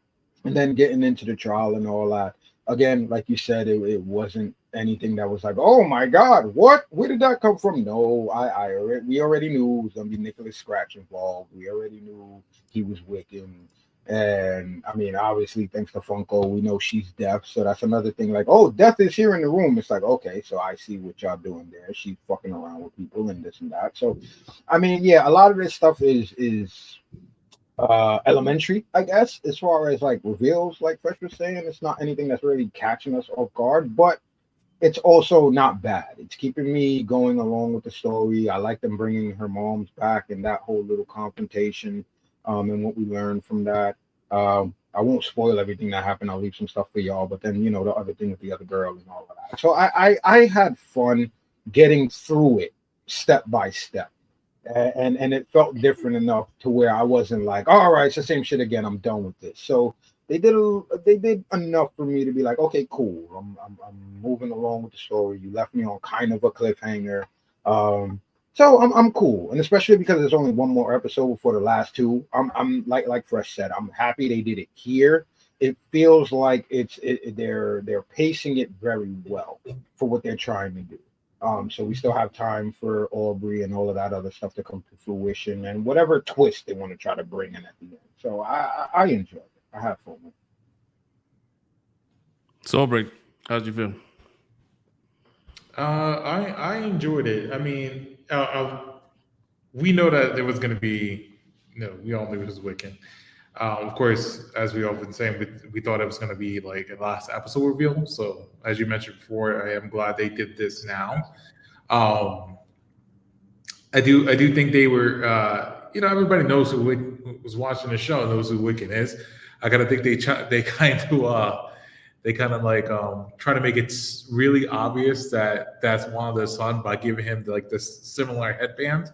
then getting into the trial and all that. Again, like you said, it wasn't anything that was like, oh my God, what? Where did that come from? No, we already knew it was gonna be Nicholas Scratch involved. We already knew he was Wiccan. And I mean, obviously, thanks to Funko, we know she's deaf. So that's another thing. Like, oh, Death is here in the room. It's like, okay, so I see what y'all doing there. She's fucking around with people and this and that. So, I mean, yeah, a lot of this stuff is elementary, I guess, as far as like reveals, like Fresh was saying. It's not anything that's really catching us off guard, but it's also not bad. It's keeping me going along with the story. I like them bringing her moms back and that whole little confrontation, and what we learned from that. I won't spoil everything that happened. I'll leave some stuff for y'all, but then, you know, the other thing with the other girl and all of that. So I had fun getting through it step by step. And it felt different enough to where I wasn't like, all right, it's the same shit again. I'm done with this. So they did enough for me to be like, okay, cool. I'm moving along with the story. You left me on kind of a cliffhanger. So I'm cool, and especially because there's only one more episode before the last two. I'm like Fresh said, I'm happy they did it here. It feels like they're pacing it very well for what they're trying to do. So we still have time for Aubrey and all of that other stuff to come to fruition, and whatever twist they want to try to bring in at the end. So I enjoyed it. I have fun with it. So Aubrey, how'd you feel? I enjoyed it. I mean, we know that there was going to be, we all knew it was Wiccan. Of course, as we all been saying, we thought it was going to be like a last episode reveal. So, as you mentioned before, I am glad they did this now. I do think they were, everybody knows who was watching the show knows who Wiccan is. I gotta think they kind of like try to make it really obvious that that's one of their son by giving him like this similar headband.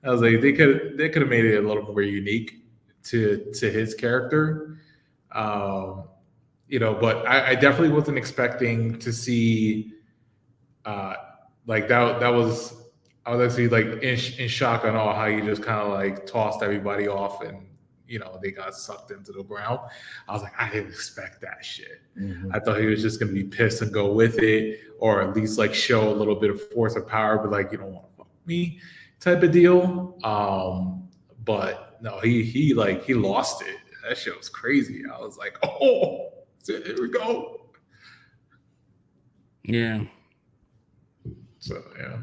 I was like, they could have made it a little more unique to his character, but I definitely wasn't expecting to see like that. I was actually like in shock on all how he just kind of like tossed everybody off and they got sucked into the ground. I was like, I didn't expect that shit. Mm-hmm. I thought he was just gonna be pissed and go with it, or at least like show a little bit of force or power, but like you don't want to fuck me type of deal. But no, he lost it. That shit was crazy. I was like, oh, here we go. Yeah. So yeah,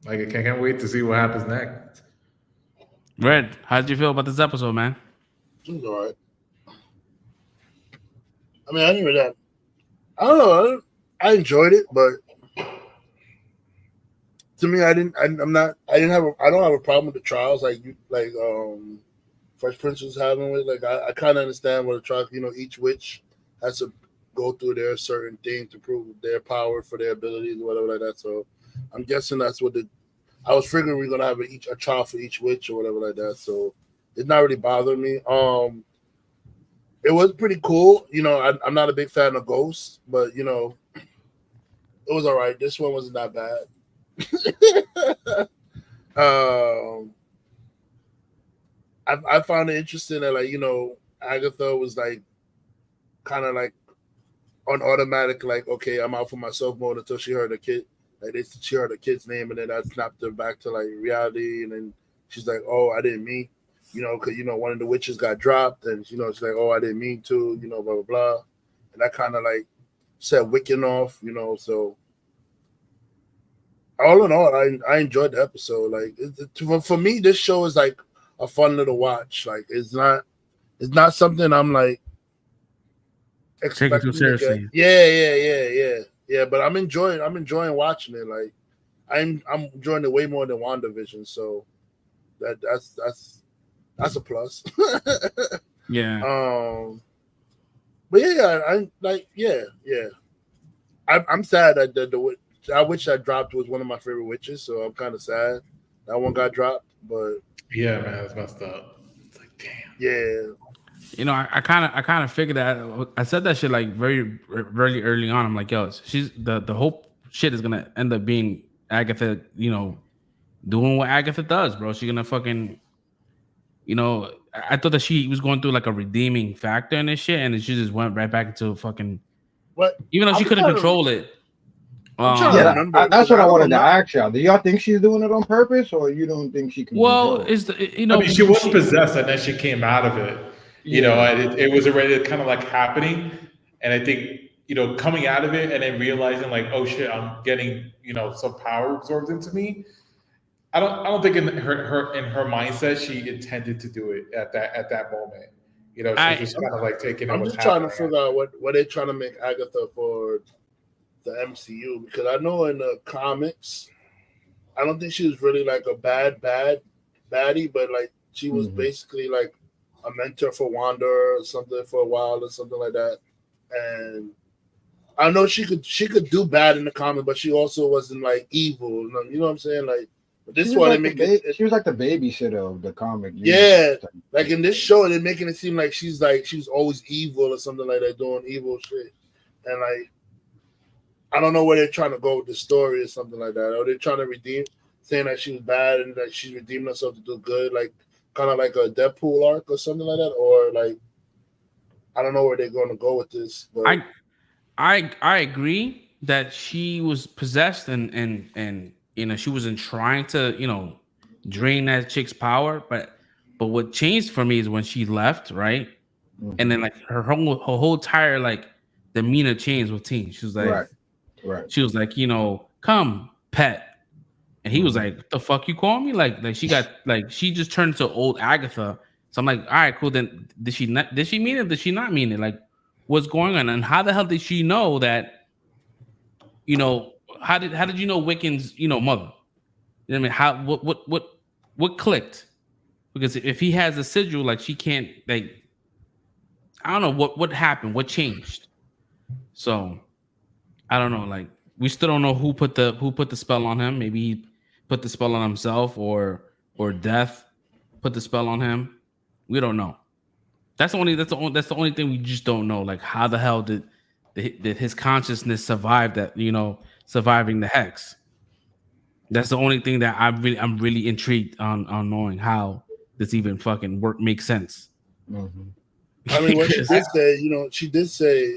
like I can't wait to see what happens next. Red, how did you feel about this episode, man? It was all right. I mean, I didn't even that. I don't know. I enjoyed it, but to me, I don't have a problem with the trials like Fresh Prince was having with. Like, I kind of understand what the trials. Each witch has to go through their certain thing to prove their power for their abilities or whatever like that. So, I'm guessing that's what I was figuring we're gonna have a trial for each witch or whatever like that. So it's not really bothering me. It was pretty cool. I'm not a big fan of ghosts, but it was all right. This one wasn't that bad. I found it interesting that Agatha was like kind of like on automatic, like, okay, I'm out for myself mode until she heard a kid. Like she heard a kid's name, and then that snapped her back to like reality. And then she's like, "Oh, I didn't mean, because one of the witches got dropped, and she's like, "Oh, I didn't mean to," blah blah blah. And that kind of like set Wiccan off, So all in all, I enjoyed the episode. Like for me, this show is like a fun little watch. Like it's not something I'm like expecting. Seriously. Yeah, but I'm enjoying watching it. Like I'm enjoying it way more than WandaVision, so that's a plus. Yeah. But I'm sad that that witch that dropped was one of my favorite witches, so I'm kind of sad that one got dropped. But yeah, man, it's messed up. It's like, damn. Yeah. I kind of figured that. I said that shit like very early on. I'm like, yo, she's the whole shit is gonna end up being Agatha, doing what Agatha does, bro. She's gonna fucking, I thought that she was going through like a redeeming factor in this shit, and then she just went right back into fucking. What? Even though she couldn't control it. That's what I wanted to ask y'all. Do y'all think she's doing it on purpose, or you don't think she can? Well, is I mean, she was possessed, and then she came out of it. You know, and it was already kind of like happening, and I think coming out of it and then realizing like, oh shit, I'm getting some power absorbed into me. I don't think in her mindset she intended to do it at that moment. She's just kind of like taking. I'm just trying to figure out what they're trying to make Agatha for the MCU, because I know in the comics, I don't think she was really like a baddie, but like she was basically like a mentor for Wanda or something for a while or something like that. And I know she could do bad in the comic, but she also wasn't like evil. You know what I'm saying? Like this one, she was like the babysitter of the comic. Yeah, like in this show, they're making it seem like she's always evil or something like that, doing evil shit. And like, I don't know where they're trying to go with the story or something like that. Or they're trying to saying that she was bad and that she's redeeming herself to do good, like kind of like a Deadpool arc or something like that. Or like, I don't know where they're going to go with this. But I agree that she was possessed and she wasn't trying to drain that chick's power, but what changed for me is when she left, right? And then like her whole entire like demeanor changed with Teen. She was like, right. She was like, come pet, and he was like, what the fuck you call me? Like she got like she just turned into old Agatha. So I'm like, all right, cool. Then did she mean it? Did she not mean it? Like, what's going on? And how the hell did she know that? How did you know Wiccan's mother? I mean, how what clicked? Because if he has a sigil, like she can't like. I don't know what happened, what changed. So I don't know. Like we still don't know who put the spell on him. Maybe he put the spell on himself, or Death put the spell on him. We don't know. That's the only thing we just don't know. Like how the hell did his consciousness survive that? Surviving the hex. That's the only thing that I'm really intrigued on knowing how this even fucking makes sense. I mean, what she did say,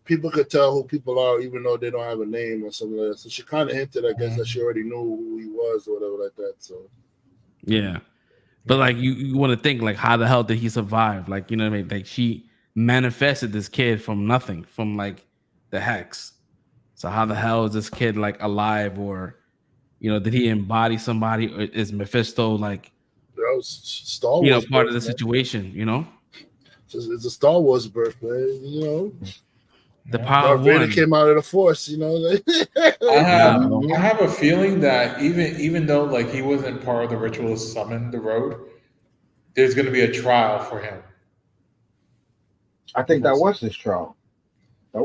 people could tell who people are even though they don't have a name or something like that. So she kind of hinted, I guess, that she already knew who he was or whatever like that. So yeah, but like you want to think like how the hell did he survive? Like what I mean? Like she manifested this kid from nothing, from like the hex. So how the hell is this kid like alive? Or did he embody somebody? Or is Mephisto like Star Wars part of the situation? It's a Star Wars birth, man. The power Darth Vader came out of the Force. I have a feeling that even though like he wasn't part of the ritual to summon the road, there's going to be a trial for him. I think that was his trial. That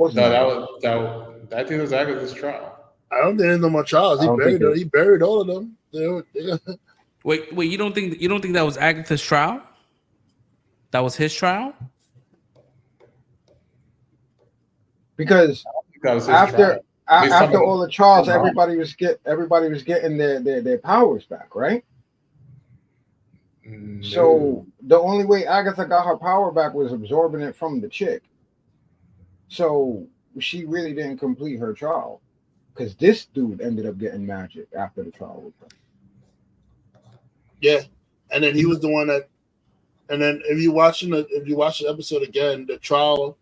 I think it was Agatha's trial. I don't think there's no more trials. He buried all of them. Wait, you don't think that was Agatha's trial? That was his trial? Because after all the trials, everybody was getting their powers back, right? No. So the only way Agatha got her power back was absorbing it from the chick. So she really didn't complete her trial, because this dude ended up getting magic after the trial was done. Yeah, and then he was the one that. And then if you watch the episode again, the trial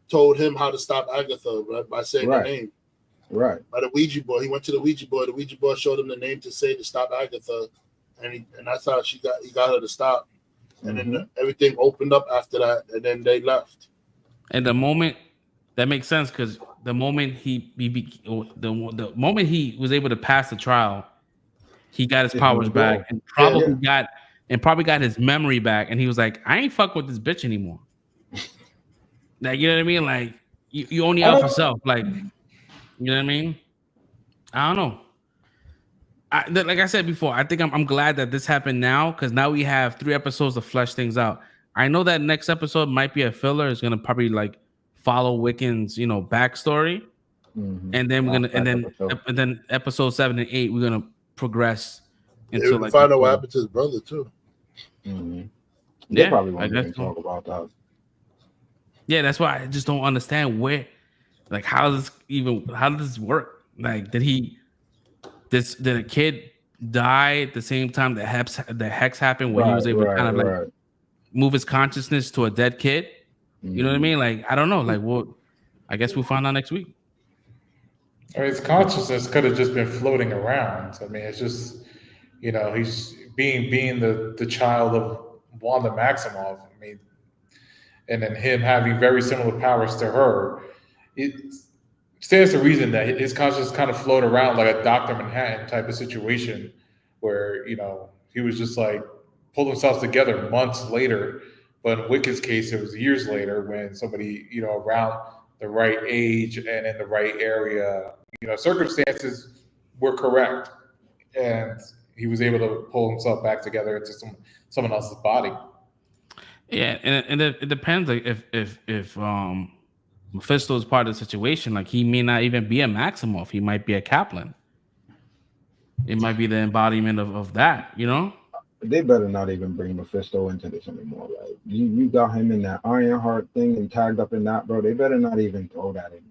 told him how to stop Agatha, right, by saying the name. Right. By the Ouija board. He went to the Ouija board. The Ouija board showed him the name to say to stop Agatha. And that's how he got her to stop. And then everything opened up after that, and then they left. And the moment that makes sense, because the moment the moment he was able to pass the trial, he got his powers back and probably got his memory back, and he was like, I ain't fuck with this bitch anymore. Like, you know what I mean? Like you only out for self. Like, you know what I mean? I don't know. Like I said before, I think I'm glad that this happened now, because now we have 3 episodes to flesh things out. I know that next episode might be a filler. It's gonna probably like follow Wiccan's backstory, and then we're gonna and then episode 7 and 8 we're gonna progress into like find out what happened to his brother too. They probably won't even talk about that. Yeah, that's why I just don't understand Like, how does this work? Like, did a kid die at the same time that hex happened, where he was able to kind of like move his consciousness to a dead kid? You know what I mean? Like, I don't know. Like, well, I guess we'll find out next week. I mean, his consciousness could have just been floating around. I mean, it's just, he's being the child of Wanda Maximoff. I mean, and then him having very similar powers to her. It stands to reason that his consciousness kind of float around like a Dr. Manhattan type of situation where, he was just like pulled himself together months later. But in Wicked's case, it was years later when somebody, around the right age and in the right area, circumstances were correct. And he was able to pull himself back together into someone else's body. Yeah, and it depends. Like if Mephisto is part of the situation, like he may not even be a Maximoff. He might be a Kaplan. It might be the embodiment of that, They better not even bring Mephisto into this anymore. Like you got him in that Ironheart thing and tagged up in that, bro. They better not even throw that in.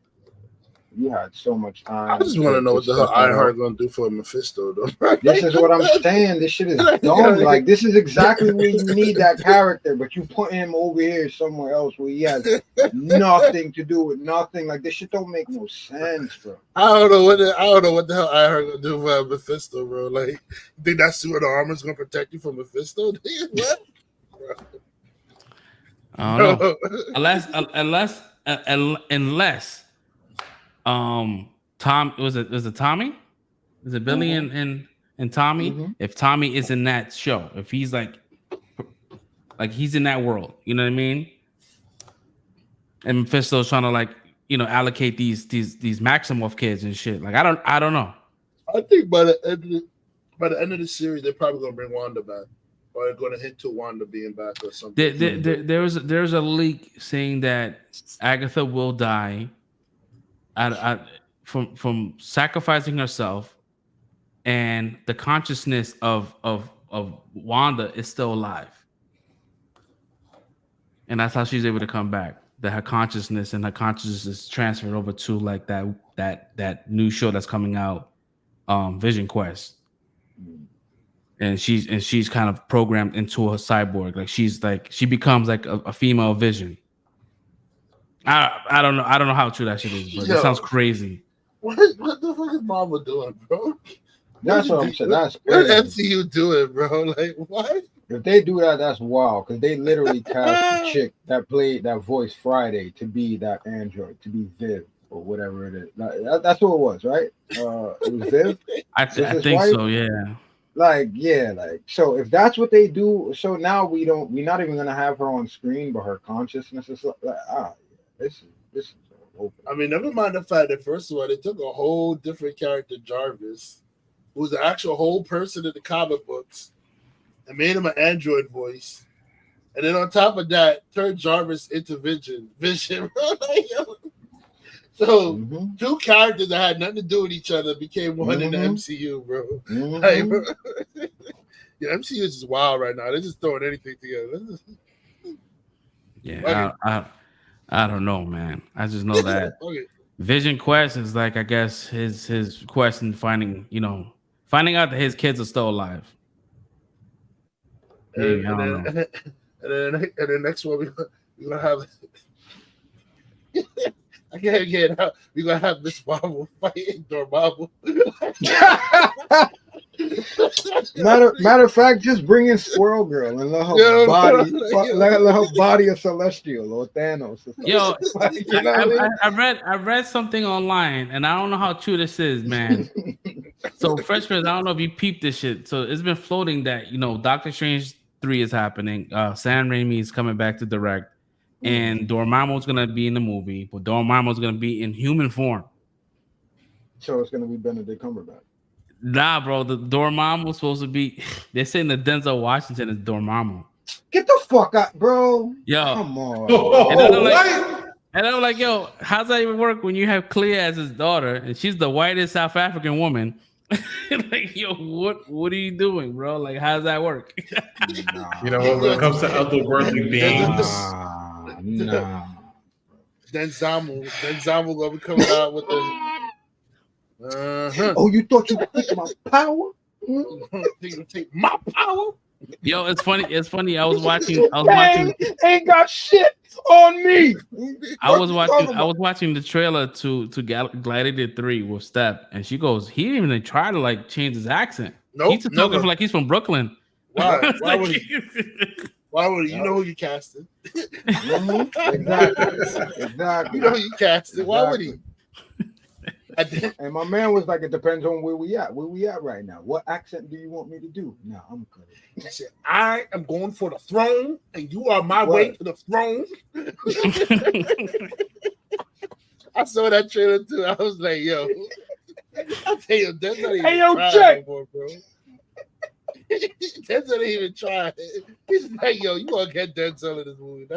You had so much time. I just want to know what the hell Ironheart gonna do for Mephisto, though. This is what I'm saying. This shit is dumb. Like, this is exactly where you need that character, but you put him over here somewhere else where he has nothing to do with nothing. Like, this shit don't make no sense, bro. I don't know what the hell Ironheart gonna do for Mephisto, bro. Like, you think that suit of armor is gonna protect you from Mephisto? What? I don't know. Unless Tom was it Tommy? Is it Billy and Tommy? Mm-hmm. If Tommy is in that show, if he's like he's in that world, you know what I mean? And Mephisto's trying to allocate these Maximoff kids and shit. Like, I don't know. I think by the end of the series, they're probably gonna bring Wanda back. Or they're gonna hint to Wanda being back or something. There's a leak saying that Agatha will die from sacrificing herself, and the consciousness of Wanda is still alive, and that's how she's able to come back. That her consciousness is transferred over to like that new show that's coming out, Vision Quest, and she's kind of programmed into a cyborg. Like she becomes like a female Vision. I don't know how true that shit is, but it sounds crazy. What the fuck is Marvel doing, bro? That's what I'm saying. That's what crazy. MCU doing, bro? Like, what? If they do that, that's wild. Because they literally cast the chick that played that voice Friday to be that android, to be Viv or whatever it is. That's what it was, right? It was Viv. I think so. Yeah. So if that's what they do, so now we're not even gonna have her on screen, but her consciousness is this is open. I mean, never mind the fact that first of all, they took a whole different character, Jarvis, who's the actual whole person in the comic books, and made him an android voice. And then on top of that, turned Jarvis into Vision. So two characters that had nothing to do with each other became one in the MCU, bro. Like, bro. Yeah, MCU is just wild right now. They're just throwing anything together. Yeah, I don't know, man. I just know that Vision Quest is like, I guess his quest in finding out that his kids are still alive. And then next one we're gonna have I can't get it out. We're gonna have Miss Marvel fighting Dormammu. Matter of fact, just bring in Squirrel Girl and let her let her body a Celestial or Thanos. Yo, I read something online, and I don't know how true this is, man. So, Fresh Prince, I don't know if you peeped this shit. So it's been floating that Doctor Strange 3 is happening. Sam Raimi is coming back to direct, and Dormammu's gonna be in the movie, but Dormammu's gonna be in human form. So it's gonna be Benedict Cumberbatch. Nah, bro, the Dormammu was supposed to be. They're saying that Denzel Washington is Dormammu. Get the fuck out, bro. Yo, come on. And I'm like, yo, how's that even work when you have Clea as his daughter and she's the whitest South African woman? Like, yo, what are you doing, bro? Like, how does that work? When it comes to otherworldly beings, Denzamu gonna be coming out with the. Oh, you thought you could take my power? You gonna take my power? Yo, it's funny. It's funny. I was watching. Ain't got shit on me. I was watching the trailer to Gladiator 3 with Steph, and she goes, he didn't even try to like change his accent. Nope, he's just talking like he's from Brooklyn. Why? Why would he? Why would he? You know who you casted? Exactly. You know who you casted. Why would he? And my man was like, it depends on where we at. Where we at right now? What accent do you want me to do? No, I'm good. He said, I am going for the throne, and you are my way to the throne. I saw that trailer too. I was like, yo, I tell you, that's not even trying anymore, bro. Denzel didn't even try. He's like, yo, you gonna get Denzel in this movie.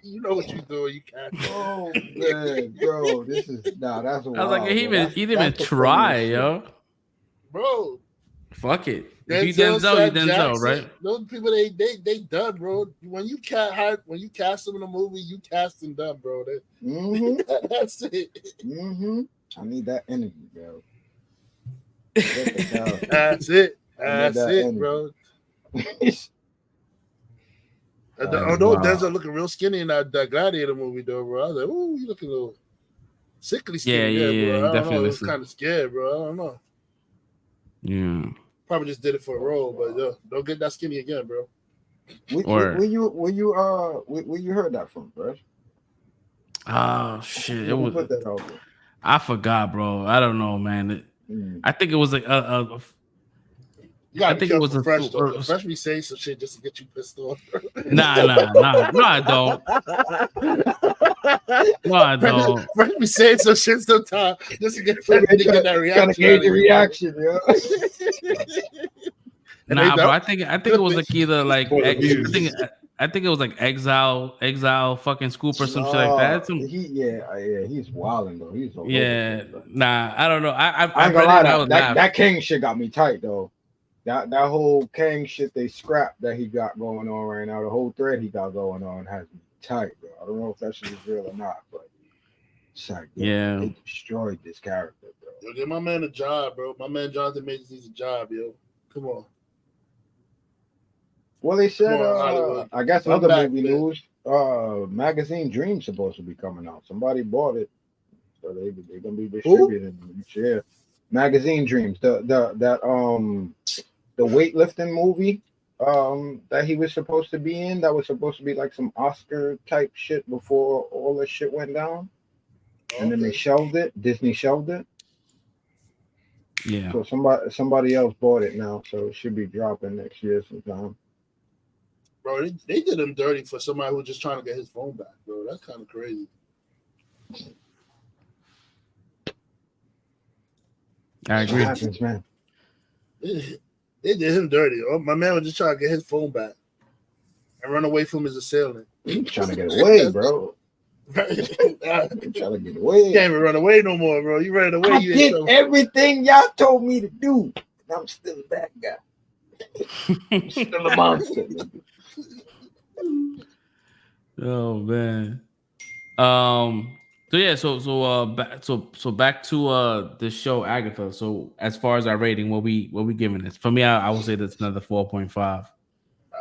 You know what you're doing. You can't. Oh man, bro, this is that's. I was like, he didn't even try, yo. Bro, fuck it. If you Denzel, you Denzel, right? Those people, they done, bro. When you cast them in a movie, you cast them done, bro. That's it. I need that energy, bro. That's it. That's it, bro. Although Denzel looking real skinny in that Gladiator movie, though, bro. I was like, ooh, you looking a little sickly skinny, yeah, bro. I don't know. I was definitely. kind of scared, bro. I don't know. Yeah. Probably just did it for a role, but don't get that skinny again, bro. Where you heard that from, bro? Oh shit! Who put that out there? I forgot, bro. I don't know, man. I think it was like You gotta be careful, Fresh, though. Fresh be saying some shit just to get you pissed off. Nah. No, I don't. No, I don't. Fresh be saying some shit sometimes just to get that reaction. Trying to gauge the reaction, yo. Nah, bro. I think it was like either like I think it was like exile, fucking scoop or some shit like that. He's wilding though. He's nah. I don't know. I ain't gonna lie. That King shit got me tight though. That whole Kang shit they scrapped that he got going on right now, the whole thread he got going on has me tight, bro. I don't know if that shit is real or not, but it's like, they destroyed this character, bro. Yo, give my man a job, bro. My man Jonathan Majors needs a job, yo. Come on. Well, they said, I guess other movie news, Magazine Dream's supposed to be coming out. Somebody bought it, so they're gonna be distributed each year. Magazine Dreams, the weightlifting movie that he was supposed to be in, that was supposed to be like some Oscar type shit before all this shit went down. And then they shelved it. Disney shelved it. Yeah. So somebody else bought it now, so it should be dropping next year sometime. Bro, they did him dirty for somebody who was just trying to get his phone back, bro. That's kind of crazy. I agree. What happens, man? They did him dirty. Oh, my man was just trying to get his phone back and run away from his assailant. Trying to get away, bro. Trying to get away. You can't even run away no more, bro. You ran away. I did everything y'all told me to do. I'm still a bad guy. I'm still a monster. Oh man. So yeah, so back to the show Agatha. So as far as our rating, what we giving this? For me, I would say that's another 4.5.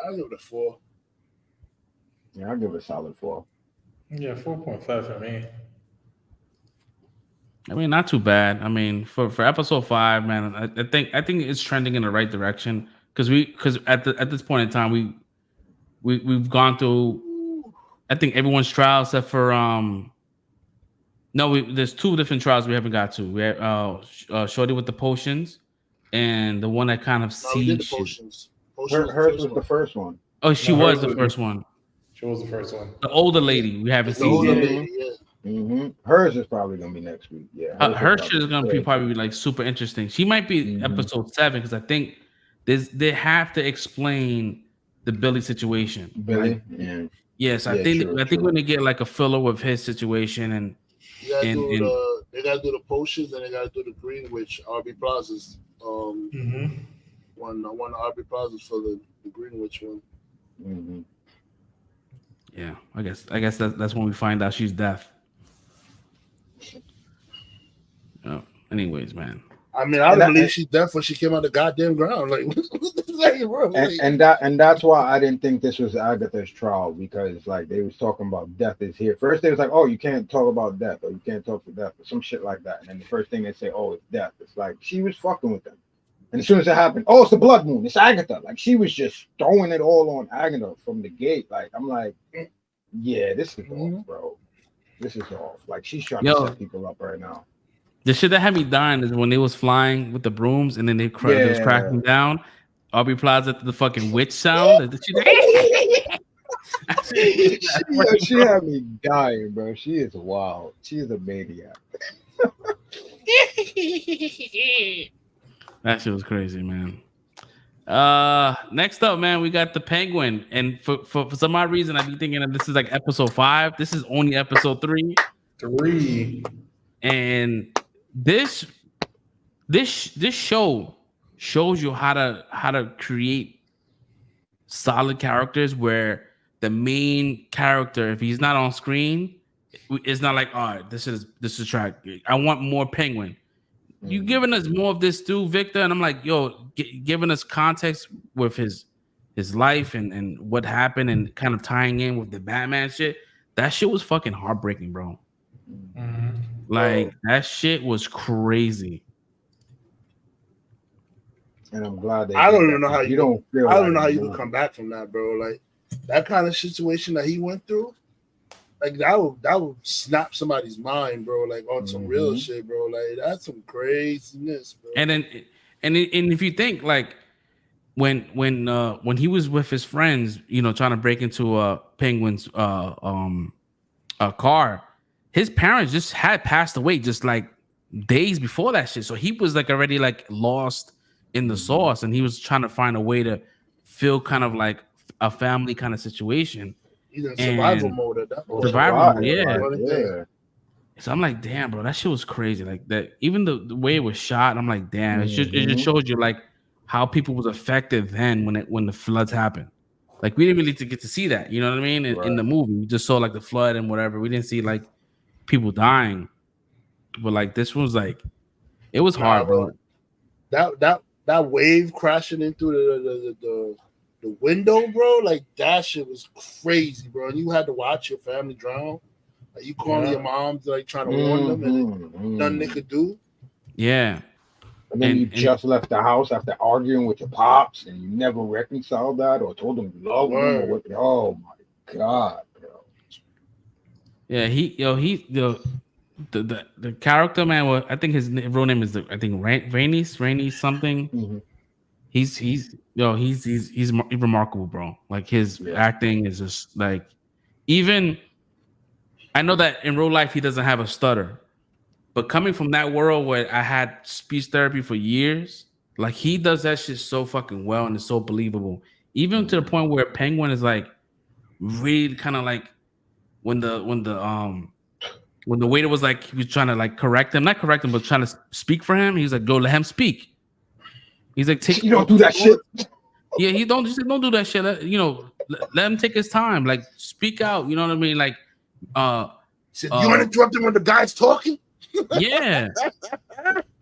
I'll give it a 4. Yeah, I'll give it a solid 4. Yeah, 4.5 for me. I mean, not too bad. I mean, for episode 5, man, I think it's trending in the right direction because at this point in time we've gone through, I think, everyone's trial except for there's 2 different trials we haven't got to. We have Shorty with the potions and the one that kind of sees potions. Hers was the first one. Oh, she was the first one. She was the first one. The older lady we haven't seen yet. Hers is probably gonna be next week. Yeah, her shit is gonna be probably like super interesting. She might be episode 7 because I think they have to explain the Billy situation. Billy, right? Yes, I think we're gonna get like a filler with his situation and they gotta do the potions and they gotta do the Greenwich RB Plaza's one RB Plaza's for the Greenwich one. Yeah, I guess that's when we find out she's deaf. Anyways, man. I mean, I don't believe she's deaf when she came out the goddamn ground. Like, and that's why I didn't think this was Agatha's trial, because like they was talking about death is here. First they was like, oh, you can't talk about death, or you can't talk to death, or some shit like that. And then the first thing they say, oh, it's death. It's like she was fucking with them. And as soon as it happened, oh, it's the blood moon. It's Agatha. Like she was just throwing it all on Agatha from the gate. Like I'm like, yeah, this is off, bro. This is off. Like she's trying to set people up right now. The shit that had me dying is when they was flying with the brooms and then they was crashing down. Aubrey Plaza to the fucking witch sound. She had me dying, bro. She is wild. She is a maniac. That shit was crazy, man. Next up, man, we got the Penguin, and for some odd reason, I be thinking that this is like episode 5. This is only episode 3. 3. And this show shows you how to create solid characters where the main character, if he's not on screen, it's not like, all right, this is track. I want more Penguin. You giving us more of this too, Victor, and I'm like, yo, giving us context with his life and what happened and kind of tying in with the Batman shit. That shit was fucking heartbreaking, bro. Like that shit was crazy. And I'm glad I don't even know how you don't feel. I don't know how you can come back from that, bro. Like that kind of situation that he went through, like that would snap somebody's mind, bro. Like on some real shit, bro. Like that's some craziness, bro. And then if you think like when he was with his friends, you know, trying to break into Penguin's car, his parents just had passed away just like days before that shit. So he was like already like lost in the sauce, and he was trying to find a way to feel kind of like a family kind of situation. He's in survival mode at that point. Survival, yeah. So I'm like, damn, bro, that shit was crazy. Like that, even the way it was shot, I'm like, damn, it just shows you like how people was affected then when the floods happened. Like we didn't really get to see that, you know what I mean? In the movie, we just saw like the flood and whatever. We didn't see like people dying, but like this was like, it was hard, bro. That wave crashing into the window, bro, like that shit was crazy, bro. And you had to watch your family drown. Like you calling your mom to like trying to warn them, and nothing they could do. Yeah. And then you just left the house after arguing with your pops, and you never reconciled that or told them you love them or what. Oh my god, bro. Yeah, the character, man. Well, I think his real name is Rainey something. He's remarkable, bro. Like his acting is just like, even I know that in real life he doesn't have a stutter, but coming from that world where I had speech therapy for years, like he does that shit so fucking well and it's so believable. Even to the point where Penguin is like really kind of like when the waiter was like, he was trying to like not correct him, but trying to speak for him. He's like, go let him speak. He's like, you don't do that shit. Yeah, he don't do that shit. Let him take his time. Like, speak out. You know what I mean? Like, said, you want to interrupt him when the guy's talking? Yeah.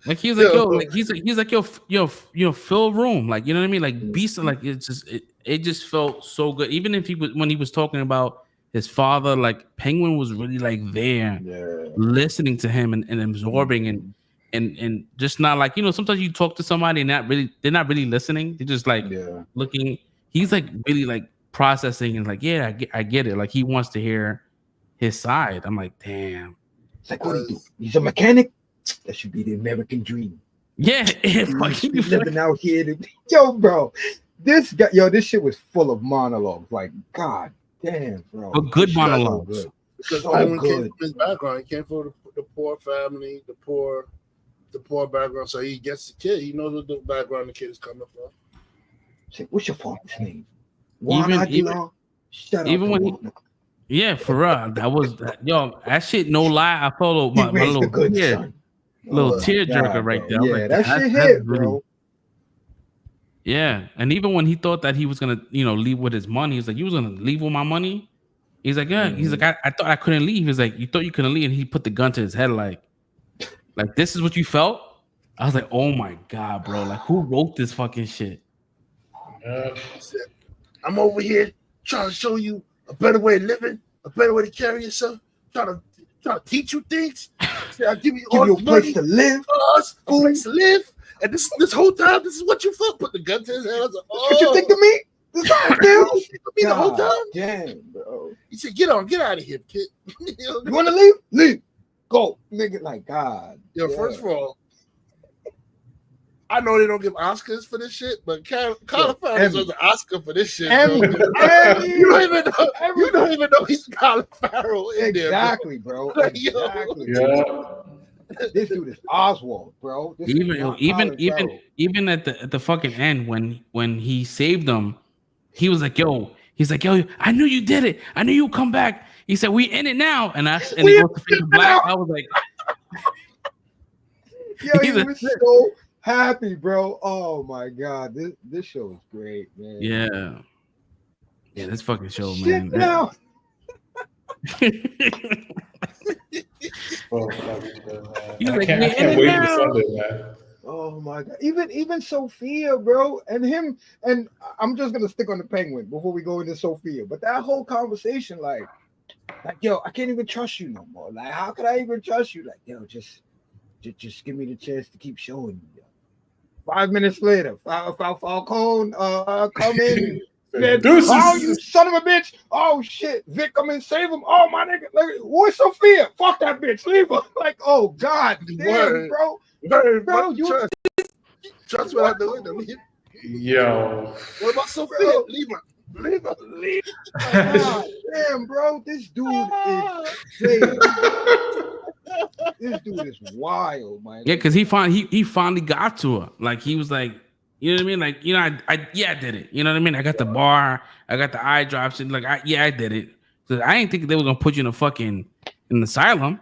Like he's like, he's like, yo, fill room. Like, you know what I mean? Like, beast. Like, it just felt so good. Even if when he was talking about his father, like Penguin was really like there, listening to him and absorbing and just not like, you know, sometimes you talk to somebody and they're not really listening. They're just like looking. He's like really like processing and like, yeah, I get it. Like he wants to hear his side. I'm like, damn. It's like, what do you do? He's a mechanic. That should be the American dream. Yeah, he's living out here. Bro, this shit was full of monologues. Like, god damn, bro. But good monologues. Because Owen came from his background. He came from the poor family, the poor background. So he gets the kid. He knows what the background the kid is coming from. Say, what's your father's name? Juan Aguilar. Shut up. Even when yeah, for real. That was that shit. No lie, I felt my little tear jerker right there. Yeah, like, that shit hit, bro. Really, yeah, and even when he thought that he was gonna, leave with his money, he's like, "You was gonna leave with my money." He's like, yeah. He's like, I thought I couldn't leave. He's like, you thought you couldn't leave, and he put the gun to his head, like this is what you felt. I was like, oh my god, bro, like who wrote this fucking shit? I'm over here trying to show you a better way of living, a better way to carry yourself, trying to teach you things. I'll give you all the place money, to live, a place to live, and this whole time, this is what you felt. Put the gun to his head. I was like, oh, what you think of me? This is how I feel. The whole time. Damn, bro. He said, get out of here, kid. You want to leave? Leave. Go, nigga. Like God. Yo, first of all, I know they don't give Oscars for this shit, but Colin Farrell deserves an Oscar for this shit. You don't even know he's Colin Farrell in there. Exactly, bro. Exactly. Yeah. This dude is Oswald, bro. Even at the fucking end when he saved them, he was like, yo, I knew you did it. I knew you'd come back. He said, we in it now. And he goes to Fade to Black. I was like, yo, he was so happy, bro. Oh my god, this show is great, man. Yeah, this fucking show, Shit man. Now. I can't wait for Sunday, man. Oh my god, even Sophia, bro, and him, and I'm just gonna stick on the Penguin before we go into Sophia. But that whole conversation, like yo, I can't even trust you no more. Like, how could I even trust you? Like, yo, just give me the chance to keep showing you. 5 minutes later, Falcone come in. Said, oh, you son of a bitch! Oh shit, Vic, come and save him. Oh my nigga, where's Sophia? Fuck that bitch, leave her. Like, oh god, damn, bro, you trust what I do. Yo, what about Sophia? Leave her. God, damn, bro, this dude is crazy. This dude is wild, man. Yeah, because he finally got to her. Like, he was like, you know what I mean? Like, you know, I did it. You know what I mean? I got the bar, I got the eye drops, and like, I did it. So I didn't think they were gonna put you in an asylum.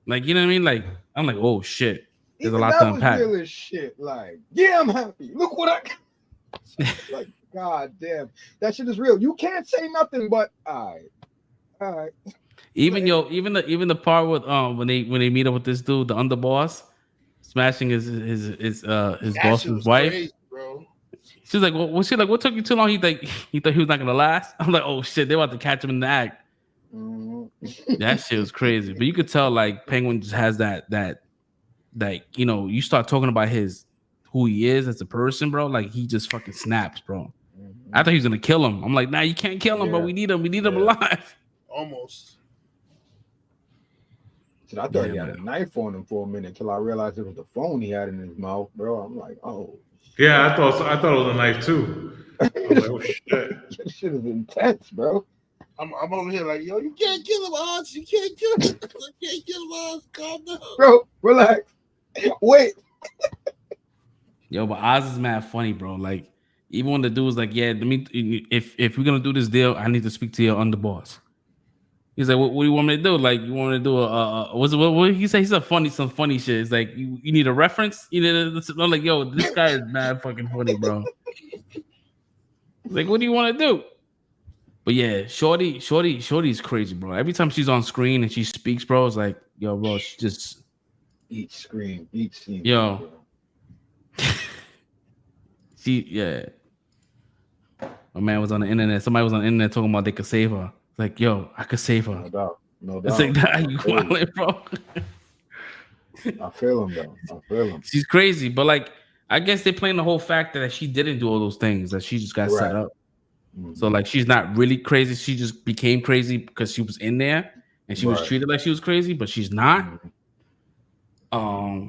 Like, you know what I mean? Like, I'm like, oh shit, there's a lot to unpack. Real as shit. Like, yeah, I'm happy. Look what I got. Like, god damn, that shit is real. You can't say nothing but all right. Even the part with when they meet up with this dude, the underboss, smashing his boss's wife. Crazy, bro. She's like, well, what's she like? What took you too long? He thought he was not gonna last. I'm like, oh shit, they're about to catch him in the act. That shit was crazy. But you could tell, like, Penguin just has that you know, you start talking about who he is as a person, bro. Like, he just fucking snaps, bro. I thought he was gonna kill him. I'm like, nah, you can't kill him, bro. We need him. We need him alive. Almost. So I thought he had a knife on him for a minute until I realized it was the phone he had in his mouth, bro. I'm like, oh. Yeah, I thought it was a knife too. I was like, oh shit. That shit is intense, bro. I'm over here like, yo, you can't kill him, Oz. You can't kill him. You can't kill him, Oz. Calm down. Bro, relax. Wait. Yo, but Oz is mad funny, bro. Like, even when the dude was like, yeah, if we're gonna do this deal, I need to speak to your underboss. He's like, what do you want me to do? Like, you want me to do what he say? He said some funny shit. It's like, you need a reference? You need I'm like, yo, this guy is mad fucking funny, bro. Like, what do you want to do? But yeah, Shorty's crazy, bro. Every time she's on screen and she speaks, bro, it's like, yo, bro, she just each screen, each scene. Yo. Yeah. My man was on the internet. Somebody was on the internet talking about they could save her. Like, yo, I could save her. No doubt. It's like, that you wildin', bro. I feel him, though. I feel him. She's crazy, but like, I guess they're playing the whole fact that she didn't do all those things, that she just got set up. Mm-hmm. So like, she's not really crazy. She just became crazy because she was in there and she was treated like she was crazy, but she's not. Mm-hmm.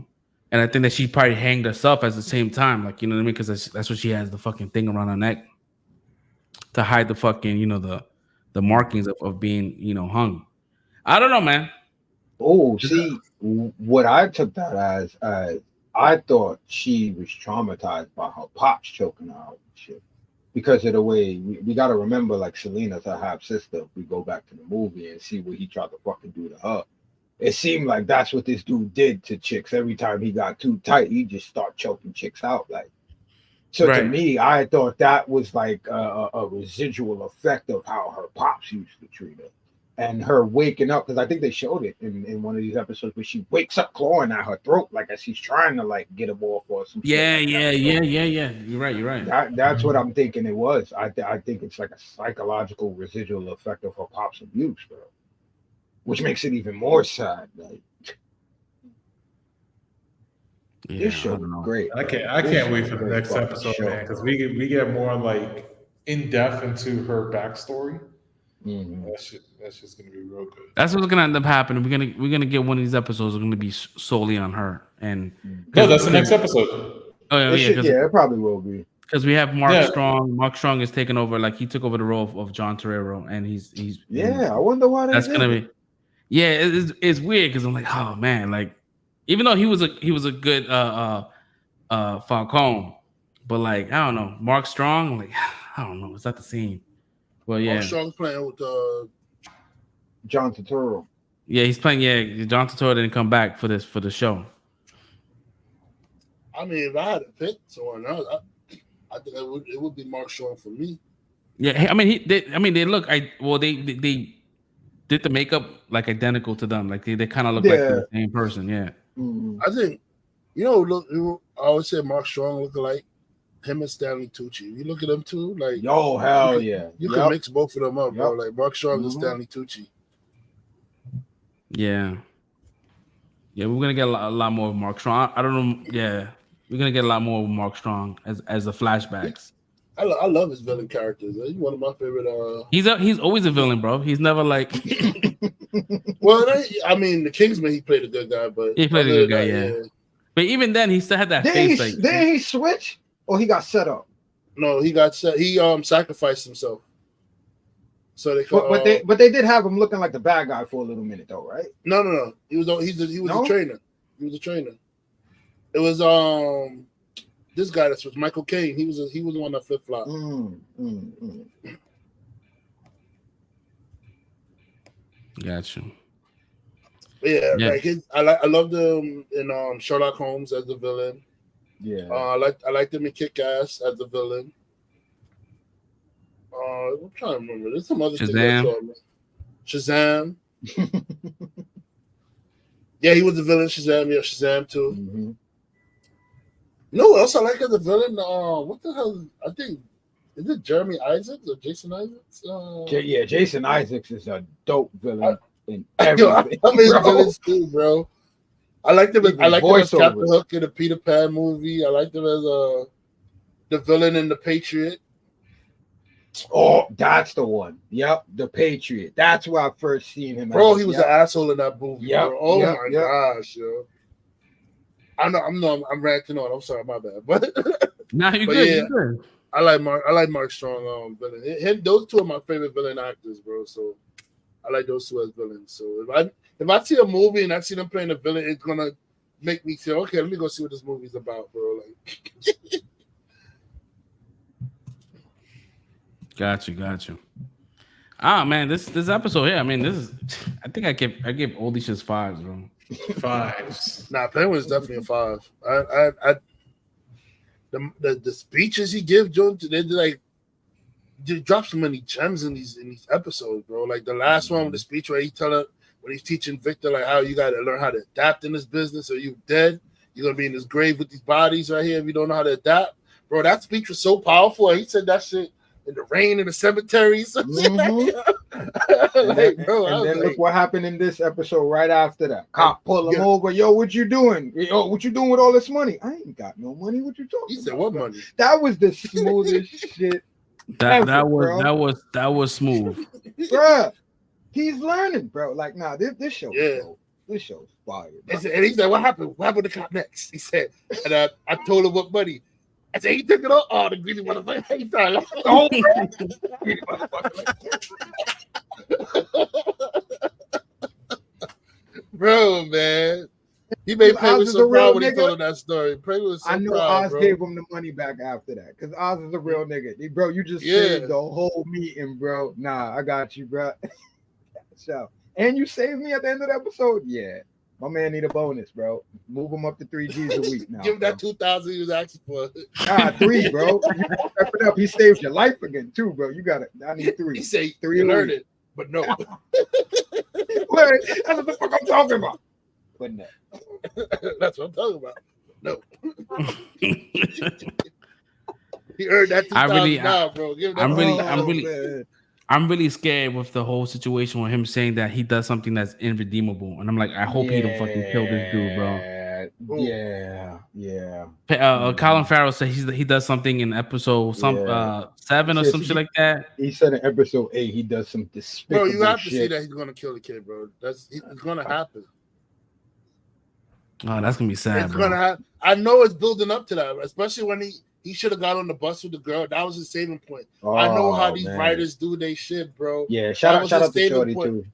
And I think that she probably hanged herself at the same time, like, you know what I mean? Because that's what she has, the fucking thing around her neck to hide the fucking, you know, the markings of being, you know, hung. I don't know, man. Oh, see, what I took that as I thought she was traumatized by her pops choking her out and shit. Because of the way we got to remember, like, Selena's her half sister. If we go back to the movie and see what he tried to fucking do to her, it seemed like that's what this dude did to chicks. Every time he got too tight, he just start choking chicks out. Like, so to me, I thought that was like a residual effect of how her pops used to treat her. and her waking up, because I think they showed it in one of these episodes where she wakes up clawing at her throat like as she's trying to like get him off or some Yeah, shit. yeah. You're right. That's what I'm thinking it was. I think it's like a psychological residual effect of her pop's abuse, bro. Which makes it even more sad. Like, this show is great. I can't wait for the next episode, man, because we get more like in depth into her backstory. That's just gonna be real good. That's what's gonna end up happening. We're gonna get one of these episodes. Are gonna be solely on her. And no, that's the next episode. Oh yeah, it probably will be. Because we have Mark Strong. Mark Strong is taking over. Like he took over the role of John Torero, and he's. Yeah, I wonder why that's gonna be. Yeah, it's weird because I'm like, oh man, like even though he was a good Falcone, but like I don't know, Mark Strong, I'm like I don't know, it's not the same. Well, yeah, Mark Strong playing with John Turturro. Yeah, he's playing. Yeah, John Turturro didn't come back for the show. I mean, if I had to pick someone else, I think it would be Mark Strong for me. Yeah, I mean, they look. They did the makeup like identical to them. Like they kind of look like the same person. Yeah. I think, look, I always say Mark Strong look alike. Him and Stanley Tucci. You look at them too, like hell you can mix both of them up, bro. Like Mark Strong and Stanley Tucci. Yeah. Yeah, we're gonna get a lot more of Mark Strong. I don't know. Yeah, we're gonna get a lot more of Mark Strong as the flashbacks. I love his villain characters. He's one of my favorite. He's always a villain, bro. He's never like. Well, I mean, the Kingsman, he played a good guy, but he played a good guy, yeah. But even then, he still had that face. Didn't he switch? Or he got set up? No, he got set. He sacrificed himself. So they. But they did have him looking like the bad guy for a little minute, though, right? No. He was a trainer. He was a trainer. It was this guy that was Michael Caine. He was the one that flip flop. Gotcha. Yeah. Like I loved him in Sherlock Holmes as the villain. Yeah. I liked him in Kick-Ass as the villain. I'm trying to remember. There's some other things. Shazam. Yeah, he was the villain. Shazam. Yeah, Shazam too. Mm-hmm. You know what else I like as a villain? What the hell? I think is it Jeremy Isaacs or Jason Isaacs? Jason Isaacs is a dope villain in everything. I'm in villains too, bro. I liked him as Captain Hook in the Peter Pan movie. I liked him as the villain in The Patriot. Oh, that's the one. Yep, The Patriot. That's where I first seen him. Bro, he was an asshole in that movie. Yep, bro. Oh my gosh, yo. I'm ranting on. I'm sorry, my bad. But nah, you good. Yeah, you good. I like Mark Strong. Villain. Those two are my favorite villain actors, bro. So I like those two as villains. So if I see a movie and I see them playing a villain, it's gonna make me say, okay, let me go see what this movie's about, bro. Like, got you. Ah man, this episode here. I mean, I think I give all these shits 5s, bro. 5s. Nah, Penguin's definitely a 5. The speeches he gives, Jones, they drop so many gems in these episodes, bro. Like the last one with the speech where when he's teaching Victor like how you gotta learn how to adapt in this business, or you dead. You're gonna be in this grave with these bodies right here if you don't know how to adapt. Bro, that speech was so powerful. He said that shit in the rain in the cemeteries. Look what happened in this episode right after that. Cop pull him over. Yo, what you doing? Yo, what you doing with all this money? I ain't got no money. What you talking about? He said, what money? That was the smoothest shit. That was smooth. Bruh, he's learning, bro. Like, nah, this show this show's fire. And he said, what happened? What happened to cop next? He said, and I told him what money. I said, he took it all. Oh, the greedy motherfucker. He started laughing. Oh, greedy bro, man. He made Pay was so proud when he told him that story. Pay was so proud, I know Oz gave him the money back after that because Oz is a real nigga. Bro, you just saved the whole meeting, bro. Nah, I got you, bro. So, and you saved me at the end of the episode? Yeah. My man need a bonus, bro. Move him up to 3 G's a week now. Give him that 2,000 he was asking for. 3, bro. You step it up. He saved your life again, too, bro. You got it. I need 3. He said 3 learn it. But no. Wait, that's what the fuck I'm talking about. But no. That's what I'm talking about. No. He earned that $2,000, bro. Give that I'm really scared with the whole situation with him saying that he does something that's irredeemable, and I'm like, I hope he don't fucking kill this dude, bro. Yeah. Colin Farrell said he does something in episode 7 or some shit like that. He said in episode 8 he does some despicable bro. You have to shit. see that he's gonna kill the kid, bro. It's gonna happen. Oh, that's gonna be sad. It's gonna happen. I know it's building up to that, especially when he should have got on the bus with the girl. That was his saving point. I know how these writers do their shit, bro. Yeah, shout out to Shorty too.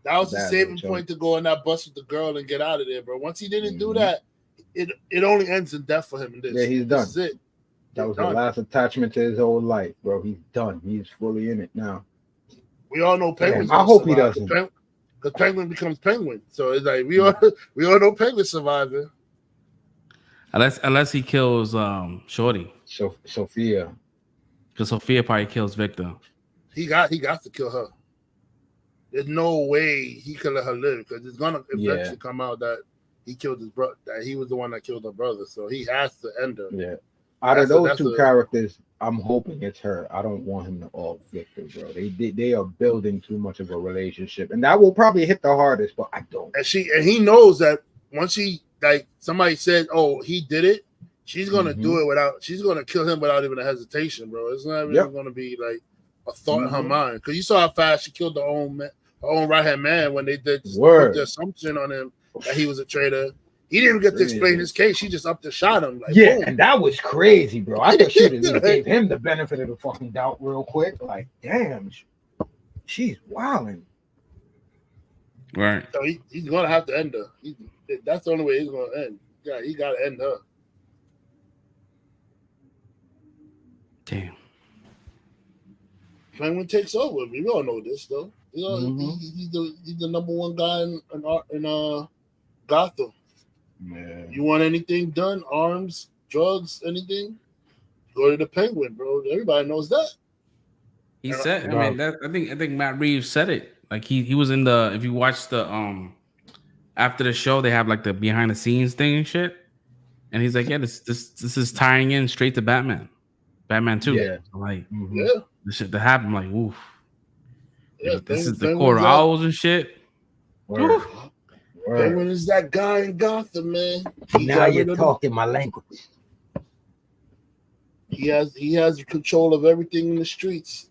That was the saving point to go on that bus with the girl and get out of there, bro. Once he didn't do that, it only ends in death for him. In this. Yeah, he's done. This is it. That was the last attachment to his whole life, bro. He's done. He's fully in it now. We all know Penguin. I hope he doesn't. Because Penguin becomes Penguin, so it's like we all know Penguin surviving. Unless he kills Shorty. Sophia. Because Sophia probably kills Victor. He got to kill her. There's no way he could let her live because it's gonna eventually come out that he killed his brother, that he was the one that killed her brother. So he has to end her. Yeah. Out of those two characters, I'm hoping it's her. I don't want him to all Victor, bro. They are building too much of a relationship, and that will probably hit the hardest. But I don't. And he knows that once somebody said, "Oh, he did it," she's gonna do it without. She's gonna kill him without even a hesitation, bro. It's not even gonna be like a thought in her mind because you saw how fast she killed her own right hand man when they did put the assumption on him that he was a traitor. He didn't get to explain his case. She just up to shot him. Like, boom. And that was crazy, bro. I thought she gave him the benefit of the fucking doubt real quick. Like, damn, she's wilding. Right. So he's gonna have to end her. That's the only way he's gonna end. Yeah, he gotta end her. Damn. Penguin takes over. We all know this though. You know, he's the number one guy in Gotham. Man. You want anything done? Arms, drugs, anything? Go to the Penguin, bro. Everybody knows that. He said. I mean, I think Matt Reeves said it. Like he was in the. If you watch the after the show, they have like the behind the scenes thing and shit. And he's like, yeah, this is tying in straight to Batman 2. Yeah. I'm like, yeah, the shit that happened. I'm like, oof. Yeah, this is the core owls and shit. Penguin is that guy in Gotham, man. Now you're talking my language. He has control of everything in the streets.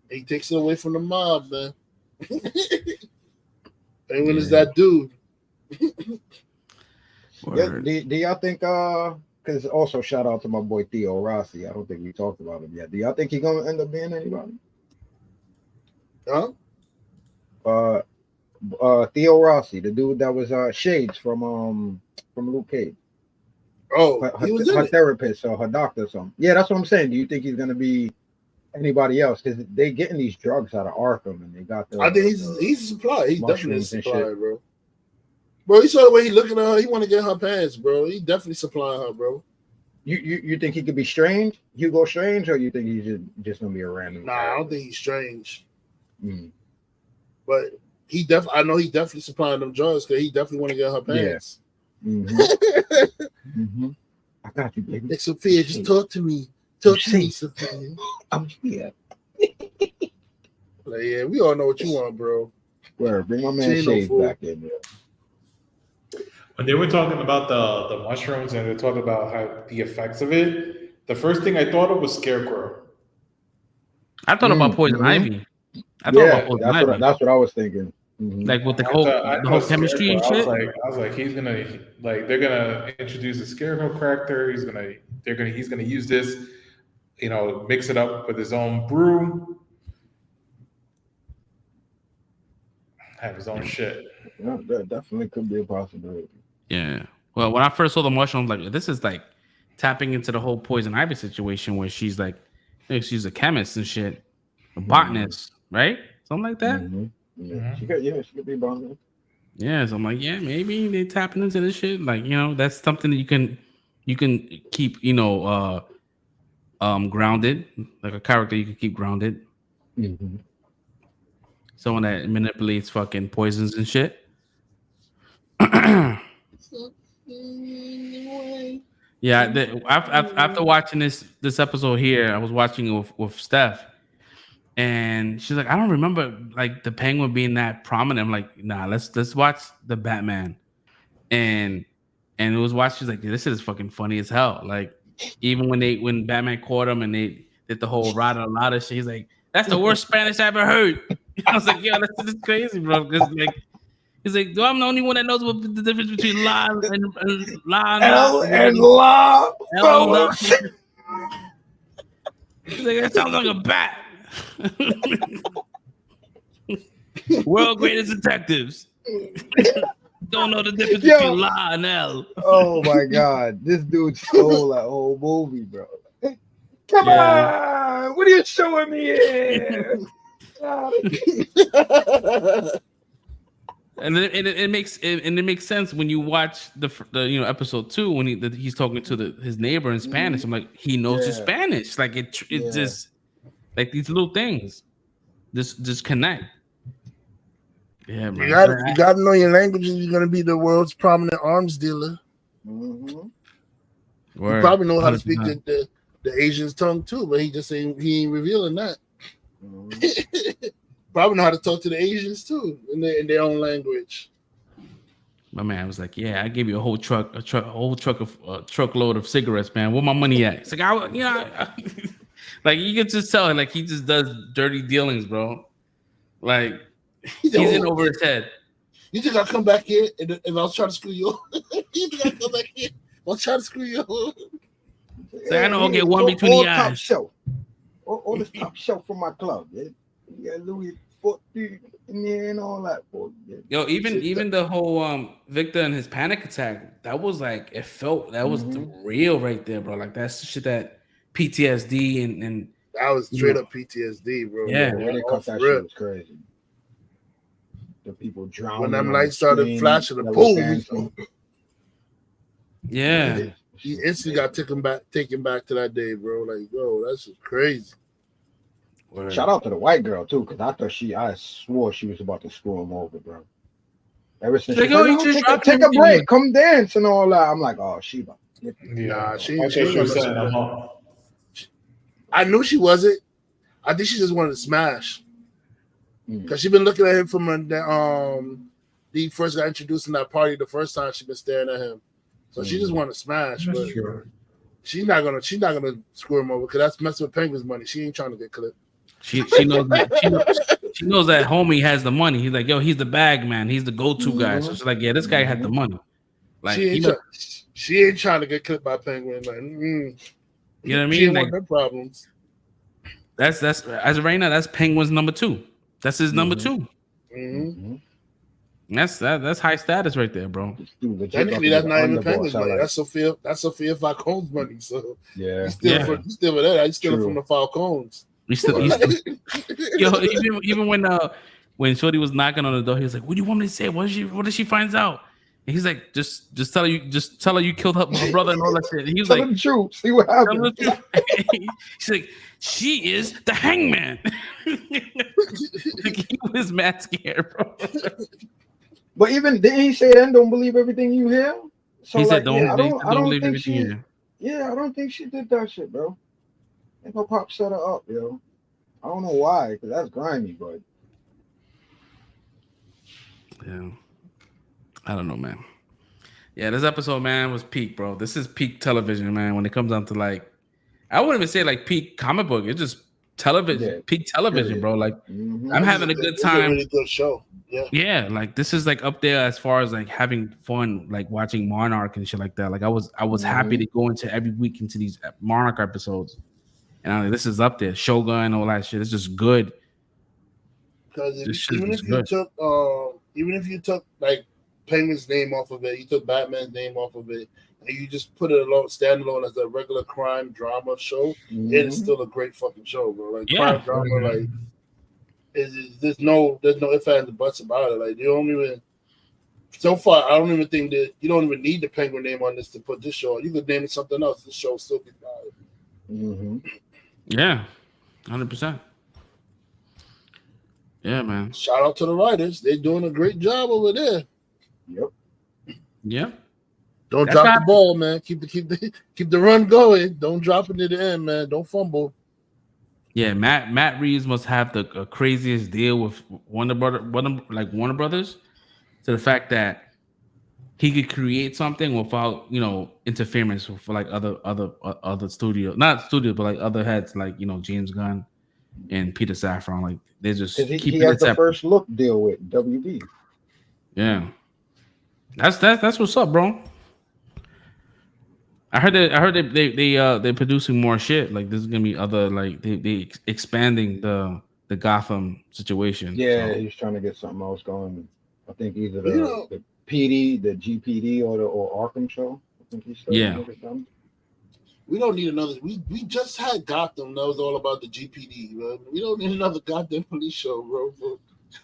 He takes it away from the mob, man. Penguin is that dude. Do y'all think because also shout out to my boy Theo Rossi. I don't think we talked about him yet. Do y'all think he's gonna end up being anybody? Huh? Theo Rossi, the dude that was Shades from Luke Cage. Oh, he was her therapist or her doctor or something. Yeah, that's what I'm saying. Do you think he's gonna be anybody else? Because they getting these drugs out of Arkham and they got the. I think he's a supplier. He's definitely a supplier, bro. Bro, you saw the way he looking at her. He want to get her pants, bro. He definitely supplying her, bro. You think he could be Strange, Hugo Strange, or you think he's just gonna be a random? Nah, I don't think he's Strange. Mm. But I know he definitely supplying them drugs because he definitely want to get her pants. Yeah. Mm-hmm. I got you, baby. Hey, Sophia, just talk to me. Talk to me, Sophia. I'm here. Like, yeah, we all know what you want, bro. Where bring my man Shades back in there. When they were talking about the mushrooms and they talked about how the effects of it, the first thing I thought of was Scarecrow. I thought about Poison Ivy. I thought about Poison Ivy. That's what I was thinking. Mm-hmm. Like with the whole chemistry and shit. I was like, he's gonna they're gonna introduce a Scarecrow character. He's gonna use this, mix it up with his own brew, have his own shit. Yeah, that definitely could be a possibility. Yeah. Well, when I first saw the mushroom, like this is like tapping into the whole Poison Ivy situation where she's like, she's a chemist and shit, a botanist, right? Something like that. Mm-hmm. Yeah, she could be a botanist. Yeah, so I'm like, yeah, maybe they tapping into this shit. Like, that's something that you can keep, grounded, like a character you can keep grounded. Mm-hmm. someone that manipulates fucking poisons and shit. Yeah, after watching this episode here, I was watching it with Steph, and she's like, I don't remember like the Penguin being that prominent. I'm like, nah, let's watch the Batman, and it was watched. She's like, this shit is fucking funny as hell. Like, even when Batman caught him and they did the whole rada lada shit, he's like, that's the worst Spanish I ever heard. I was like, yo, that's crazy, bro. Because like, he's like, do I'm the only one that knows what the difference between la and la L and la. L. He's like, that sounds like a bat. World greatest detectives. Don't know the difference between la and L. Oh my god, this dude stole that whole movie, bro. Come on, what are you showing me here? And it makes sense when you watch the episode 2 when he's talking to his neighbor in Spanish. I'm like, he knows his Spanish. Like it just like these little things just connect. Yeah, man. You gotta know your languages. You're gonna be the world's prominent arms dealer. Mm-hmm. You probably know how to speak the Asian's tongue too, but he ain't revealing that. Mm-hmm. Probably know how to talk to the Asians too in their own language. My man was like, "Yeah, I gave you a whole truckload of cigarettes, man. Where my money at?" It's like, like you can just tell, like he just does dirty dealings, bro. Like he's in over his head. You think I'll come back here and I'll try to screw you? You think I'll come back here? I'll try to screw you. So I know I'll get one between the eyes. Top shelf. All this top shelf from my club. Yeah. You got Louis XIV in there and all that. Boy. Yeah. Yo, even the whole Victor and his panic attack, that was like it felt that was the real right there, bro. Like that's the shit that PTSD and that was straight up PTSD, bro. Yeah, where they cut that shit was crazy. The people drowning. When them lights started flashing, the boom. Yeah. He instantly got taken back to that day, bro. Like, yo, that's just crazy. Word. Shout out to the white girl too, because I swore she was about to screw him over, bro. Ever since she's like, take a break, come dance and all that. I'm like, oh, she about to get Nah, she was setting them up. I knew she wasn't. I think she just wanted to smash. Because she been looking at him from he first got introduced in that party the first time she been staring at him. So she just wanted to smash. That's but true. She's not gonna screw him over because that's messing with Penguin's money. She ain't trying to get clipped. She knows that she knows that homie has the money. He's like, yo, he's the bag man. He's the go-to guy. So she's like, yeah, this guy had the money. Like she ain't trying to get clipped by Penguin. Like, you know what I mean? She ain't like, want no problems. That's as of right now, that's Penguin's number 2. That's his number 2. Mm-hmm. That's high status right there, bro. Technically, that's not even Penguin's money. That's Sophia Falcone's money. So yeah, you steal with that. I steal it from the Falcones. Yo, even when Shorty was knocking on the door, he was like, "What do you want me to say? What if she finds out?" And he's like, "Just tell her you killed her brother and all that shit." And he was tell like, the truth. See what happens. She's like, "She is the hangman." Like, he was mad scared, bro. But even didn't he say then don't believe everything you hear? So he like, said don't believe everything you hear. Yeah, I don't think she did that shit, bro. I think her pop set her up, yo. I don't know why, because that's grimy, but yeah. I don't know, man. Yeah, this episode, man, was peak, bro. This is peak television, man. When it comes down to like, I wouldn't even say like peak comic book. It's just television, peak television, bro. Like, I'm having a good time. It's a really good show. Yeah, like this is like up there as far as like having fun, like watching Monarch and shit like that. Like I was happy to go into every week into these Monarch episodes, and I'm like, this is up there. Shogun and all that shit. It's just good. Because even if you took like Penguin's name off of it, you took Batman's name off of it, and you just put it alone, standalone as a regular crime drama show, it is still a great fucking show, bro. Like crime drama, like there's no ifs, ands, and buts about it. Like you don't even. So far, I don't even think that you don't even need the Penguin name on this to put this show. You could name it something else. This show still be fine. Yeah, 100%. Yeah, man. Shout out to the writers. They're doing a great job over there. Yep. Yeah. Don't drop the ball, man. Keep the run going. Don't drop it to the end, man. Don't fumble. Yeah, Matt Reeves must have the craziest deal with Warner Brothers, to the fact that he could create something without interference for like other studio, not studio, but like other heads, like James Gunn and Peter Safran. Like they just he has the first look deal with WB. Yeah, that's what's up, bro. I heard they're producing more shit. Like there's gonna be other, like they expanding the Gotham situation. Yeah, he's trying to get something else going. I think either the PD, the GPD, or Arkham show. I think he's something. We don't need another. We just had Gotham. That was all about the GPD, bro. We don't need another goddamn police show, bro.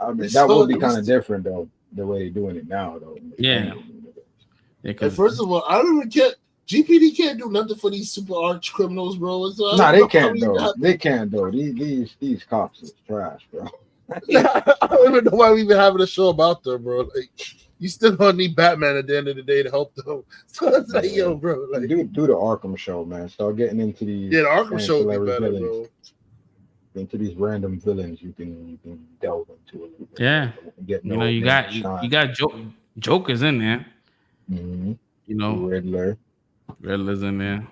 I mean, that would be kind of different though, the way they're doing it now, though. Yeah. And first of all, I don't even care. GPD can't do nothing for these super arch criminals, bro. So they can't though. They can't though. These cops is trash, bro. I don't even know why we even having a show about them, bro. Like, you still gonna need Batman at the end of the day to help them. So it's like, yo, bro, like do the Arkham show, man. Start getting into these. Yeah, the Arkham show would be better, villains. Bro. Into these random villains, you can delve into it. Yeah, you got Joker's in there. Mm-hmm. Riddler's in there.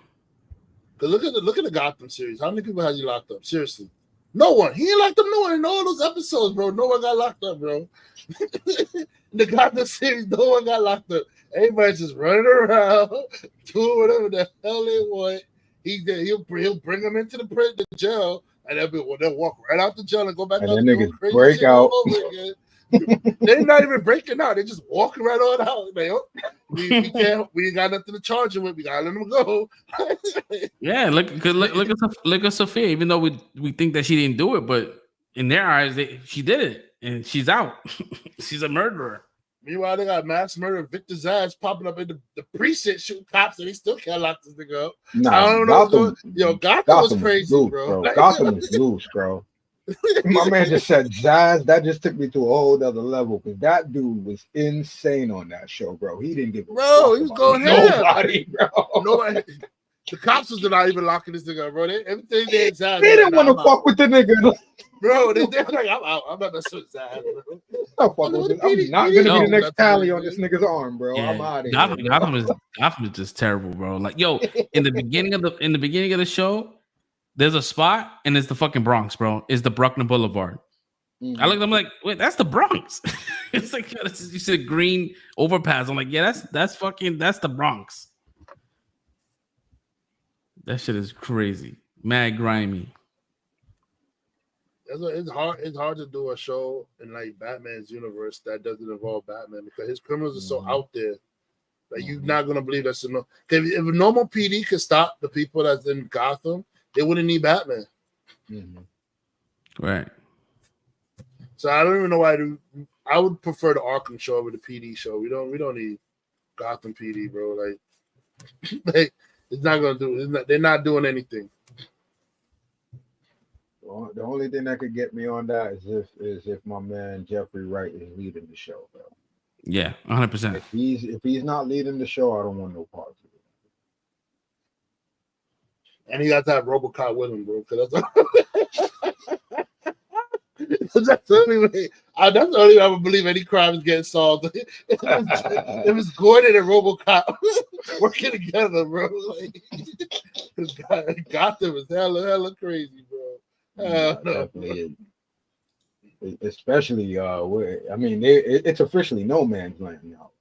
But look at the Gotham series. How many people has he locked up? Seriously, no one. He ain't locked up no one in all those episodes, bro. No one got locked up, bro. The Gotham series, no one got locked up. Everybody's just running around, doing whatever the hell they want. He'll bring them into the jail, and they'll walk right out the jail and go back out. And then niggas break out. They're not even breaking out. They're just walking right on out. Like, we ain't got nothing to charge him with. We gotta let him go. Yeah, look at Sophia. Even though we think that she didn't do it, but in their eyes, she did it, and she's out. She's a murderer. Meanwhile, they got mass murder Victor Zsasz popping up in the precinct shooting cops, and they still can't lock this nigga up. I don't know. Gotham was crazy, loose, bro. Gotham was loose, bro. My man just said Zsasz. That just took me to a whole other level, because that dude was insane on that show, bro. He didn't give a fuck. He was going nobody, bro. Nobody. The cops was not even locking this nigga up, bro. Everything they Zsasz. They didn't want to fuck with the nigga. Bro, they're like, I'm out. I'm not messing with Zsasz, bro. I'm not gonna be the next tally on this nigga's arm, bro. Yeah. I'm out of here. Gotham is just terrible, bro. Like, yo, in the beginning of the show, there's a spot, and it's the fucking Bronx, bro. It's the Bruckner Boulevard. Mm-hmm. I'm like, wait, that's the Bronx. It's like, you see the green overpass. I'm like, yeah, that's the Bronx. That shit is crazy. Mad grimy. It's hard to do a show in like Batman's universe that doesn't involve Batman, because his criminals are so out there that you're not gonna believe that's enough. If a normal PD could stop the people that's in Gotham, they wouldn't need Batman. Mm-hmm. Right. So I don't even know why I would prefer the Arkham show over the PD show. We don't need Gotham PD, bro. Like it's not gonna do. They're not doing anything. The only thing that could get me on that is if my man Jeffrey Wright is leading the show, bro. Yeah, 100%. If he's not leading the show, I don't want no part of it. And he got to have RoboCop with him, bro. Because that's the only way. That's the only way I would believe any crime is getting solved. It was Gordon and RoboCop working together, bro. Like, Gotham is hella crazy, bro. Definitely. Especially, I mean, it's officially no man's land now.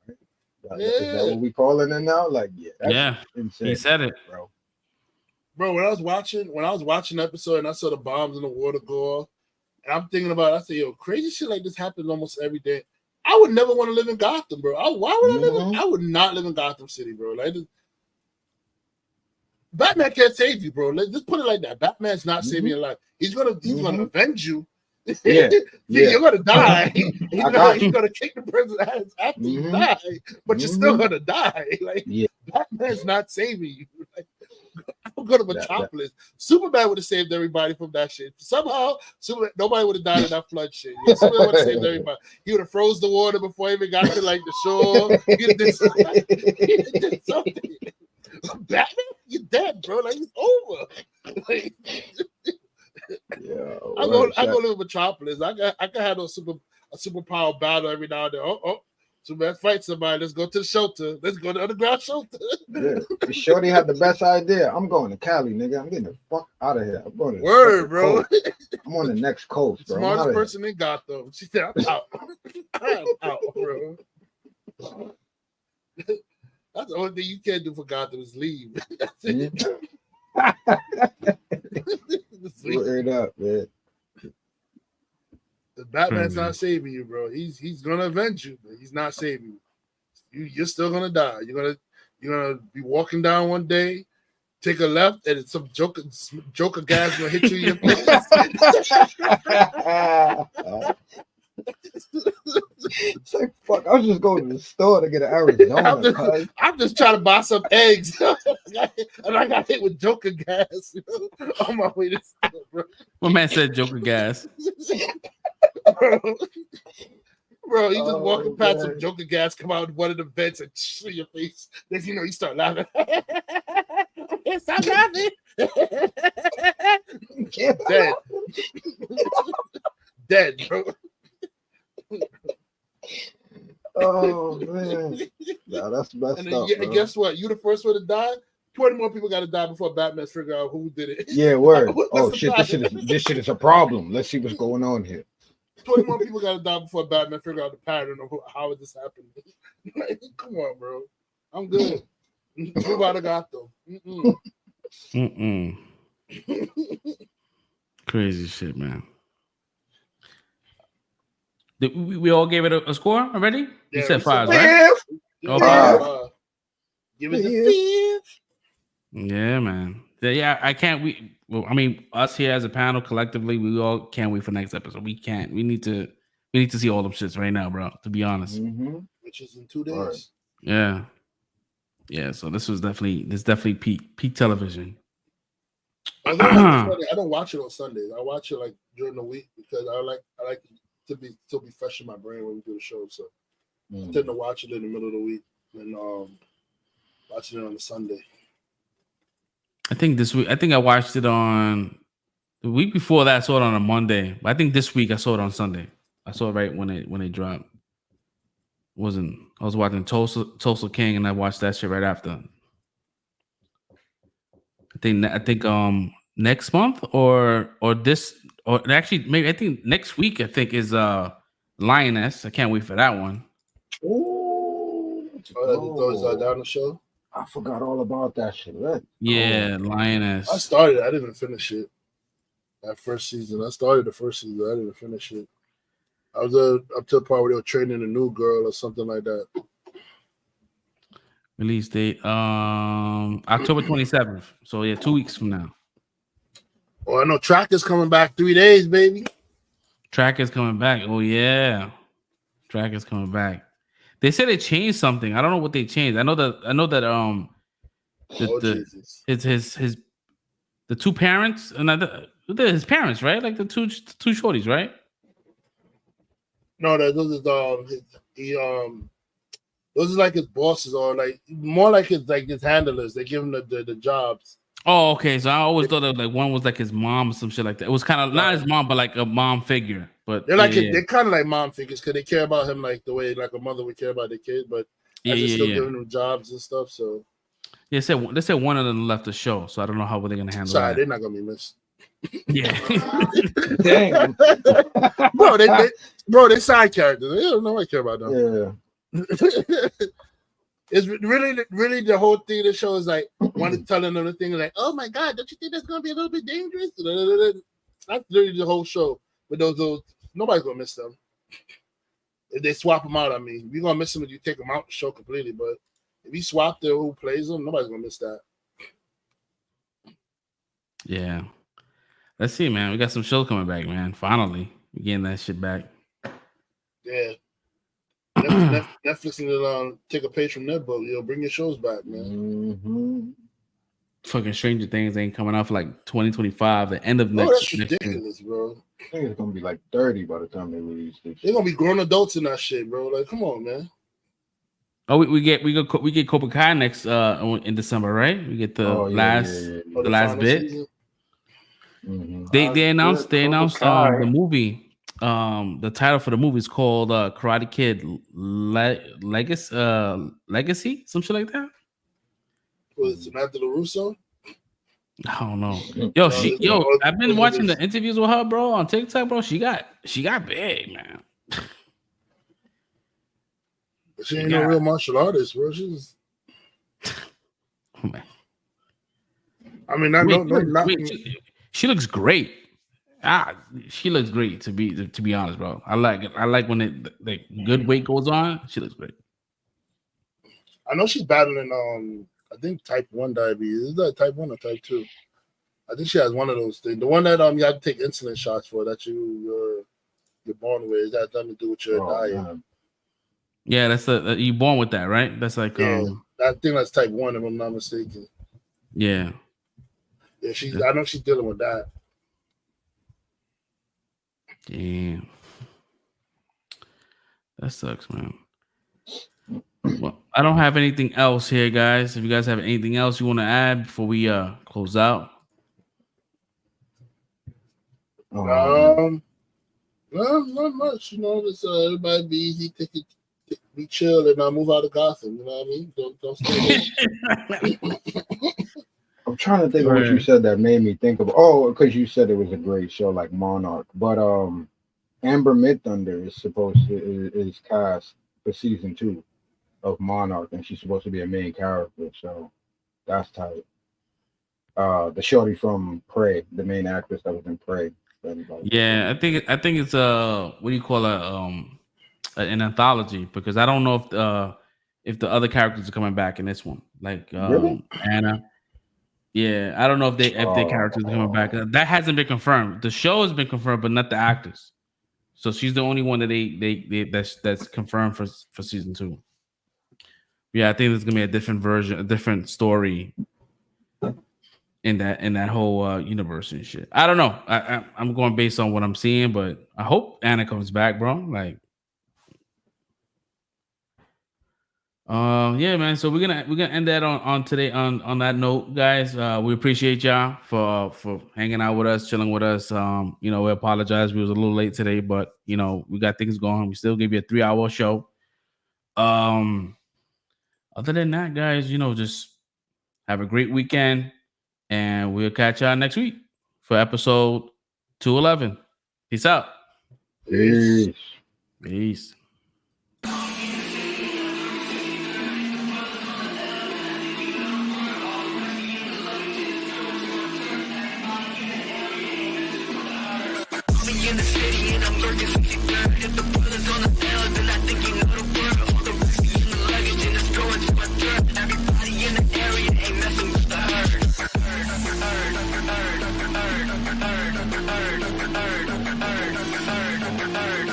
Right? Is that what we calling it now? Like, yeah, insane, he said it, bro. Bro, when I was watching the episode and I saw the bombs in the water go off, and I'm thinking about it, I said, yo, crazy shit like this happens almost every day. I would never want to live in Gotham, bro. Why would I live in? I would not live in Gotham City, bro. Like, Batman can't save you, bro. Let's just put it like that. Batman's not saving your life. He's gonna avenge you. Yeah. You're gonna die. He's gonna kick the person's ass after you die, but you're still gonna die. Like, Batman's not saving you. Like, go to Metropolis. Superman would have saved everybody from that shit. Somehow, nobody would have died in that flood shit. Yeah, Superman would have saved everybody. He would have froze the water before he even got to like the shore. He would have did something. Batman, you're dead, bro. Like it's over. Like, I go live in Metropolis. I can have a superpower battle every now and then. So let's fight somebody. Let's go to the shelter. Let's go to the underground shelter. Yeah, Shorty had the best idea. I'm going to Cali, nigga. I'm getting the fuck out of here. I'm going to Word, bro. Coast. I'm on the next coast, bro. Smartest person in Gotham. She said, "I'm out. I'm out, bro." That's the only thing you can't do for Gotham is leave. That's it. Word up, man. The Batman's not saving you, bro. He's gonna avenge you, but he's not saving you. You're still gonna die. You're gonna be walking down one day, take a left, and it's some Joker gas gonna hit you in your face. It's like, fuck, I was just going to the store to get an Arizona. I'm just trying to buy some eggs. And I got hit with Joker gas on my way to store, bro. My man said Joker gas. Bro, you just walking past some Joker gas, come out in one of the vents and in your face. Then you know you start laughing. Stop laughing. Dead. Dead, bro. Oh man, nah, that's messed up. And guess what? You the first one to die. 20 more people got to die before Batman figure out who did it. Yeah, word. Oh shit, this shit is a problem. Let's see what's going on here. 20 more people got to die before Batman figure out the pattern of how this happened. Like, come on, bro. I'm good. Move out of Gotham. Crazy shit, man. We all gave it a score already? You said 5, right? Okay. Give it the 5. Yeah, man. Yeah, I can't. I mean, us here as a panel collectively, we all can't wait for next episode. We can't. We need to see all them shits right now, bro. To be honest. Which is in 2 days. Yeah. Yeah. So this definitely peak television. I don't watch it on Sundays. I watch it like during the week because I like to be fresh in my brain when we do the show. So I tend to watch it in the middle of the week and watch it on a Sunday. I think this week. I think I watched it on the week before that. I saw it on a Monday, but I think this week I saw it on Sunday. I saw it right when it dropped. I was watching Tulsa King, and I watched that shit right after. I think next month or this or actually maybe I think next week I think is Lioness. I can't wait for that one. Those down the show. I forgot all about that shit. Right? Yeah, Lioness. I started. I didn't finish it. That first season. I started the first season. I didn't finish it. I was up to the part where they were training a new girl or something like that. Release date October 27th. So yeah, 2 weeks from now. Oh, I know Track is coming back 3 days, baby. Track is coming back. Oh yeah. Track is coming back. They said they changed something. I don't know what they changed. I know that his the two parents and his parents, right? Like the two shorties, right? No, those are like his bosses or like more like his handlers. They give him the jobs. Oh, okay. So I always thought that like one was like his mom or some shit like that. It was kind of not his mom, but like a mom figure. But they're like they're kind of like mom figures because they care about him like the way like a mother would care about their kid, but still giving them jobs and stuff. So they said one of them left the show, so I don't know how they're gonna handle that. They're not gonna be missed. Yeah, damn, bro, they side characters. They don't know I care about them. Yeah. It's really the whole thing of the show is like one is telling another thing like, oh my god, don't you think that's gonna be a little bit dangerous? That's literally the whole show. But those nobody's gonna miss them. If they swap them out, I mean, you're gonna miss them if you take them out the show completely. But if you swap the who plays them, nobody's gonna miss that. Yeah. Let's see, man. We got some show coming back, man. Finally, we're getting that shit back. Yeah. Netflix need to take a page from their book. Bring your shows back, man. fucking Stranger Things ain't coming out for like 2025, the end of Bro, next that's ridiculous, bro. I think it's gonna be like 30 by the time they release this. They're gonna be grown adults in that shit, bro. Like, come on, man. Oh, we get Cobra Kai next in December, right? We get the last bit. Mm-hmm. They announced the movie. The title for the movie is called Karate Kid Legacy, some shit like that. Was it Samantha LaRusso? I don't know. Yo, I've been watching the interviews with her, bro, on TikTok, bro. She got big, man. She ain't no real martial artist, bro. She's. Oh, man. I mean, she looks great. She looks great to be honest, bro. I like when the good weight goes on. She looks great. I know she's battling I think type 1 diabetes. Is that type 1 or type 2? I think she has one of those things. The one that you have to take insulin shots for that you're born with. It has nothing to do with your diet. Man. Yeah, that's you born with that, right? That's like I think that's type 1 if I'm not mistaken. Yeah. Yeah, I know she's dealing with that. Damn. That sucks, man. Well, I don't have anything else here, guys. If you guys have anything else you want to add before we close out. No, not much. You know, just everybody be easy, be chill, and move out of Gotham. You know what I mean? Don't stay there. I'm trying to think of what you said that made me think of. Oh, because you said it was a great show like Monarch, but Amber Midthunder is cast for season 2 of Monarch, and she's supposed to be a main character. So that's tight. The shorty from Prey, the main actress that was in Prey. Yeah, I think it's what do you call it? An anthology, because I don't know if the other characters are coming back in this one, like really? Anna. Yeah, I don't know if their characters are coming back. That hasn't been confirmed. The show has been confirmed, but not the actors. So she's the only one that that's confirmed for season 2. Yeah, I think there's gonna be a different version, a different story in that whole universe and shit. I don't know. I'm going based on what I'm seeing, but I hope Anna comes back, bro. Like, yeah, man. So we're gonna end that on today on that note, guys. We appreciate y'all for hanging out with us, chilling with us. We apologize. We was a little late today, but we got things going. We still give you a 3-hour show. Other than that, guys, just have a great weekend, and we'll catch y'all next week for episode 211. Peace out. Peace. Peace. In the city and I'm lurking 53rd. If the brothers on the field, then I think you know the word. All the risky in the luggage and it's going to my third. Everybody in the area ain't messing with the herd. Herd.